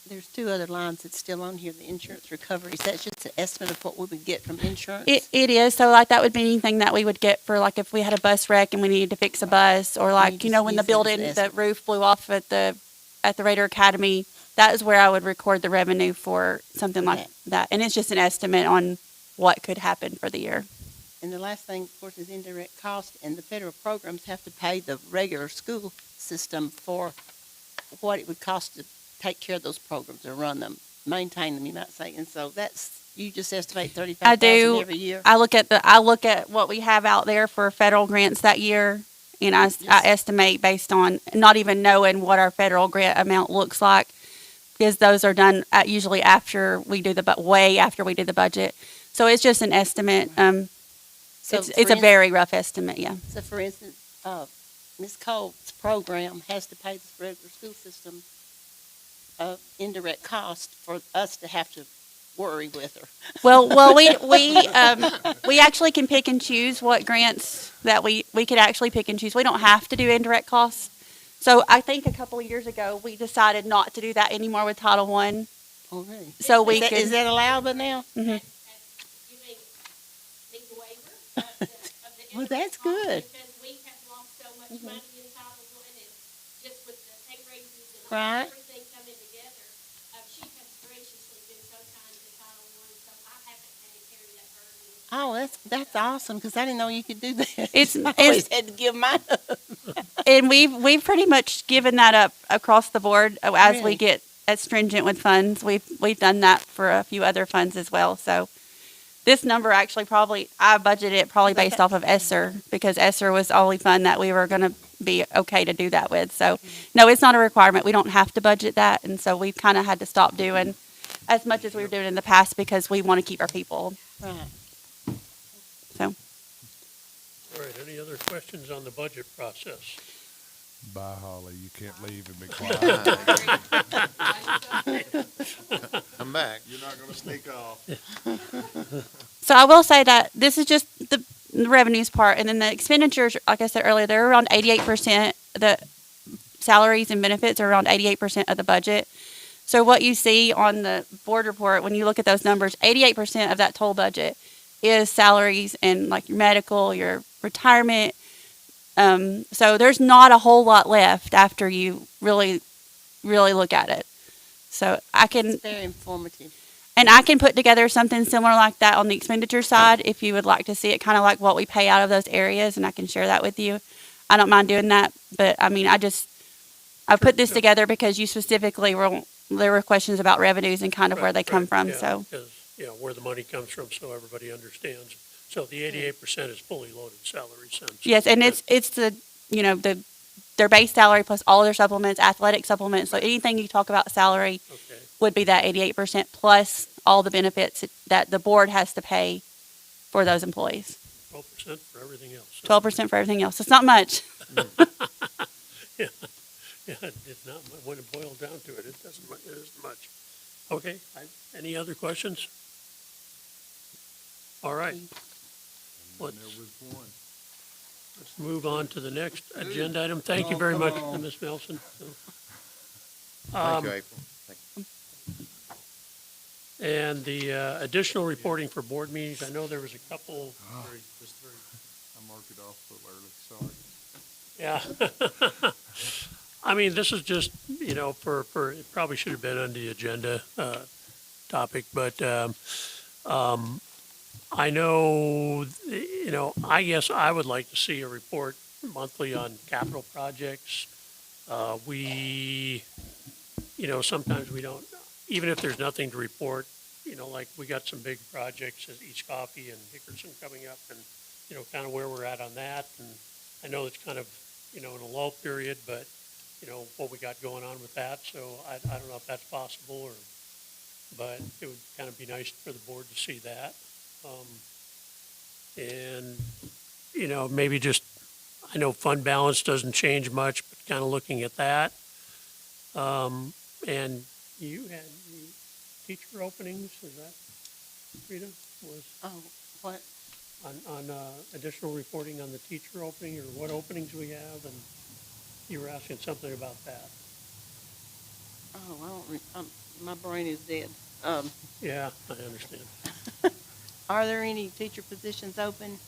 There's two other lines that's still on here, the insurance recoveries. That's just an estimate of what we would get from insurance. It is. So, like, that would be anything that we would get for, like, if we had a bus wreck and we needed to fix a bus, or like, you know, when the building, the roof blew off at the Raider Academy, that is where I would record the revenue for something like that. And it's just an estimate on what could happen for the year. And the last thing, of course, is indirect cost, and the federal programs have to pay the regular school system for what it would cost to take care of those programs or run them, maintain them, you might say. And so you just estimate I $35,000 do. every year. I look at what we have out there for federal grants that year, and I estimate based on not even knowing what our federal grant amount looks like, because those are done usually after we do way after we do the budget. So it's just an estimate. It's a very rough estimate, yeah. So, for instance, Ms. Cole's program has to pay the regular school system indirect cost for us to have to worry with her. Well, we actually can pick and choose what grants that we could actually pick and choose. We don't have to do indirect costs. So I think a couple of years ago we decided not to do that anymore with Title I. Oh, really? So is that allowable now? Mm-hmm. Well, that's good. Because we have lost so much money in Title I, and just with the pay raises and Right. everything coming together, she has graciously been so kind to Title I, so I haven't had to carry that burden. Oh, that's awesome, because I didn't know you could do that. It's I always had to give mine up. And we've pretty much given that up across the board as we Really? get as stringent with funds. We've done that for a few other funds as well. So this number actually I budgeted it probably based off of ESSER, because ESSER was the only fund that we were going to be okay to do that with. So no, it's not a requirement. We don't have to budget that. And so we've kind of had to stop doing as much as we were doing in the past because we want to keep our people. Right. So. All right, any other questions on the budget process? Bye, Holly. You can't leave and be Come back. You're not gonna sneak off. So I will say that this is just the revenues part, and then the expenditures, like I said earlier, they're around 88%. salaries and benefits are around 88% of the budget. So what you see on the board report, when you look at those numbers, 88% of that total budget is salaries and like your medical, your retirement. So there's not a whole lot left after you really, really look at it. So I can, It's very informative. and I can put together something similar like that on the expenditure side if you would like to see it, kind of like what we pay out of those areas, and I can share that with you. I don't mind doing that, but I mean, I put this together because you specifically there were questions about revenues and kind of where they come from, yeah, so. because, where the money comes from, so everybody understands. So the 88% is fully loaded salaries then. So Yes, and that's- it's the, their base salary plus all their supplements, athletic supplements, so anything you talk about salary Okay, would be that 88% plus all the benefits that the board has to pay for those employees. 12% for everything else. 12% for everything else. It's not much. Yeah, it's not, when it boils down to it, it isn't much. Okay, any other questions? All right. Let's move on to the next agenda item. Thank you very much, Ms. Nelson. Thank you, April. Thank you. And the additional reporting for board meetings, I know there was a couple. There's three. I marked it off a little early, sorry. Yeah. I mean, this is just, for, it probably should have been on the agenda, topic, but, I know, I guess I would like to see a report monthly on capital projects. Sometimes we don't, even if there's nothing to report, like we got some big projects at East Coffee and Hickerson coming up and, kind of where we're at on that. And I know it's kind of, in a lull period, but, what we got going on with that. So I don't know if that's possible but it would kind of be nice for the board to see that. Maybe just, I know fund balance doesn't change much, but kind of looking at that. And you had the teacher openings, is that, Rita, Oh, what? on additional reporting on the teacher opening or what openings we have? And you were asking something about that. Oh, my brain is dead. Yeah, I understand. Are there any teacher positions open?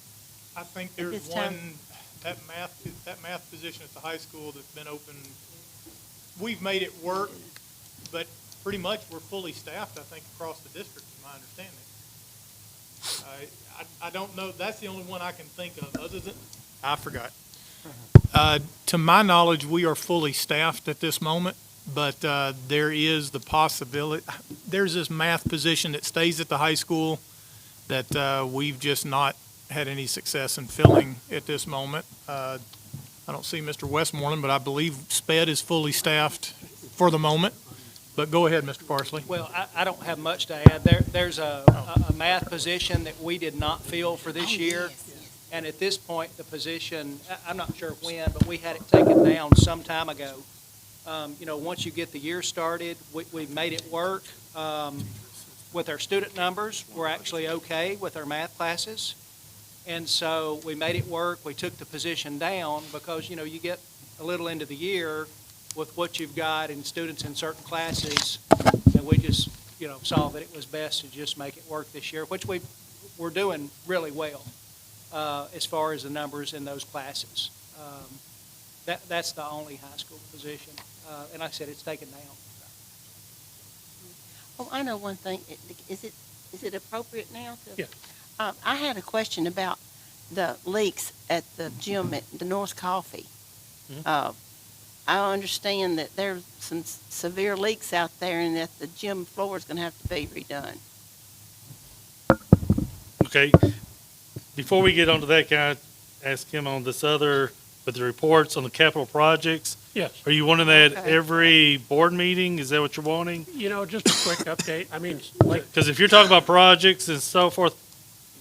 I think At there's this time? one, that math position at the high school that's been open. We've made it work, but pretty much we're fully staffed, I think, across the district, is my understanding. I don't know, that's the only one I can think of, other than, I forgot. To my knowledge, we are fully staffed at this moment, but there is the possibility, there's this math position that stays at the high school that we've just not had any success in filling at this moment. I don't see Mr. Westmoreland, but I believe SPED is fully staffed for the moment. But go ahead, Mr. Parsley. Well, I don't have much to add. There's a math position that we did not fill for this year. And at this point, the position, I'm not sure when, but we had it taken down some time ago. Once you get the year started, we made it work. With our student numbers, we're actually okay with our math classes. And so we made it work. We took the position down because, you get a little into the year with what you've got in students in certain classes. And we just, saw that it was best to just make it work this year, which we're doing really well as far as the numbers in those classes. That's the only high school position. And like I said, it's taken down. Oh, I know one thing. Is it appropriate now to? Yeah. I had a question about the leaks at the gym at the North Coffee. I understand that there's some severe leaks out there and that the gym floor is going to have to be redone. Okay, before we get onto that, can I ask him on this other, with the reports on the capital projects? Yes. Are you wanting that Okay. every board meeting? Is that what you're wanting? Just a quick update. I mean, Because if you're talking about projects and so forth,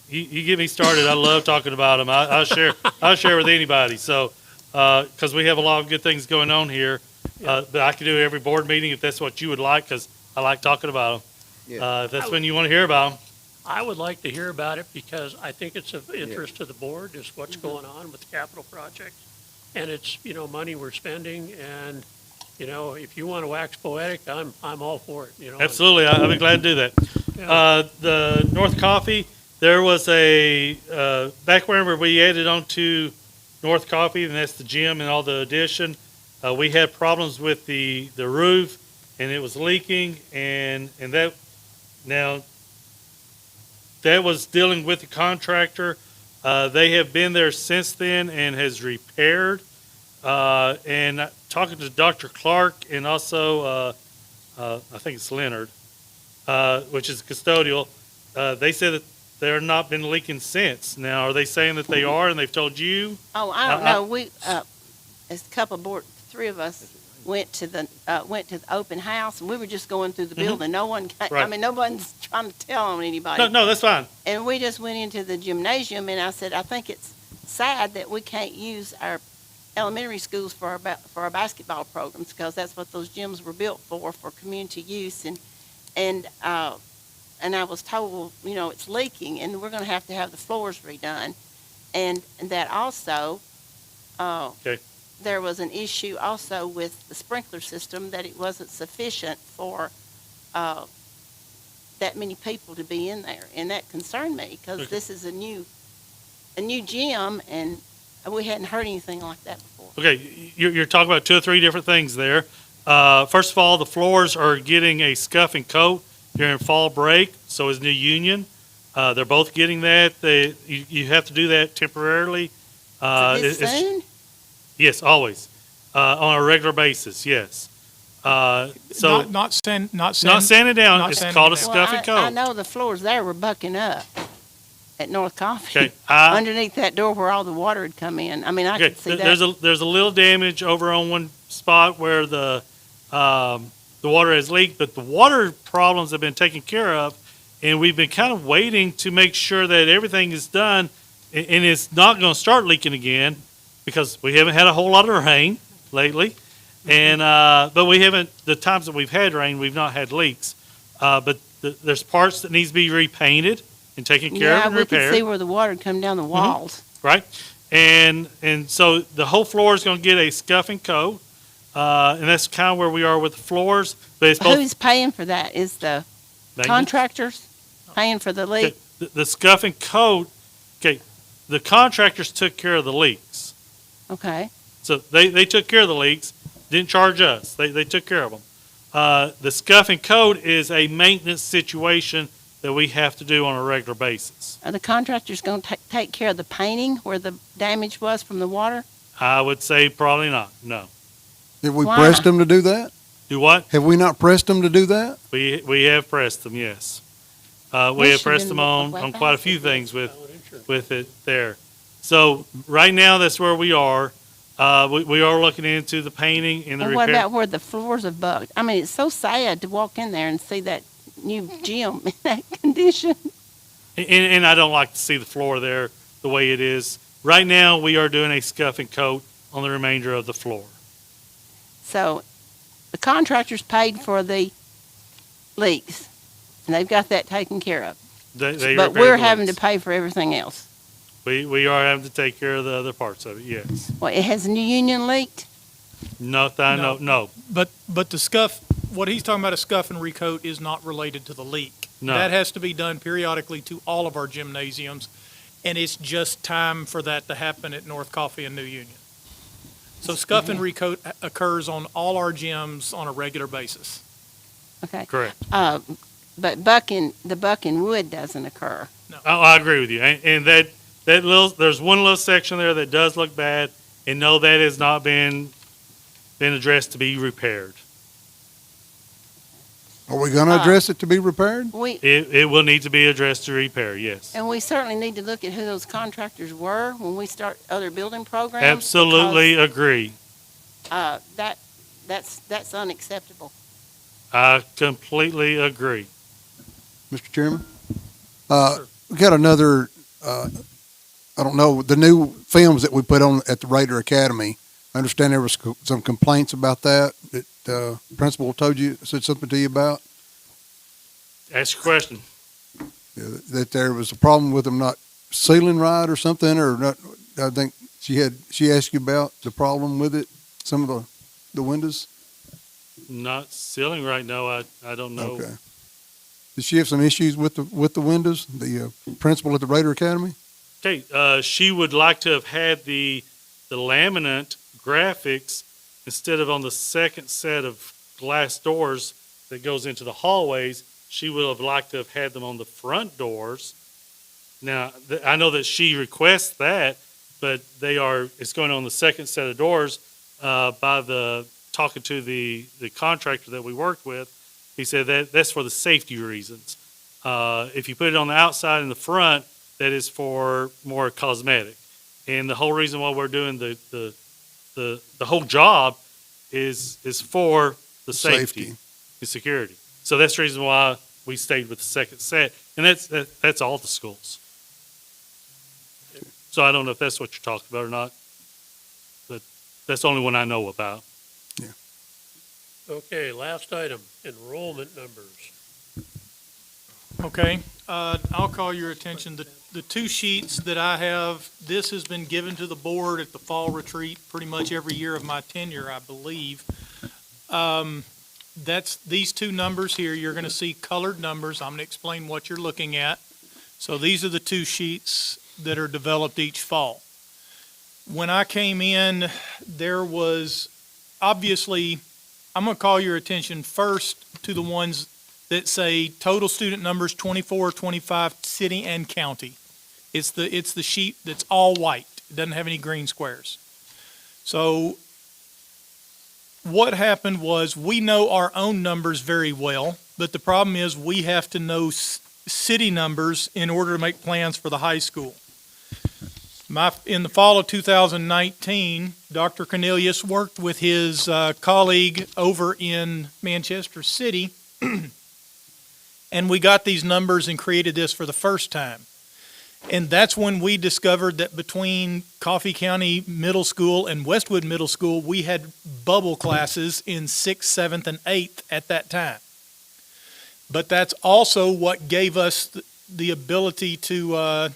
you get me started. I love talking about them. I'll share with anybody. So, because we have a lot of good things going on here, but I can do it every board meeting if that's what you would like, because I like talking about them. If that's when you want to hear about them. I would like to hear about it because I think it's of interest to the board, is what's going on with the capital project. and it's, you know, money we're spending, and, you know, if you want to wax poetic, I'm all for it, you know. Absolutely, I'll be glad to do that. Yeah. The North Coffee, there was a, back whenever we added on to North Coffee, and that's the gym and all the addition, we had problems with the roof, and it was leaking, and that, now, that was dealing with the contractor. They have been there since then and has repaired. And talking to Dr. Clark and also, I think it's Leonard, which is custodial, they said that they're not been leaking since. Now, are they saying that they are and they've told you? Oh, I don't know. We, as a couple of board, three of us went to the open house, and we were just going through the building. No one, I Right. mean, no one's trying to tell on anybody. No, that's fine. And we just went into the gymnasium, and I said, I think it's sad that we can't use our elementary schools for our basketball programs, because that's what those gyms were built for community use. And I was told, well, you know, it's leaking, and we're going to have the floors redone. And that also, Okay. there was an issue also with the sprinkler system, that it wasn't sufficient for that many people to be in there. And that concerned me, because Okay. this is a new gym, and we hadn't heard anything like that before. Okay, you're talking about two or three different things there. First of all, the floors are getting a scuff and coat during fall break, so is New Union. They're both getting that. You have to do that temporarily. This soon? Yes, always, on a regular basis, yes. So, Not sand, not sanding down, not it's sanding called a down. scuff and I coat. know the floors there were bucking up at North Coffee. Okay, Underneath that door where all the water had come in. I mean, I Okay, could see that. there's a little damage over on one spot where the water has leaked, but the water problems have been taken care of, and we've been kind of waiting to make sure that everything is done, and it's not going to start leaking again, because we haven't had a whole lot of rain lately, and but we haven't, the times that we've had rain, we've not had leaks, but there's parts that needs to be repainted and taken care of and we could repaired. see where the water had come down the walls. Right? And so the whole floor is going to get a scuff and coat, and that's kind of where we are with the floors. But it's both Who's paying for that? Is the maintenance. contractors paying for the leak? The scuff and coat, okay, the contractors took care of the leaks. Okay. So they took care of the leaks, didn't charge us. They took care of them. The scuff and coat is a maintenance situation that we have to do on a regular basis. Are the contractors going to take care of the painting where the damage was from the water? I would say probably not, no. Have we Why? pressed them to do that? Do what? Have we not pressed them to do that? We have pressed them, yes. We Wish have you pressed didn't them look on, like on that. quite a few things with it there. So right now, that's where we are. We are looking into the painting and the And what repair. about where the floors have bugged? I mean, it's so sad to walk in there and see that new gym in that condition. And I don't like to see the floor there the way it is. Right now, we are doing a scuff and coat on the remainder of the floor. So the contractors paid for the leaks, and they've got that taken care of. They But repaired we're the having to leaks. pay for everything else. We are having to take care of the other parts of it, yes. Well, it has New Union leaked? Not that I know, no. But the scuff, what he's talking about, a scuff and recoat, is not related to the leak. No. That has to be done periodically to all of our gymnasiums, and it's just time for that to happen at North Coffee and New Union. So scuff and recoat occurs on all our gyms on a regular basis. Okay. Correct. But the bucking wood doesn't occur. I agree with you. And that little, there's one little section there that does look bad, and no, that has not been addressed to be repaired. Are we going to address it to be repaired? It will need to be addressed to repair, yes. And we certainly need to look at who those contractors were when we start other building programs. Absolutely agree. That's unacceptable. I completely agree. Mr. Chairman? We got another, I don't know, the new films that we put on at the Raider Academy. I understand there was some complaints about that principal said something to you about? Ask your question. That there was a problem with them not sealing right or something, or not, I think She asked you about the problem with it, some of the windows? Not ceiling right now. I don't know. Okay. Did she have some issues with the windows, the principal at the Raider Academy? Okay, she would like to have had the laminate graphics instead of on the second set of glass doors that goes into the hallways. She would have liked to have had them on the front doors. Now, I know that she requests that, but it's going on the second set of doors, talking to the contractor that we worked with. He said that's for the safety reasons. If you put it on the outside and the front, that is for more cosmetic. And the whole reason why we're doing the whole job is for the safety and security. So that's the reason why we stayed with the second set. And that's all the schools. So I don't know if that's what you're talking about or not, but that's the only one I know about. Okay, last item, enrollment numbers. Okay, I'll call your attention, the two sheets that I have, this has been given to the board at the fall retreat pretty much every year of my tenure, I believe. That's these two numbers here, you're gonna see colored numbers, I'm gonna explain what you're looking at. So these are the two sheets that are developed each fall. When I came in, there was obviously, I'm going to call your attention first to the ones that say total student numbers 24, 25, city and county. It's the sheet that's all white. It doesn't have any green squares. So what happened was we know our own numbers very well, but the problem is we have to know city numbers in order to make plans for the high school. In the fall of 2019, Dr. Cornelius worked with his colleague over in Manchester City, and we got these numbers and created this for the first time. And that's when we discovered that between Coffee County Middle School and Westwood Middle School, we had bubble classes in 6th, 7th, and 8th at that time. But that's also what gave us the ability to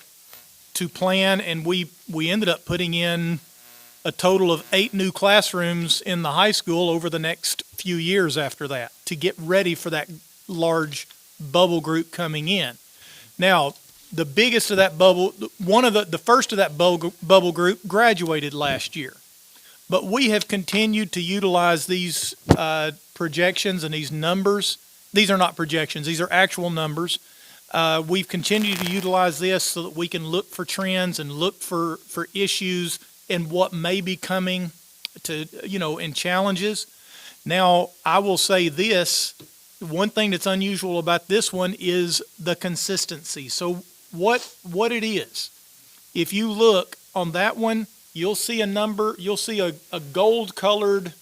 plan, and we ended up putting in a total of 8 new classrooms in the high school over the next few years after that to get ready for that large bubble group coming in. Now, the biggest of that bubble, the first of that bubble group graduated last year. But we have continued to utilize these projections and these numbers. These are not projections, these are actual numbers. We've continued to utilize this so that we can look for trends and look for issues and what may be coming to, and challenges. Now, I will say this, one thing that's unusual about this one is the consistency. So what it is, if you look on that one, you'll see a number, you'll see a gold colored,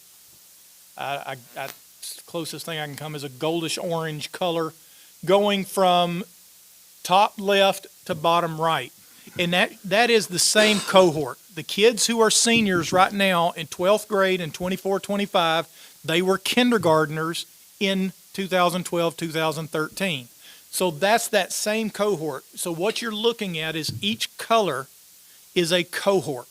closest thing I can come is a goldish orange color going from top left to bottom right. And that is the same cohort. The kids who are seniors right now in 12th grade and 24-25, they were kindergartners in 2012, 2013. So that's that same cohort. So what you're looking at is each color is a cohort.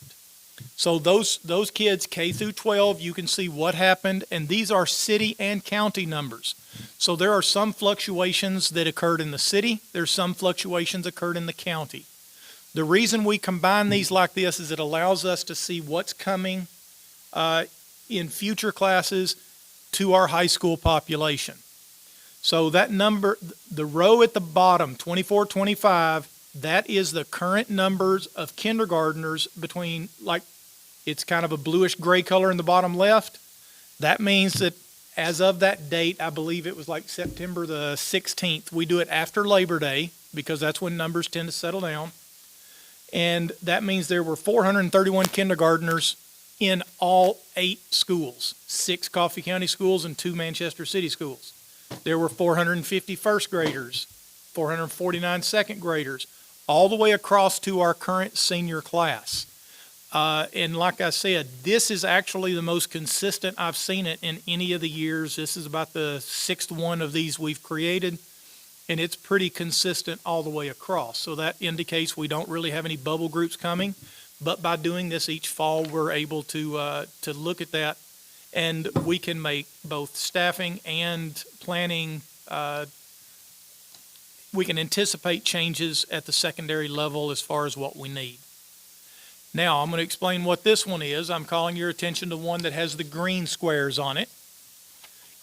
So those kids K through 12, you can see what happened, and these are city and county numbers. So there are some fluctuations that occurred in the city, there's some fluctuations occurred in the county. The reason we combine these like this is it allows us to see what's coming in future classes to our high school population. So that number, the row at the bottom, 24, 25, that is the current numbers of kindergartners between, like, it's kind of a bluish gray color in the bottom left. That means that as of that date, I believe it was like September the 16th, we do it after Labor Day because that's when numbers tend to settle down. And that means there were 431 kindergartners in all 8 schools, 6 Coffee County schools and 2 Manchester City schools. There were 450 first graders, 449 second graders, all the way across to our current senior class. And like I said, this is actually the most consistent I've seen it in any of the years. This is about the 6th one of these we've created, and it's pretty consistent all the way across. So that indicates we don't really have any bubble groups coming. But by doing this each fall, we're able to look at that, and we can make both staffing and planning, we can anticipate changes at the secondary level as far as what we need. Now, I'm going to explain what this one is. I'm calling your attention to one that has the green squares on it.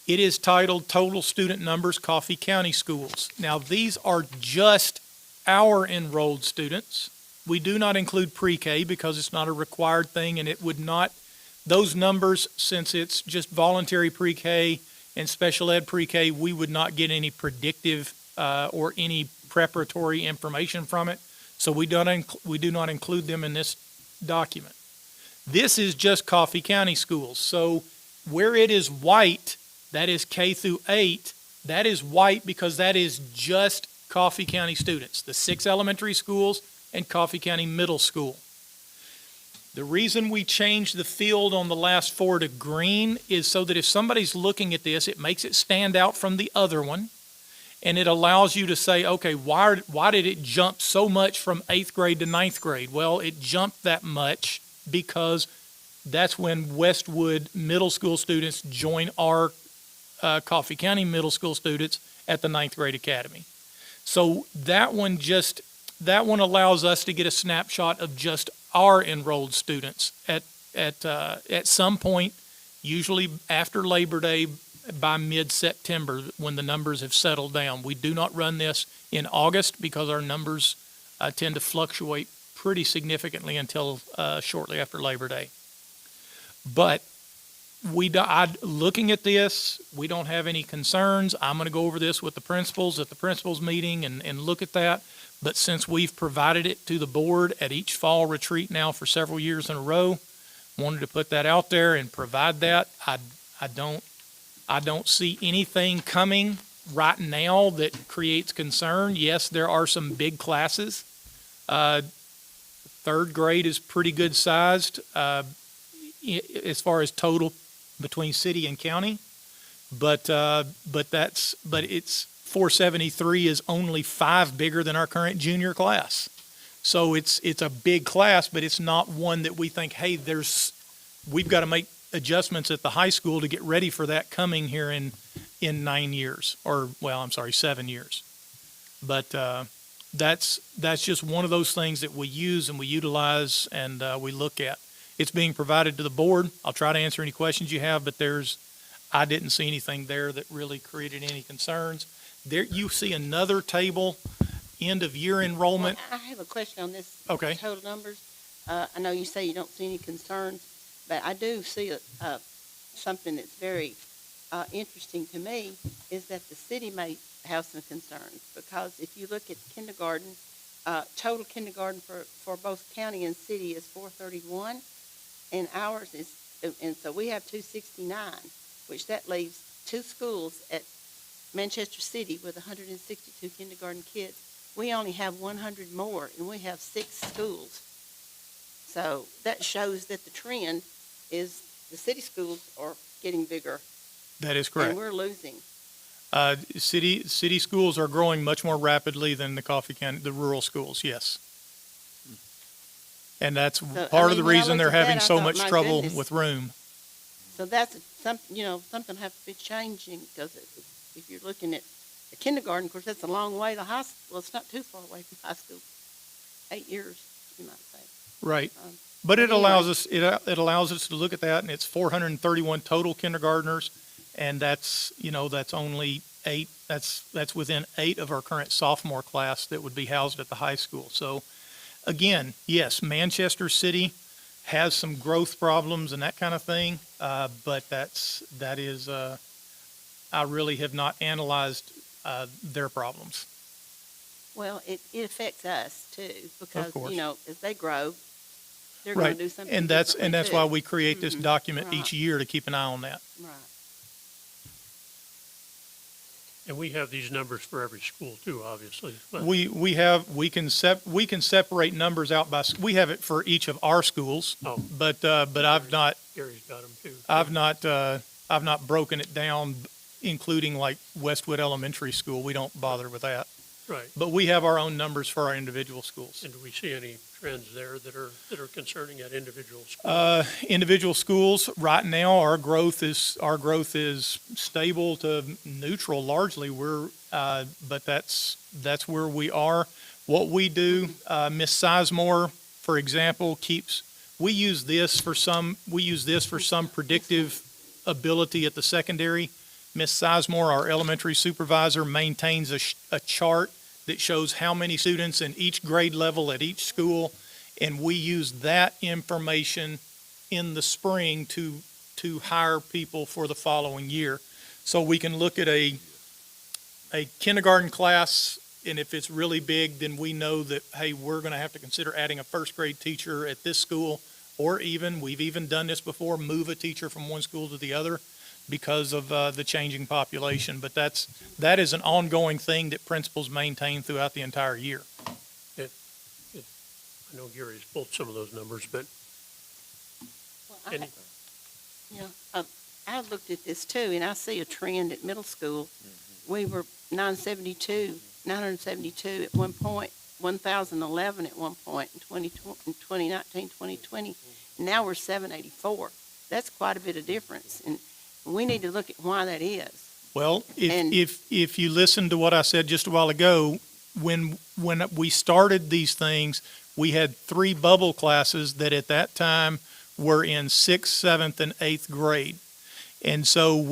It is titled Total Student Numbers, Coffee County Schools. Now, these are just our enrolled students. We do not include pre-K because it's not a required thing, and it would not, those numbers, since it's just voluntary pre-K and special ed pre-K, we would not get any predictive or any preparatory information from it. So we do not include them in this document. This is just Coffee County schools. So where it is white, that is K through 8, that is white because that is just Coffee County students, the 6 elementary schools and Coffee County Middle School. The reason we changed the field on the last 4 to green is so that if somebody's looking at this, it makes it stand out from the other one, and it allows you to say, okay, why did it jump so much from 8th grade to 9th grade? Well, it jumped that much because that's when Westwood Middle School students join our Coffee County Middle School students at the 9th grade academy. So that one allows us to get a snapshot of just our enrolled students at some point, usually after Labor Day, by mid-September, when the numbers have settled down. We do not run this in August because our numbers tend to fluctuate pretty significantly until shortly after Labor Day. But looking at this, we don't have any concerns. I'm going to go over this with the principals at the principals meeting and look at that. But since we've provided it to the board at each fall retreat now for several years in a row, wanted to put that out there and provide that. I don't see anything coming right now that creates concern. Yes, there are some big classes. 3rd grade is pretty good sized as far as total between city and county, but it's 473 is only 5 bigger than our current junior class. So it's a big class, but it's not one that we think, hey, we've got to make adjustments at the high school to get ready for that coming here in 9 years, or, well, I'm sorry, 7 years. But that's just one of those things that we use and we utilize and we look at. It's being provided to the board. I'll try to answer any questions you have, but I didn't see anything there that really created any concerns. There, you see another table, end of year enrollment. Well, I have a question on this. Okay. Total numbers. I know you say you don't see any concerns, but I do see something that's very interesting to me is that the city may have some concerns because if you look at kindergarten, total kindergarten for both county and city is 431, and ours is, and so we have 269, which that leaves 2 schools at Manchester City with 162 kindergarten kids. We only have 100 more, and we have 6 schools. So that shows that the trend is the city schools are getting bigger. That is correct. And we're losing. City schools are growing much more rapidly than the Coffee County, the rural schools, yes. And that's part of the reason they're having so much trouble with room. So that's something has to be changing because if you're looking at the kindergarten, of course, that's a long way to high school. Well, it's not too far away from high school. 8 years, you might say. Right. But it allows us, it allows us to look at that, and it's 431 total kindergartners, and that's only 8, that's within 8 of our current sophomore class that would be housed at the high school. So again, yes, Manchester City has some growth problems and that kind of thing, but that is I really have not analyzed their problems. Well, it affects us too because Of course. As they grow, they're going Right. to do something. And that's differently, why too. we create this document Right. each year to keep an eye on that. Right. And we have these numbers for every school too, obviously. But We can separate numbers out by, we have it for each of our schools, but I've not, Gary's got them too. I've not broken it down, including like Westwood Elementary School. We don't bother with that. Right. But we have our own numbers for our individual schools. And do we see any trends there that are concerning at individual schools? Individual schools, right now, our growth is stable to neutral largely. But that's where we are. What we do, Ms. Sizemore, for example, we use this for some predictive ability at the secondary. Ms. Sizemore, our elementary supervisor, maintains a chart that shows how many students in each grade level at each school, and we use that information in the spring to hire people for the following year. So we can look at a kindergarten class, and if it's really big, then we know that, hey, we're going to have to consider adding a first grade teacher at this school, or we've even done this before, move a teacher from one school to the other because of the changing population. But that is an ongoing thing that principals maintain throughout the entire year. I know Gary's pulled some of those numbers, but I looked at this too, and I see a trend at middle school. We were 972 at one point, 1,011 at one point in 2019, 2020. And now we're 784. That's quite a bit of difference, and we need to look at why that is. Well, if you listen to what I said just a while ago, when we started these things, we had 3 bubble classes that at that time were in 6th, 7th, and 8th grade. And so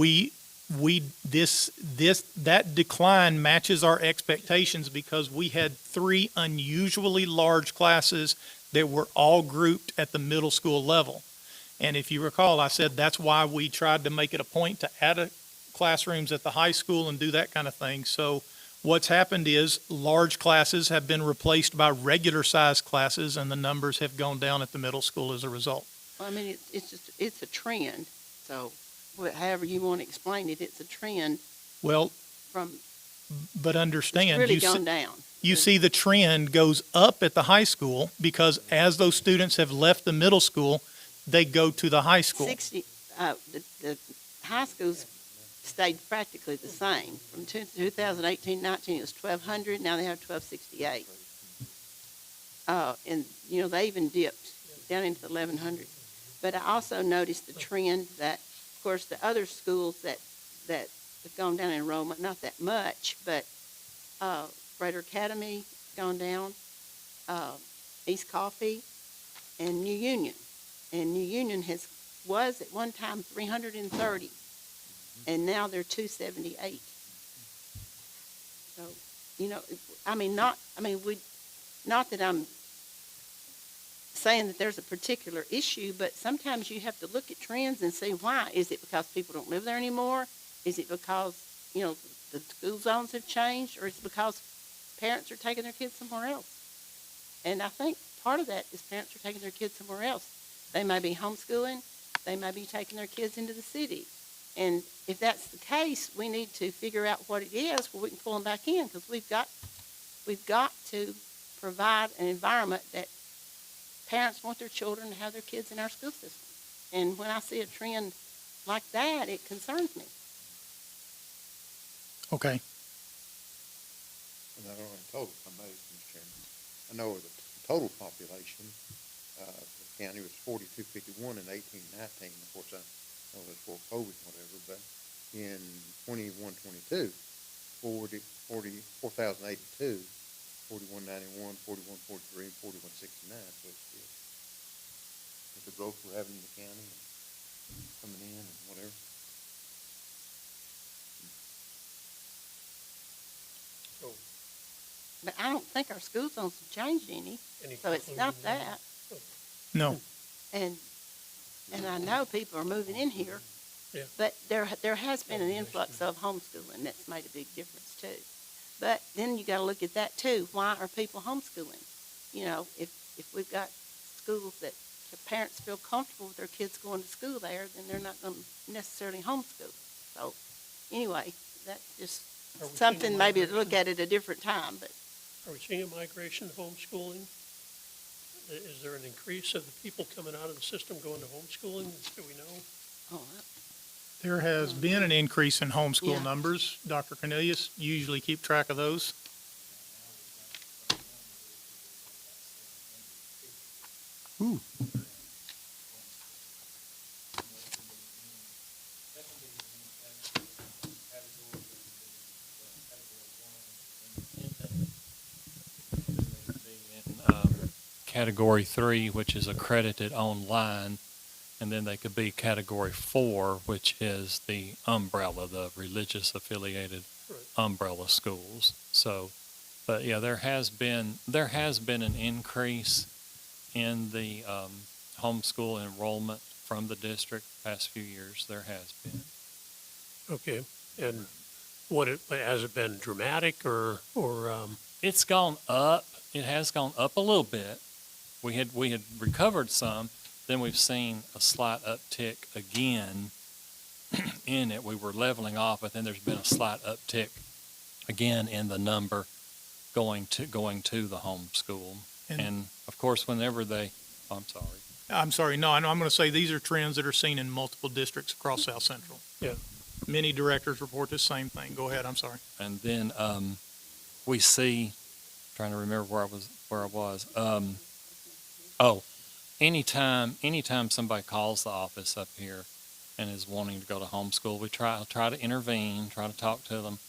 that decline matches our expectations because we had 3 unusually large classes that were all grouped at the middle school level. And if you recall, I said that's why we tried to make it a point to add classrooms at the high school and do that kind of thing. So what's happened is large classes have been replaced by regular sized classes, and the numbers have gone down at the middle school as a result. Well, I mean, it's a trend. So however you want to explain it, it's a trend. Well, but understand, it's really gone down. You see the trend goes up at the high school because as those students have left the middle school, they go to the high school. The high schools stayed practically the same. From 2018-19, it was 1,200. Now they have 1,268. And, they even dipped down into the 1,100. But I also noticed the trend that, of course, the other schools that have gone down in enrollment, not that much, but Frederick Academy gone down, East Coffee, and New Union. And New Union was at one time 330, and now they're 278. So, not that I'm saying that there's a particular issue, but sometimes you have to look at trends and see why. Is it because people don't live there anymore? Is it because, the school zones have changed, or is it because parents are taking their kids somewhere else? And I think part of that is parents are taking their kids somewhere else. They may be homeschooling. They may be taking their kids into the city. And if that's the case, we need to figure out what it is where we can pull them back in, because we've got to provide an environment that parents want their children to have their kids in our school system. And when I see a trend like that, it concerns me. Okay. And I don't know the total, if I may, Mr. Chairman. I know the total population, the county was 4,251 in 1819. Of course, I know that's before COVID, whatever, but in 21-22, 4,082, 4191, 4143, and 4169. So it's good. With the growth we're having in the county and coming in and whatever. But I don't think our school zones have changed any, so it's not that. No. And I know people are moving in here, Yeah. but there has been an influx of homeschooling that's made a big difference too. But then you got to look at that too. Why are people homeschooling? If we've got schools that the parents feel comfortable with their kids going to school there, then they're not going to necessarily homeschool. So anyway, that's just something maybe to look at a different time. But Are we seeing a migration to homeschooling? Is there an increase of the people coming out of the system going to homeschooling? Do we know? There has been an increase in homeschool Yeah. numbers. Dr. Cornelius, you usually keep track of those. Category 3, which is accredited online, and then they could be Category 4, which is the umbrella, the religious affiliated umbrella schools. So, but yeah, there has been an increase in the homeschool enrollment from the district past few years. There has been. Okay, and has it been dramatic or? It's gone up. It has gone up a little bit. We had recovered some, then we've seen a slight uptick again in it. We were leveling off, but then there's been a slight uptick again in the number going to the homeschool. And of course, whenever I'm sorry. No, I'm going to say these are trends that are seen in multiple districts across South Central. Yeah. Many directors report the same thing. Go ahead, I'm sorry. And then we see, trying to remember where I was. Anytime somebody calls the office up here and is wanting to go to homeschool, we try to intervene, try to talk to them,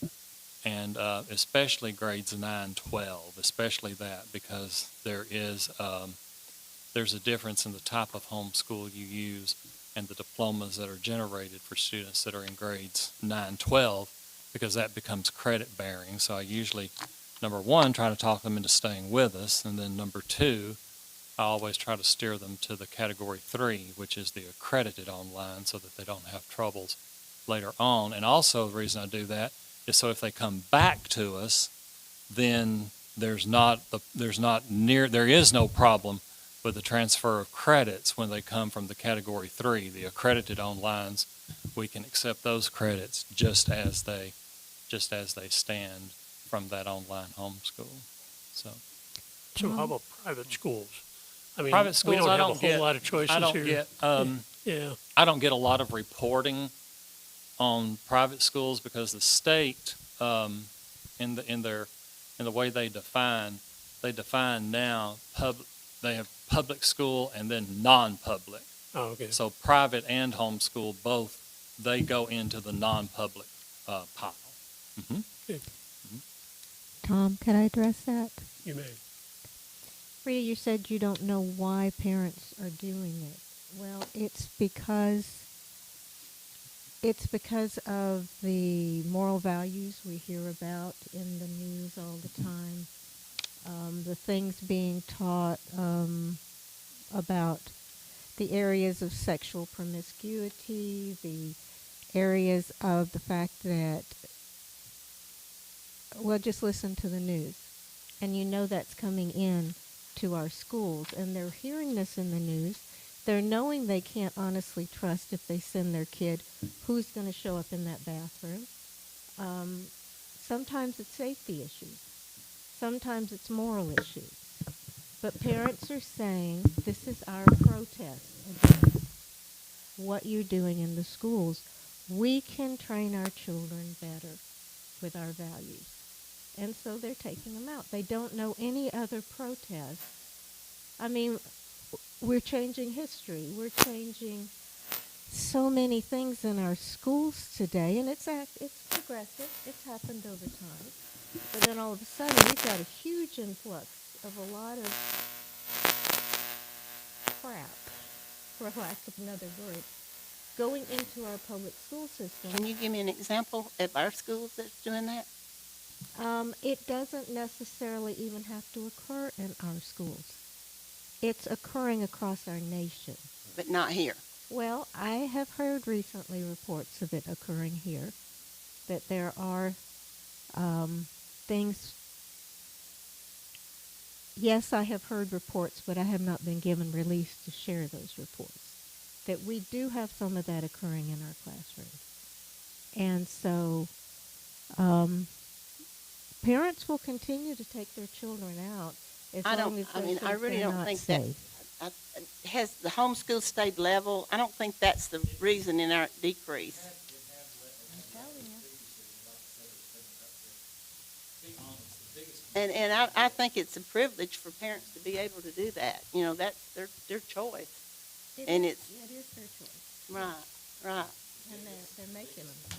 and especially grades 9, 12, especially that, because there's a difference in the type of homeschool you use and the diplomas that are generated for students that are in grades 9, 12, because that becomes credit bearing. So I usually, number one, try to talk them into staying with us, and then number two, I always try to steer them to the Category 3, which is the accredited online, so that they don't have troubles later on. And also the reason I do that is so if they come back to us, then there is no problem with the transfer of credits when they come from the Category 3, the accredited onlines. We can accept those credits just as they stand from that online homeschool. So how about private schools? I mean, private schools, we don't I have don't a whole get, lot of choices I don't here. get, I don't get a lot of reporting on private schools because the state, in the way they define now they have public school and then non-public. Oh, okay. So private and homeschool both, they go into the non-public pile. Mm-hmm. Okay. Tom, can I address that? You may. Rita, you said you don't know why parents are doing it. Well, it's because of the moral values we hear about in the news all the time. The things being taught about the areas of sexual promiscuity, the areas of the fact that, well, just listen to the news, and you know that's coming in to our schools, and they're hearing this in the news. They're knowing they can't honestly trust if they send their kid who's going to show up in that bathroom. Sometimes it's safety issues. Sometimes it's moral issues. But parents are saying, this is our protest against what you're doing in the schools. We can train our children better with our values. And so they're taking them out. They don't know any other protest. I mean, we're changing history. We're changing so many things in our schools today, and it's progressive. It's happened over time. But then all of a sudden, we've got a huge influx of a lot of crap, for lack of another word, going into our public school system. Can you give me an example of our schools that's doing that? It doesn't necessarily even have to occur in our schools. It's occurring across our nation. But not here. Well, I have heard recently reports of it occurring here, that there are things. Yes, I have heard reports, but I have not been given release to share those reports, that we do have some of that occurring in our classrooms. And so parents will continue to take their children out as long as they think I really they're don't not think safe. that. Has the homeschool stayed level? I don't think that's the reason in our decrease. And I think it's a privilege for parents to be able to do that. You know, that's their choice. And It it's, is their choice. right, right. And they're making them.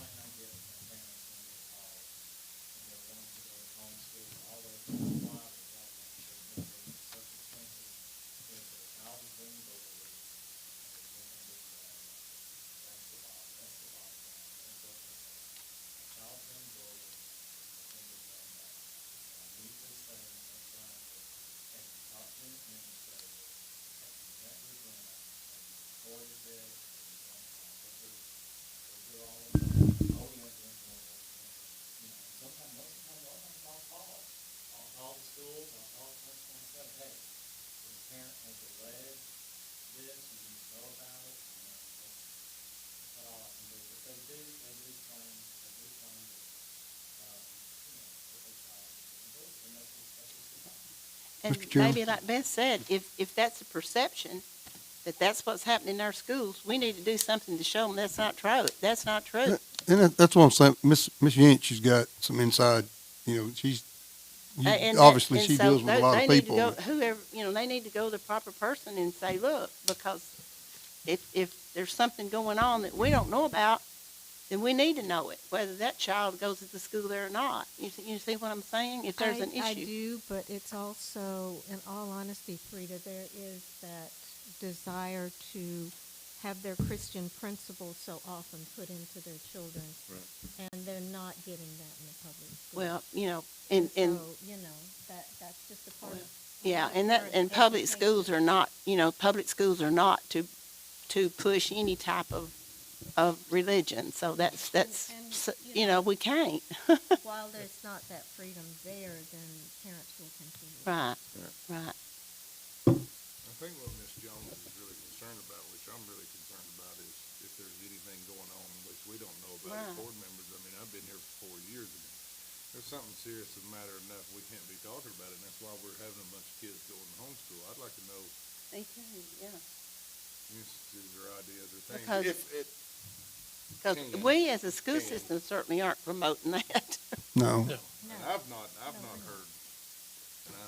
And Mr. Chairman? maybe like Beth said, if that's a perception, that that's what's happening in our schools, we need to do something to show them that's not true. That's not true. And that's what I'm saying. Miss Yinch, she's got some inside, she's, And obviously and she so deals with a lot they of need to people. go- Whoever, they need to go to the proper person and say, look, because if there's something going on that we don't know about, then we need to know it, whether that child goes to the school there or not. You see what I'm saying? If there's an issue. I do, but it's also, in all honesty, Frida, there is that desire to have their Christian principles so often put into their children. Right. And they're not getting that in the public schools. Well, And and so, that's just a part of. yeah, of parent public education. schools are not, public schools are not to push any type of religion. So that's, we can't. While there's not that freedom there, then parents will continue. Right, right. I think what Ms. Jones is really concerned about, which I'm really concerned about, is if there's anything going on which we don't know about as Right. board members. I mean, I've been here for 4 years, and there's something serious the matter enough we can't be talking about it, and that's why we're having a bunch of kids going to homeschool. I'd like to know Me too, yeah. instances or ideas or things. Because- If it Because can- we as a school can. system certainly aren't promoting that. No. And I've not heard, and I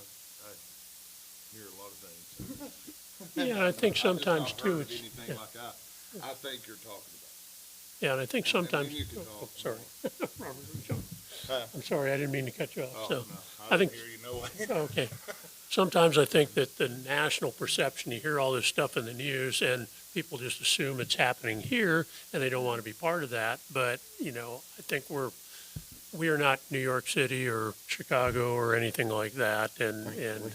hear a lot of things. Yeah, I think sometimes I've just not too, heard it's, anything yeah. like I think you're talking about. Yeah, and I think And then sometimes, you can oh, talk. sorry. Robert, John. Huh? I'm sorry, I didn't mean to cut you off. Oh, So, no, I I think, didn't hear you, no way. okay. Sometimes I think that the national perception, you hear all this stuff in the news and people just assume it's happening here and they don't want to be part of that. But, I think we are not New York City or Chicago or anything like that. And,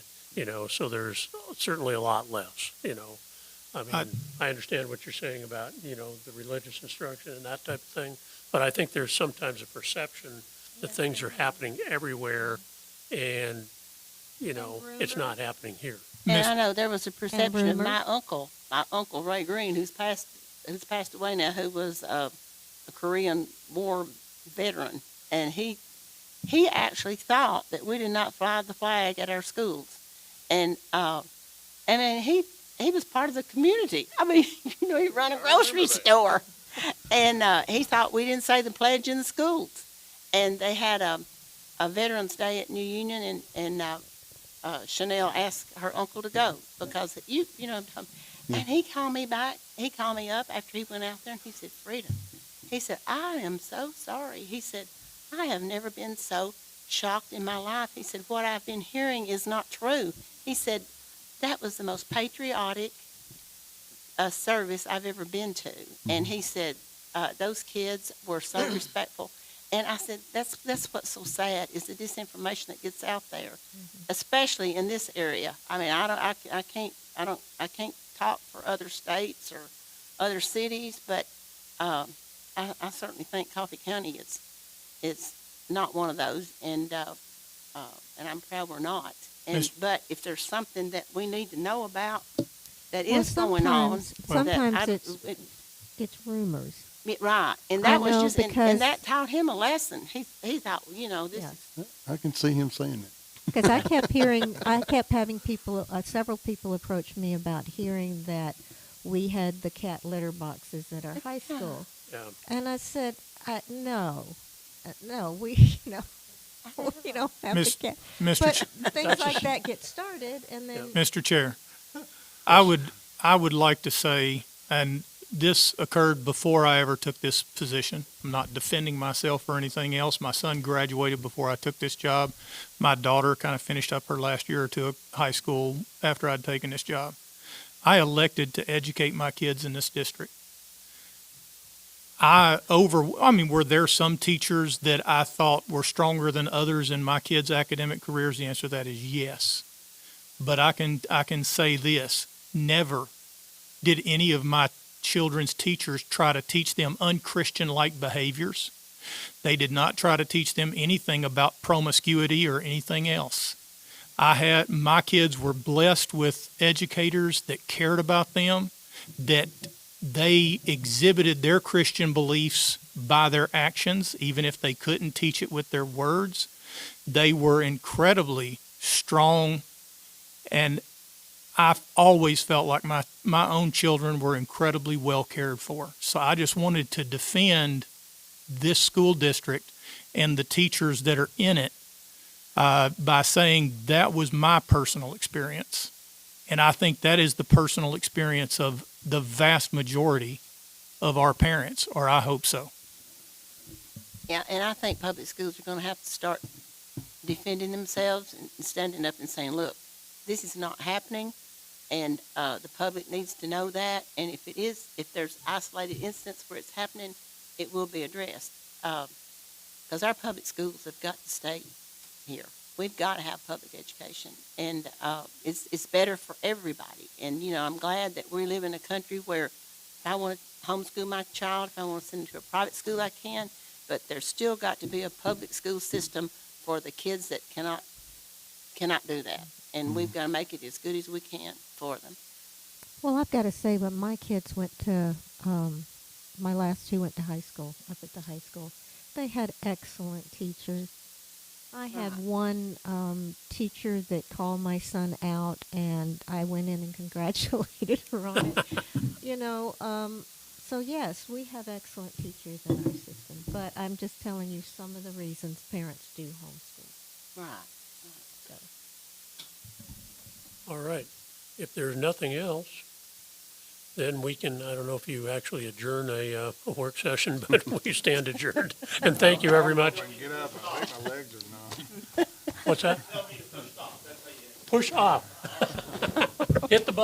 so there's certainly a lot less, I mean, I understand what you're saying about, the religious instruction and that type of thing. But I think there's sometimes a perception that things are happening everywhere and, it's not happening here. And I know there was a perception of my rumors. uncle Ray Green, who's passed away now, who was a Korean War veteran, and he actually thought that we did not fly the flag at our schools, and he was part of the community. I mean, he ran a grocery store, and he thought we didn't say the pledge in the schools, and they had a Veterans Day at New Union, and Chanel asked her uncle to go because and he called me back. He called me up after he went out there and he said, Frida, he said, I am so sorry. He said, I have never been so shocked in my life. He said, what I've been hearing is not true. He said, that was the most patriotic service I've ever been to. And he said, those kids were so respectful. And I said, that's what's so sad is the disinformation that gets out there, especially in this area. I mean, I can't talk for other states or other cities, but I certainly think Coffee County is not one of those, and I'm proud we're not. But if there's something that we need to know about that is going on, Sometimes it's rumors. right, and I that was know just, and because- that taught him a lesson. He thought, this is I can see him saying that. Because I kept having several people approach me about hearing that we had the cat litter boxes at our high school. Yeah. And I said, no, we, We don't have Miss- the cash. Mr. But Ch- things like that get started, and then Mr. Chair, I would like to say, and this occurred before I ever took this position. I'm not defending myself or anything else. My son graduated before I took this job. My daughter kind of finished up her last year or two of high school after I'd taken this job. I elected to educate my kids in this district. Were there some teachers that I thought were stronger than others in my kids' academic careers? The answer to that is yes. But I can say this, never did any of my children's teachers try to teach them unchristian-like behaviors. They did not try to teach them anything about promiscuity or anything else. My kids were blessed with educators that cared about them, that they exhibited their Christian beliefs by their actions, even if they couldn't teach it with their words. They were incredibly strong, and I've always felt like my own children were incredibly well cared for. So I just wanted to defend this school district and the teachers that are in it by saying that was my personal experience. And I think that is the personal experience of the vast majority of our parents, or I hope so. Yeah, and I think public schools are going to have to start defending themselves and standing up and saying, look, this is not happening, and the public needs to know that. And if there's isolated incidents where it's happening, it will be addressed. Because our public schools have got to stay here. We've got to have public education, and it's better for everybody. And, I'm glad that we live in a country where if I want to homeschool my child, if I want to send him to a private school, I can, but there's still got to be a public school system for the kids that cannot do that. And we've got to make it as good as we can for them. well, I've got to say, when my kids went to, my last two went to high school, up at the high school, they had excellent teachers. I had one teacher that called my son out, and I went in and congratulated her on it. So yes, we have excellent teachers in our system, but I'm just telling you some of the reasons parents do homeschool. Right. All right. If there's nothing else, then we can, I don't know if you actually adjourn a work session, but we stand adjourned. And thank you very much. I can get up, I think my legs are numb. What's that? Push off. Hit the button.